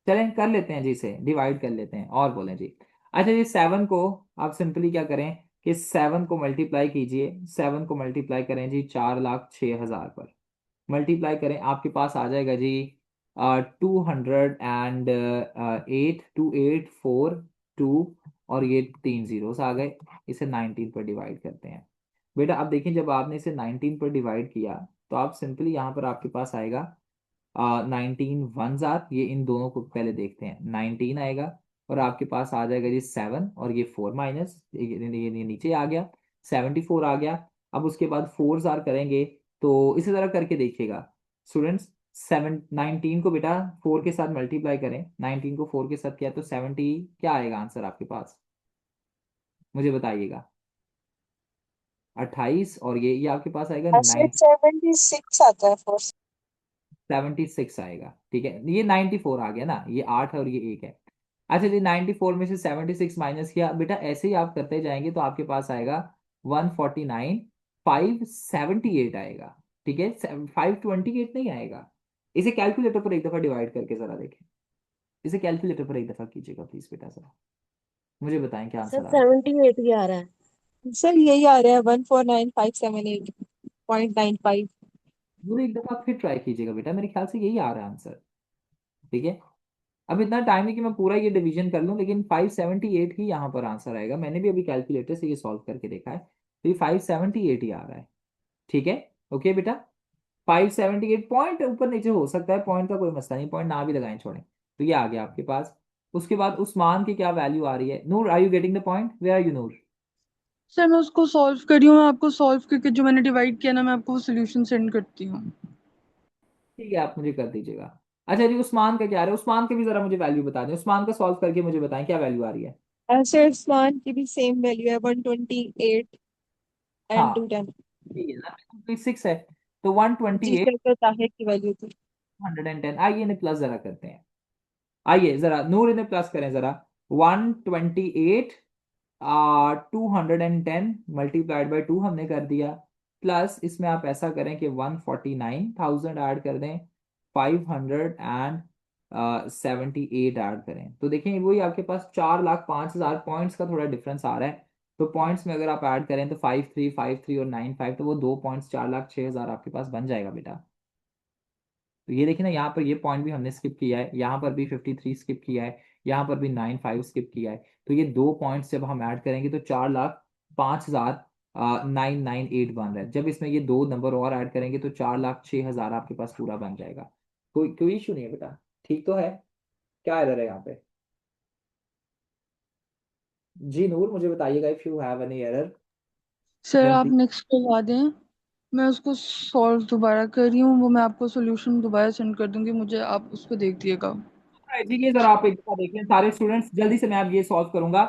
Speaker 1: चलें कर लेते हैं जी, इसे डिवाइड कर लेते हैं और बोलें जी। अच्छा जी, 7 को आप सिंपली क्या करें कि 7 को मल्टीप्लाई कीजिए, 7 को मल्टीप्लाई करें जी 4,06,000 पर, मल्टीप्लाई करें, आपके पास आ जाएगा जी 208, 2842, और ये 3 जीरोस आ गए। इसे 19 पर डिवाइड करते हैं। बेटा अब देखिए जब आपने इसे 19 पर डिवाइड किया तो आप सिंपली यहाँ पर आपके पास आएगा 19 वन जार, ये इन दोनों को पहले देखते हैं, 19 आएगा और आपके पास आ जाएगा जी 7 और ये 4 माइनस ये नीचे आ गया, 74 आ गया। अब उसके बाद 4 जार करेंगे तो इसी तरह करके देखिएगा स्टूडेंट्स, 19 को बेटा 4 के साथ मल्टीप्लाई करें, 19 को 4 के साथ किया तो 70 क्या आएगा आंसर आपके पास, मुझे बताइएगा। 28 और ये आपके पास आएगा
Speaker 2: 76 आता है फोर।
Speaker 1: 76 आएगा, ठीक है। ये 94 आ गया ना, ये 8 है और ये 1 है। अच्छा जी 94 में से 76 माइनस किया बेटा, ऐसे ही आप करते जाएंगे तो आपके पास आएगा 149 578 आएगा, ठीक है। 528 नहीं आएगा। इसे कैलकुलेटर पर एक दफा डिवाइड करके जरा देखें, इसे कैलकुलेटर पर एक दफा कीजिएगा प्लीज बेटा, जरा मुझे बताएं क्या
Speaker 12: सर
Speaker 1: आंसर आ रहा है।
Speaker 12: 78 ही आ रहा है।
Speaker 13: सर यही आ रहा है 149578.95।
Speaker 1: पूरे एक दफा फिर ट्राई कीजिएगा बेटा, मेरे ख्याल से यही आ रहा है आंसर, ठीक है। अब इतना टाइम है कि मैं पूरा ये डिवीजन कर लूं, लेकिन 578 ही यहाँ पर आंसर आएगा। मैंने भी अभी कैलकुलेटर से ये सॉल्व करके देखा है तो ये 578 ही आ रहा है, ठीक है। ओके बेटा 578 पॉइंट ऊपर नीचे हो सकता है, पॉइंट का कोई मसला नहीं, पॉइंट ना भी लगाएं छोड़ें, तो ये आ गया आपके पास। उसके बाद उस्मान की क्या वैल्यू आ रही है, Noor are you getting the point, where are you Noor?
Speaker 11: Sir मैं उसको सॉल्व कर रही हूँ, मैं आपको सॉल्व करके जो मैंने डिवाइड किया ना मैं आपको वो सोल्यूशन सेंड करती हूँ।
Speaker 1: ठीक है आप मुझे कर दीजिएगा। अच्छा जी उस्मान का क्या आ रहा है, उस्मान के भी जरा मुझे वैल्यू बता दें, उस्मान का सॉल्व करके मुझे बताएं क्या वैल्यू आ रही है।
Speaker 13: सर उस्मान की भी सेम वैल्यू है 128
Speaker 1: हाँ
Speaker 13: एंड 210।
Speaker 1: ठीक है ना, 6 है तो 128
Speaker 13: जी सर तो ताहिर की वैल्यू थी
Speaker 1: 110। आइए इन्हें प्लस जरा करते हैं, आइए जरा नूर इन्हें प्लस करें जरा। 128 210 मल्टीप्लाइड बाई 2 हमने कर दिया, प्लस इसमें आप ऐसा करें कि 149,000 ऐड कर दें, 578 ऐड करें, तो देखें वही आपके पास 4,05,000 पॉइंट्स का थोड़ा डिफरेंस आ रहा है। तो पॉइंट्स में अगर आप ऐड करें तो 5353 और 95, तो वो 2 पॉइंट्स 4,06,000 आपके पास बन जाएगा बेटा। तो ये देखिए ना, यहाँ पर ये पॉइंट भी हमने स्किप किया है, यहाँ पर भी 53 स्किप किया है, यहाँ पर भी 95 स्किप किया है। तो ये 2 पॉइंट्स जब हम ऐड करेंगे तो 4,05,998 बन रहा है। जब इसमें ये 2 नंबर और ऐड करेंगे तो 4,06,000 आपके पास पूरा बन जाएगा। कोई कोई इशू नहीं है बेटा, ठीक तो है? क्या एरर है यहाँ पे? जी नूर मुझे बताइएगा if you have any error.
Speaker 11: Sir आप नेक्स्ट करवा दें, मैं उसको सॉल्व दोबारा कर रही हूँ, वो मैं आपको सोल्यूशन दोबारा सेंड कर दूंगी, मुझे आप उस पर देख दिएगा।
Speaker 1: जी ये जरा आप एक दफा देख लें सारे स्टूडेंट्स, जल्दी से मैं अब ये सॉल्व करूंगा।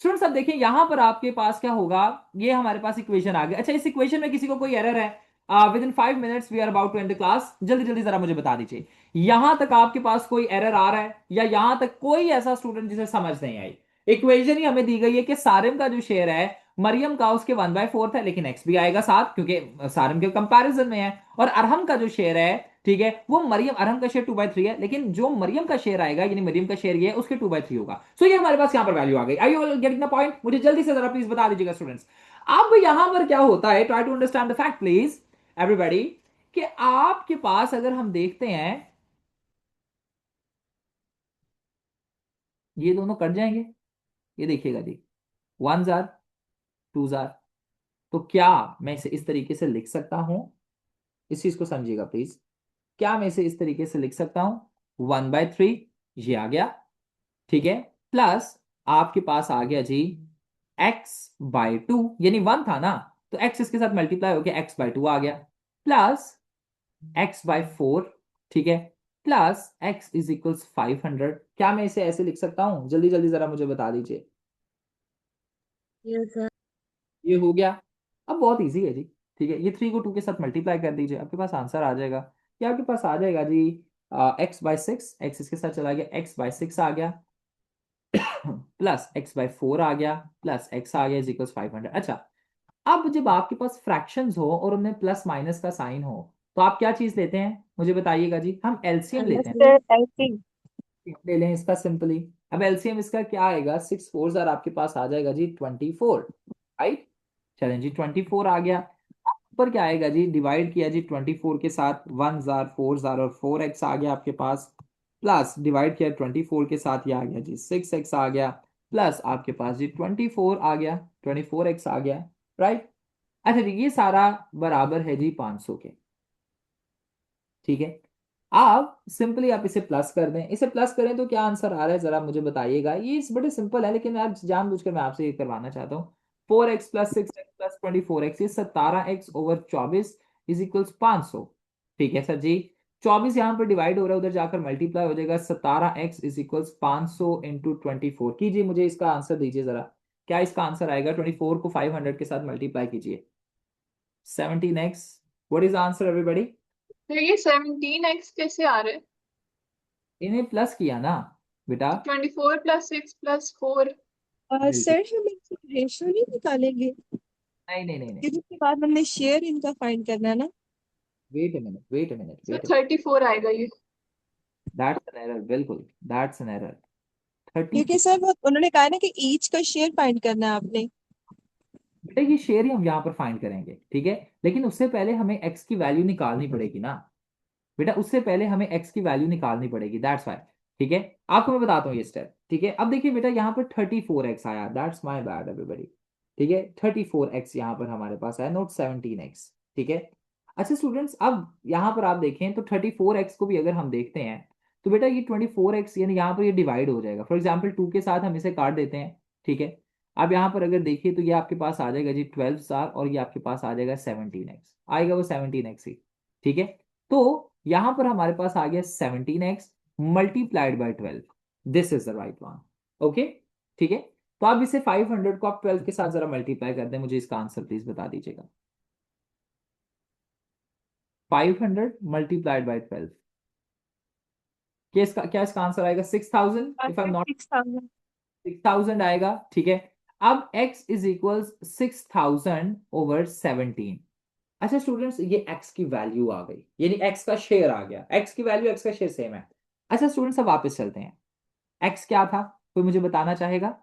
Speaker 1: स्टूडेंट्स अब देखें यहाँ पर आपके पास क्या होगा, ये हमारे पास इक्वेशन आ गया। अच्छा इस इक्वेशन में किसी को कोई एरर है? Within 5 minutes we are about to end the class, जल्दी जल्दी जरा मुझे बता दीजिए यहां तक आपके पास कोई एरर आ रहा है या यहां तक कोई ऐसा स्टूडेंट जिसे समझ नहीं आई। इक्वेशन ही हमें दी गई है कि सारिम का जो शेयर है मरियम का उसके 1/4 है, लेकिन एक्स भी आएगा साथ क्योंकि सारिम के कंपैरिजन में है। और अरहम का जो शेयर है, ठीक है, वो मरियम अरहम का शेयर 2/3 है, लेकिन जो मरियम का शेयर आएगा यानी मरियम का शेयर ये है उसके 2/3 होगा। सो ये हमारे पास यहाँ पर वैल्यू आ गई। आई यू गेटिंग द पॉइंट? मुझे जल्दी से जरा प्लीज बता दीजिएगा स्टूडेंट्स। अब यहां पर क्या होता है, try to understand the fact please everybody, कि आपके पास अगर हम देखते हैं ये दोनों कट जाएंगे, ये देखिएगा जी 1 जार 2 जार, तो क्या मैं इसे इस तरीके से लिख सकता हूं, इस चीज को समझिएगा प्लीज, क्या मैं इसे इस तरीके से लिख सकता हूं 1/3 ये आ गया, ठीक है, प्लस आपके पास आ गया जी x/2 यानी 1 था ना, तो x इसके साथ मल्टीप्लाई हो गया x/2 आ गया, प्लस x/4, ठीक है, प्लस x इज इक्वल्स 500। क्या मैं इसे ऐसे लिख सकता हूं? जल्दी जल्दी जरा मुझे बता दीजिए।
Speaker 12: Yes sir.
Speaker 1: ये हो गया। अब बहुत इजी है जी, ठीक है, ये 3 को 2 के साथ मल्टीप्लाई कर दीजिए, आपके पास आंसर आ जाएगा। ये आपके पास आ जाएगा जी x/6, x इसके साथ चला गया, x/6 आ गया, प्लस x/4 आ गया, प्लस x आ गया इज इक्वल्स 500। अच्छा अब जब आपके पास फ्रैक्शंस हो और उनमें प्लस माइनस का साइन हो तो आप क्या चीज लेते हैं मुझे बताइएगा जी? हम एलसीएम लेते हैं, ले लें इसका सिंपली। अब एलसीएम इसका क्या आएगा, 6 4 जार आपके पास आ जाएगा जी 24, राइट। चलें जी 24 आ गया, ऊपर क्या आएगा जी, डिवाइड किया जी 24 के साथ, 1 जार 4 जार और 4x आ गया आपके पास, प्लस डिवाइड किया 24 के साथ, ये आ गया जी 6x आ गया, प्लस आपके पास जी 24 आ गया, 24x आ गया, राइट। अच्छा जी, ये सारा बराबर है जी 500 के। ठीक है, आप सिंपली आप इसे प्लस कर दें। इसे प्लस करें तो क्या आंसर आ रहा है जरा मुझे बताइएगा। ये बड़े सिंपल है, लेकिन मैं जानबूझकर मैं आपसे ये करवाना चाहता हूँ। 4x plus 6x plus 24x, ये 17x ओवर 24 इज इक्वल्स 500। ठीक है सर जी, 24 यहाँ पर डिवाइड हो रहा है, उधर जाकर मल्टीप्लाई हो जाएगा। 17x इज इक्वल्स 500 इंटू 24 कीजिए, मुझे इसका आंसर दीजिए जरा। क्या इसका आंसर आएगा? 24 को 500 के साथ मल्टीप्लाई कीजिए। 17x, what is answer everybody?
Speaker 6: तो ये 17x कैसे आ रहा है?
Speaker 1: इन्हें प्लस किया ना बेटा।
Speaker 6: 24 प्लस 6 प्लस 4।
Speaker 1: बिल्कुल,
Speaker 13: सर हम रेशियो नहीं निकालेंगे
Speaker 1: नहीं नहीं नहीं नहीं,
Speaker 13: क्योंकि उसके बाद हमने शेयर इनका फाइंड करना है ना।
Speaker 1: Wait a minute, wait a minute,
Speaker 6: so
Speaker 1: wait a,
Speaker 6: 34 आएगा ये।
Speaker 1: दैट्स एन एरर, बिल्कुल दैट्स एन एरर। 34।
Speaker 13: क्योंकि सर वो उन्होंने कहा ना कि ईच का शेयर फाइंड करना है आपने।
Speaker 1: बेटा ये शेयर ही हम यहाँ पर फाइंड करेंगे, ठीक है, लेकिन उससे पहले हमें एक्स की वैल्यू निकालनी पड़ेगी ना बेटा, उससे पहले हमें एक्स की वैल्यू निकालनी पड़ेगी, दैट्स वाई। ठीक है, आपको मैं बताता हूँ ये स्टेप। ठीक है, अब देखिए बेटा, यहाँ पर 34x आया, दैट्स माय बैड एवरीबॉडी। ठीक है, 34x यहाँ पर हमारे पास आया, नोट 17x। ठीक है, अच्छा स्टूडेंट्स, अब यहाँ पर आप देखें तो 34x को भी अगर हम देखते हैं तो बेटा ये 24x यानी यहाँ पर ये डिवाइड हो जाएगा। फॉर एग्जाम्पल 2 के साथ हम इसे काट देते हैं। ठीक है, अब यहाँ पर अगर देखिए तो ये आपके पास आ जाएगा जी 12 और ये आपके पास आ जाएगा 17x, आएगा वो 17x ही। ठीक है, तो यहां पर हमारे पास आ गया 17x multiplied by 12, this is the right one. Okay, ठीक है, तो आप इसे 500 को आप 12 के साथ जरा मल्टीप्लाई कर दें, मुझे इसका आंसर प्लीज बता दीजिएगा। 500 मल्टीप्लाइड बाई 12, क्या इसका आंसर आएगा? 6000 इफ आई एम नॉट,
Speaker 13: 6000।
Speaker 1: 6000 आएगा। ठीक है, अब x इज इक्वल्स 6000 ओवर 17। अच्छा स्टूडेंट्स, ये x की वैल्यू आ गई, यानी x का शेयर आ गया। x की वैल्यू x का शेयर सेम है। अच्छा स्टूडेंट्स, अब वापस चलते हैं। x क्या था, कोई मुझे बताना चाहेगा?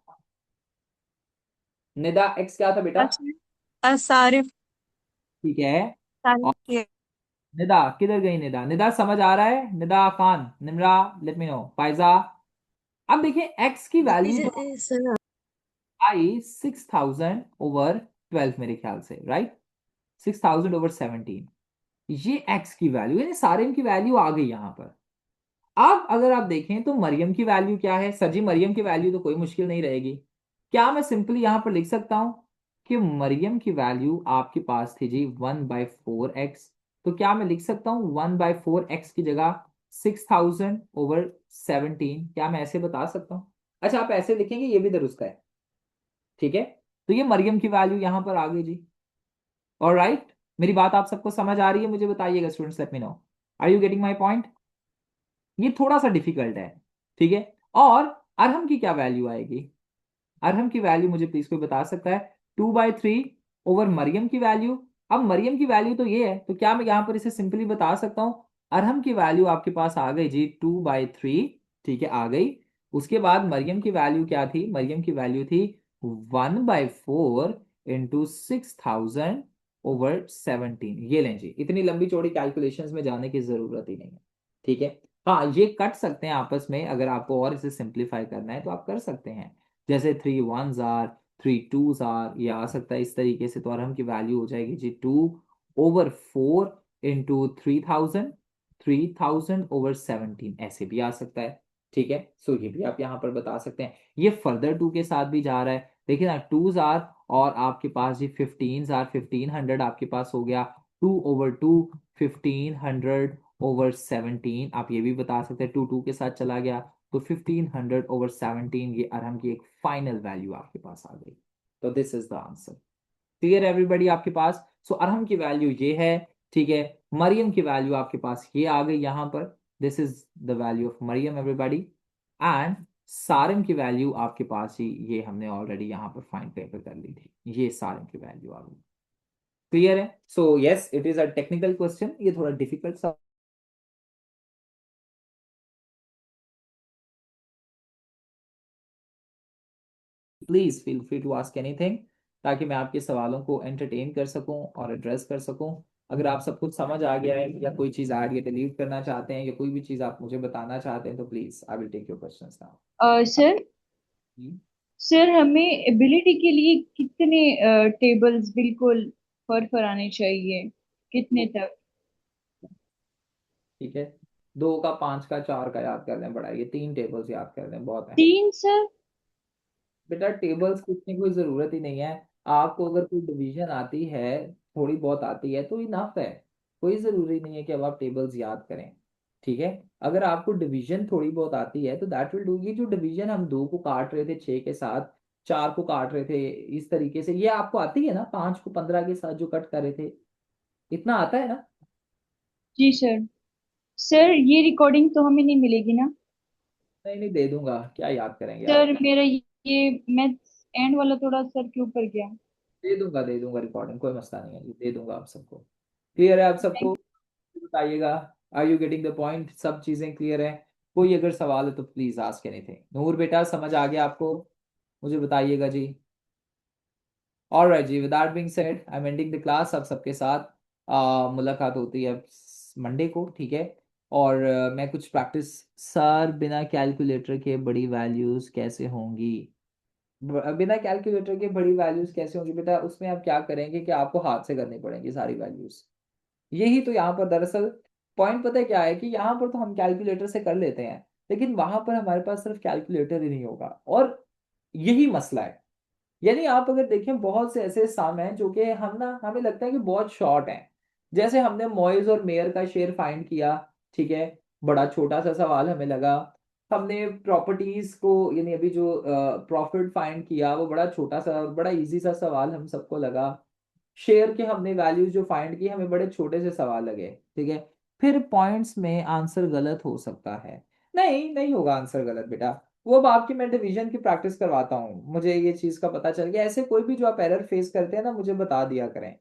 Speaker 1: निदा, x क्या था बेटा?
Speaker 13: अच्छा सारे
Speaker 1: ठीक है, और
Speaker 13: सारे
Speaker 1: निदा किधर गई? निदा, निदा समझ आ रहा है? Nida Khan, Nimra, let me no, Faiza. अब देखिए x की वैल्यू जो
Speaker 12: सर
Speaker 1: आई 6000/12 मेरे ख्याल से, राइट? 6000/17, ये x की वैल्यू यानी सारे की वैल्यू आ गई यहां पर। अब अगर आप देखें तो मरियम की वैल्यू क्या है? सर जी मरियम की वैल्यू तो कोई मुश्किल नहीं रहेगी। क्या मैं सिंपली यहां पर लिख सकता हूं कि मरियम की वैल्यू आपके पास थी जी 1/4x, तो क्या मैं लिख सकता हूं 1/4x की जगह 6000/17? क्या मैं ऐसे बता सकता हूं? अच्छा आप ऐसे लिखेंगे, ये भी दुरुस्त है। ठीक है, तो ये मरियम की वैल्यू यहां पर आ गई जी। ऑलराइट, मेरी बात आप सबको समझ आ रही है? मुझे बताइएगा students, let me know, are you getting my point? ये थोड़ा सा डिफिकल्ट है। ठीक है, और अरहम की क्या वैल्यू आएगी? अरहम की वैल्यू मुझे प्लीज कोई बता सकता है? 2/3 ओवर मरियम की वैल्यू। अब मरियम की वैल्यू तो ये है, तो क्या मैं यहां पर इसे सिंपली बता सकता हूं? अरहम की वैल्यू आपके पास आ गई जी 2/3। ठीक है, आ गई। उसके बाद मरियम की वैल्यू क्या थी? मरियम की वैल्यू थी 1/4 इंटू 6000/17। ये लें जी, इतनी लंबी चौड़ी कैलकुलेशंस में जाने की जरूरत ही नहीं है। ठीक है, हाँ ये कट सकते हैं आपस में, अगर आपको और इसे सिंप्लीफाई करना है तो आप कर सकते हैं। जैसे 3 1s आर, 3 2s आर, ये आ सकता है इस तरीके से। तो अरहम की वैल्यू हो जाएगी जी 2/4 इंटू 3000/17, ऐसे भी आ सकता है। ठीक है, सो ये भी आप यहाँ पर बता सकते हैं। ये फर्दर 2 के साथ भी जा रहा है, देखिए ना, 2s आर और आपके पास जी 15s आर, 1500 आपके पास हो गया। 2/2, 1500/17, आप ये भी बता सकते हैं। 2 के साथ चला गया तो 1500/17, ये अरहम की एक फाइनल वैल्यू आपके पास आ गई। तो this is the answer. Clear everybody आपके पास? सो अरहम की वैल्यू ये है। ठीक है, मरियम की वैल्यू आपके पास ये आ गई यहां पर, this is the value of Mariam everybody. And Sarim की वैल्यू आपके पास ही ये हमने ऑलरेडी यहाँ पर फाइंड पेपर कर ली थी, ये सारिम की वैल्यू आ गई। क्लियर है? So yes, it is a technical question, ये थोड़ा डिफिकल्ट सा। Please feel free to ask anything, ताकि मैं आपके सवालों को एंटरटेन कर सकूं और एड्रेस कर सकूं। अगर आप सब कुछ समझ आ गया है, या कोई चीज ऐड या डिलीट करना चाहते हैं, या कोई भी चीज आप मुझे बताना चाहते हैं, तो please I will take your questions now.
Speaker 4: Sir sir हमें एबिलिटी के लिए कितने टेबल्स बिल्कुल फर आने चाहिए, कितने तक?
Speaker 1: ठीक है, 2 का, 5 का, 4 का याद कर लें, बड़ा ये 3 टेबल्स याद कर लें, बहुत है।
Speaker 4: 3 सर?
Speaker 1: बेटा टेबल्स पूछने की कोई जरूरत ही नहीं है। आपको अगर कोई डिवीजन आती है, थोड़ी बहुत आती है, तो इनफ है। कोई जरूरी नहीं है कि अब आप टेबल्स याद करें। ठीक है, अगर आपको डिवीजन थोड़ी बहुत आती है तो दैट विल डू। ये जो डिवीजन हम 2 को काट रहे थे 6 के साथ, 4 को काट रहे थे इस तरीके से, ये आपको आती है ना, 5 को 15 के साथ जो कट कर रहे थे, इतना आता है ना।
Speaker 4: जी सर। सर ये रिकॉर्डिंग तो हमें नहीं मिलेगी ना?
Speaker 1: नहीं नहीं, दे दूंगा, क्या याद करेंगे आप।
Speaker 4: सर मेरा ये मैथ्स एंड वाला थोड़ा सर के ऊपर गया।
Speaker 1: दे दूंगा रिकॉर्डिंग, कोई मसला नहीं है, ये दे दूंगा आप सबको। क्लियर है आप सबको? बताइएगा, are you getting the point? सब चीजें क्लियर है? कोई अगर सवाल है तो प्लीज आस्क एनीथिंग। नूर बेटा समझ आ गया आपको? मुझे बताइएगा जी। ऑलराइट जी, with that being said I am ending the class. अब सबके साथ मुलाकात होती है मंडे को, ठीक है। और मैं कुछ प्रैक्टिस। सर बिना कैलकुलेटर के बड़ी वैल्यूज कैसे होंगी? बिना कैलकुलेटर के बड़ी वैल्यूज कैसे होंगी बेटा? उसमें आप क्या करेंगे कि आपको हाथ से करनी पड़ेंगी सारी वैल्यूज। यही तो यहाँ पर दरअसल पॉइंट पता है क्या है, कि यहाँ पर तो हम कैलकुलेटर से कर लेते हैं, लेकिन वहां पर हमारे पास सिर्फ कैलकुलेटर ही नहीं होगा, और यही मसला है। यानी आप अगर देखें, बहुत से ऐसे सम हैं जो कि हम ना, हमें लगता है कि बहुत शॉर्ट हैं। जैसे हमने मॉइज और मेयर का शेयर फाइंड किया, ठीक है, बड़ा छोटा सा सवाल हमें लगा। हमने प्रॉपर्टीज को, यानी अभी जो प्रॉफिट फाइंड किया, वो बड़ा छोटा सा, बड़ा इजी सा सवाल हम सबको लगा। शेयर के हमने वैल्यूज जो फाइंड की, हमें बड़े छोटे से सवाल लगे, ठीक है। फिर पॉइंट्स में आंसर गलत हो सकता है। नहीं नहीं होगा आंसर गलत बेटा। वो अब आपकी मैं डिवीजन की प्रैक्टिस करवाता हूँ, मुझे ये चीज का पता चल गया। ऐसे कोई भी जो आप एरर फेस करते हैं ना, मुझे बता दिया करें,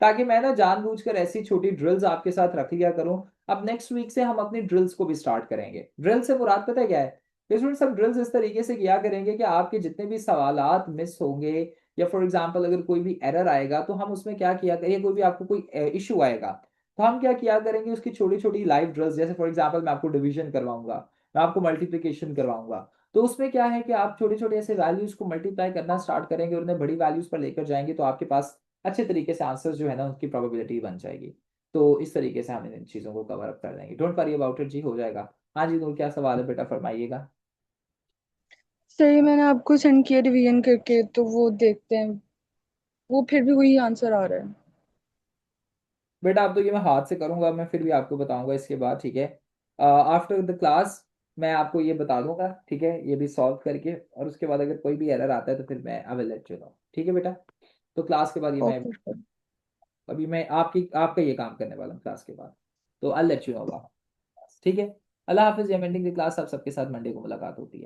Speaker 1: ताकि मैं ना जानबूझकर ऐसी छोटी ड्रिल्स आपके साथ रख लिया करूँ। अब नेक्स्ट वीक से हम अपनी ड्रिल्स को भी स्टार्ट करेंगे। ड्रिल से मुराद पता है क्या है? स्टूडेंट्स, हम ड्रिल्स इस तरीके से किया करेंगे कि आपके जितने भी सवालात मिस होंगे, या फॉर एग्जाम्पल अगर कोई भी एरर आएगा, तो हम उसमें क्या किया करेंगे, कोई भी आपको कोई इशू आएगा, तो हम क्या किया करेंगे, उसकी छोटी छोटी लाइव ड्रिल्स। जैसे फॉर एग्जाम्पल मैं आपको डिवीजन करवाऊंगा, मैं आपको मल्टीप्लिकेशन करवाऊंगा, तो उसमें क्या है कि आप छोटे छोटे ऐसे वैल्यूज को मल्टीप्लाई करना स्टार्ट करेंगे और उन्हें बड़ी वैल्यूज पर लेकर जाएंगे, तो आपके पास अच्छे तरीके से आंसर्स जो है ना, उसकी प्रोबेबिलिटी बन जाएगी। तो इस तरीके से हम इन चीज़ों को कवर अप कर देंगे। डोंट वरी अबाउट इट जी, हो जाएगा। हाँ जी नूर, क्या सवाल है बेटा, फरमाइएगा।
Speaker 11: सही, मैंने आपको सेंड किया रिवीजन करके, तो वो देखते हैं, वो फिर भी वही आंसर आ रहा है।
Speaker 1: बेटा अब तो ये मैं हाथ से करूंगा, मैं फिर भी आपको बताऊंगा इसके बाद, ठीक है। आफ्टर द क्लास मैं आपको ये बता दूंगा, ठीक है, ये भी सॉल्व करके, और उसके बाद अगर कोई भी एरर आता है तो फिर मैं I will let you know, ठीक है बेटा। तो क्लास के बाद ये मैं,
Speaker 11: ओके सर।
Speaker 1: अभी मैं आपका ये काम करने वाला हूँ क्लास के बाद, तो I let you know about, ठीक है। अल्लाह हाफिज, एंडिंग द क्लास। आप सबके साथ मंडे को मुलाकात होती है।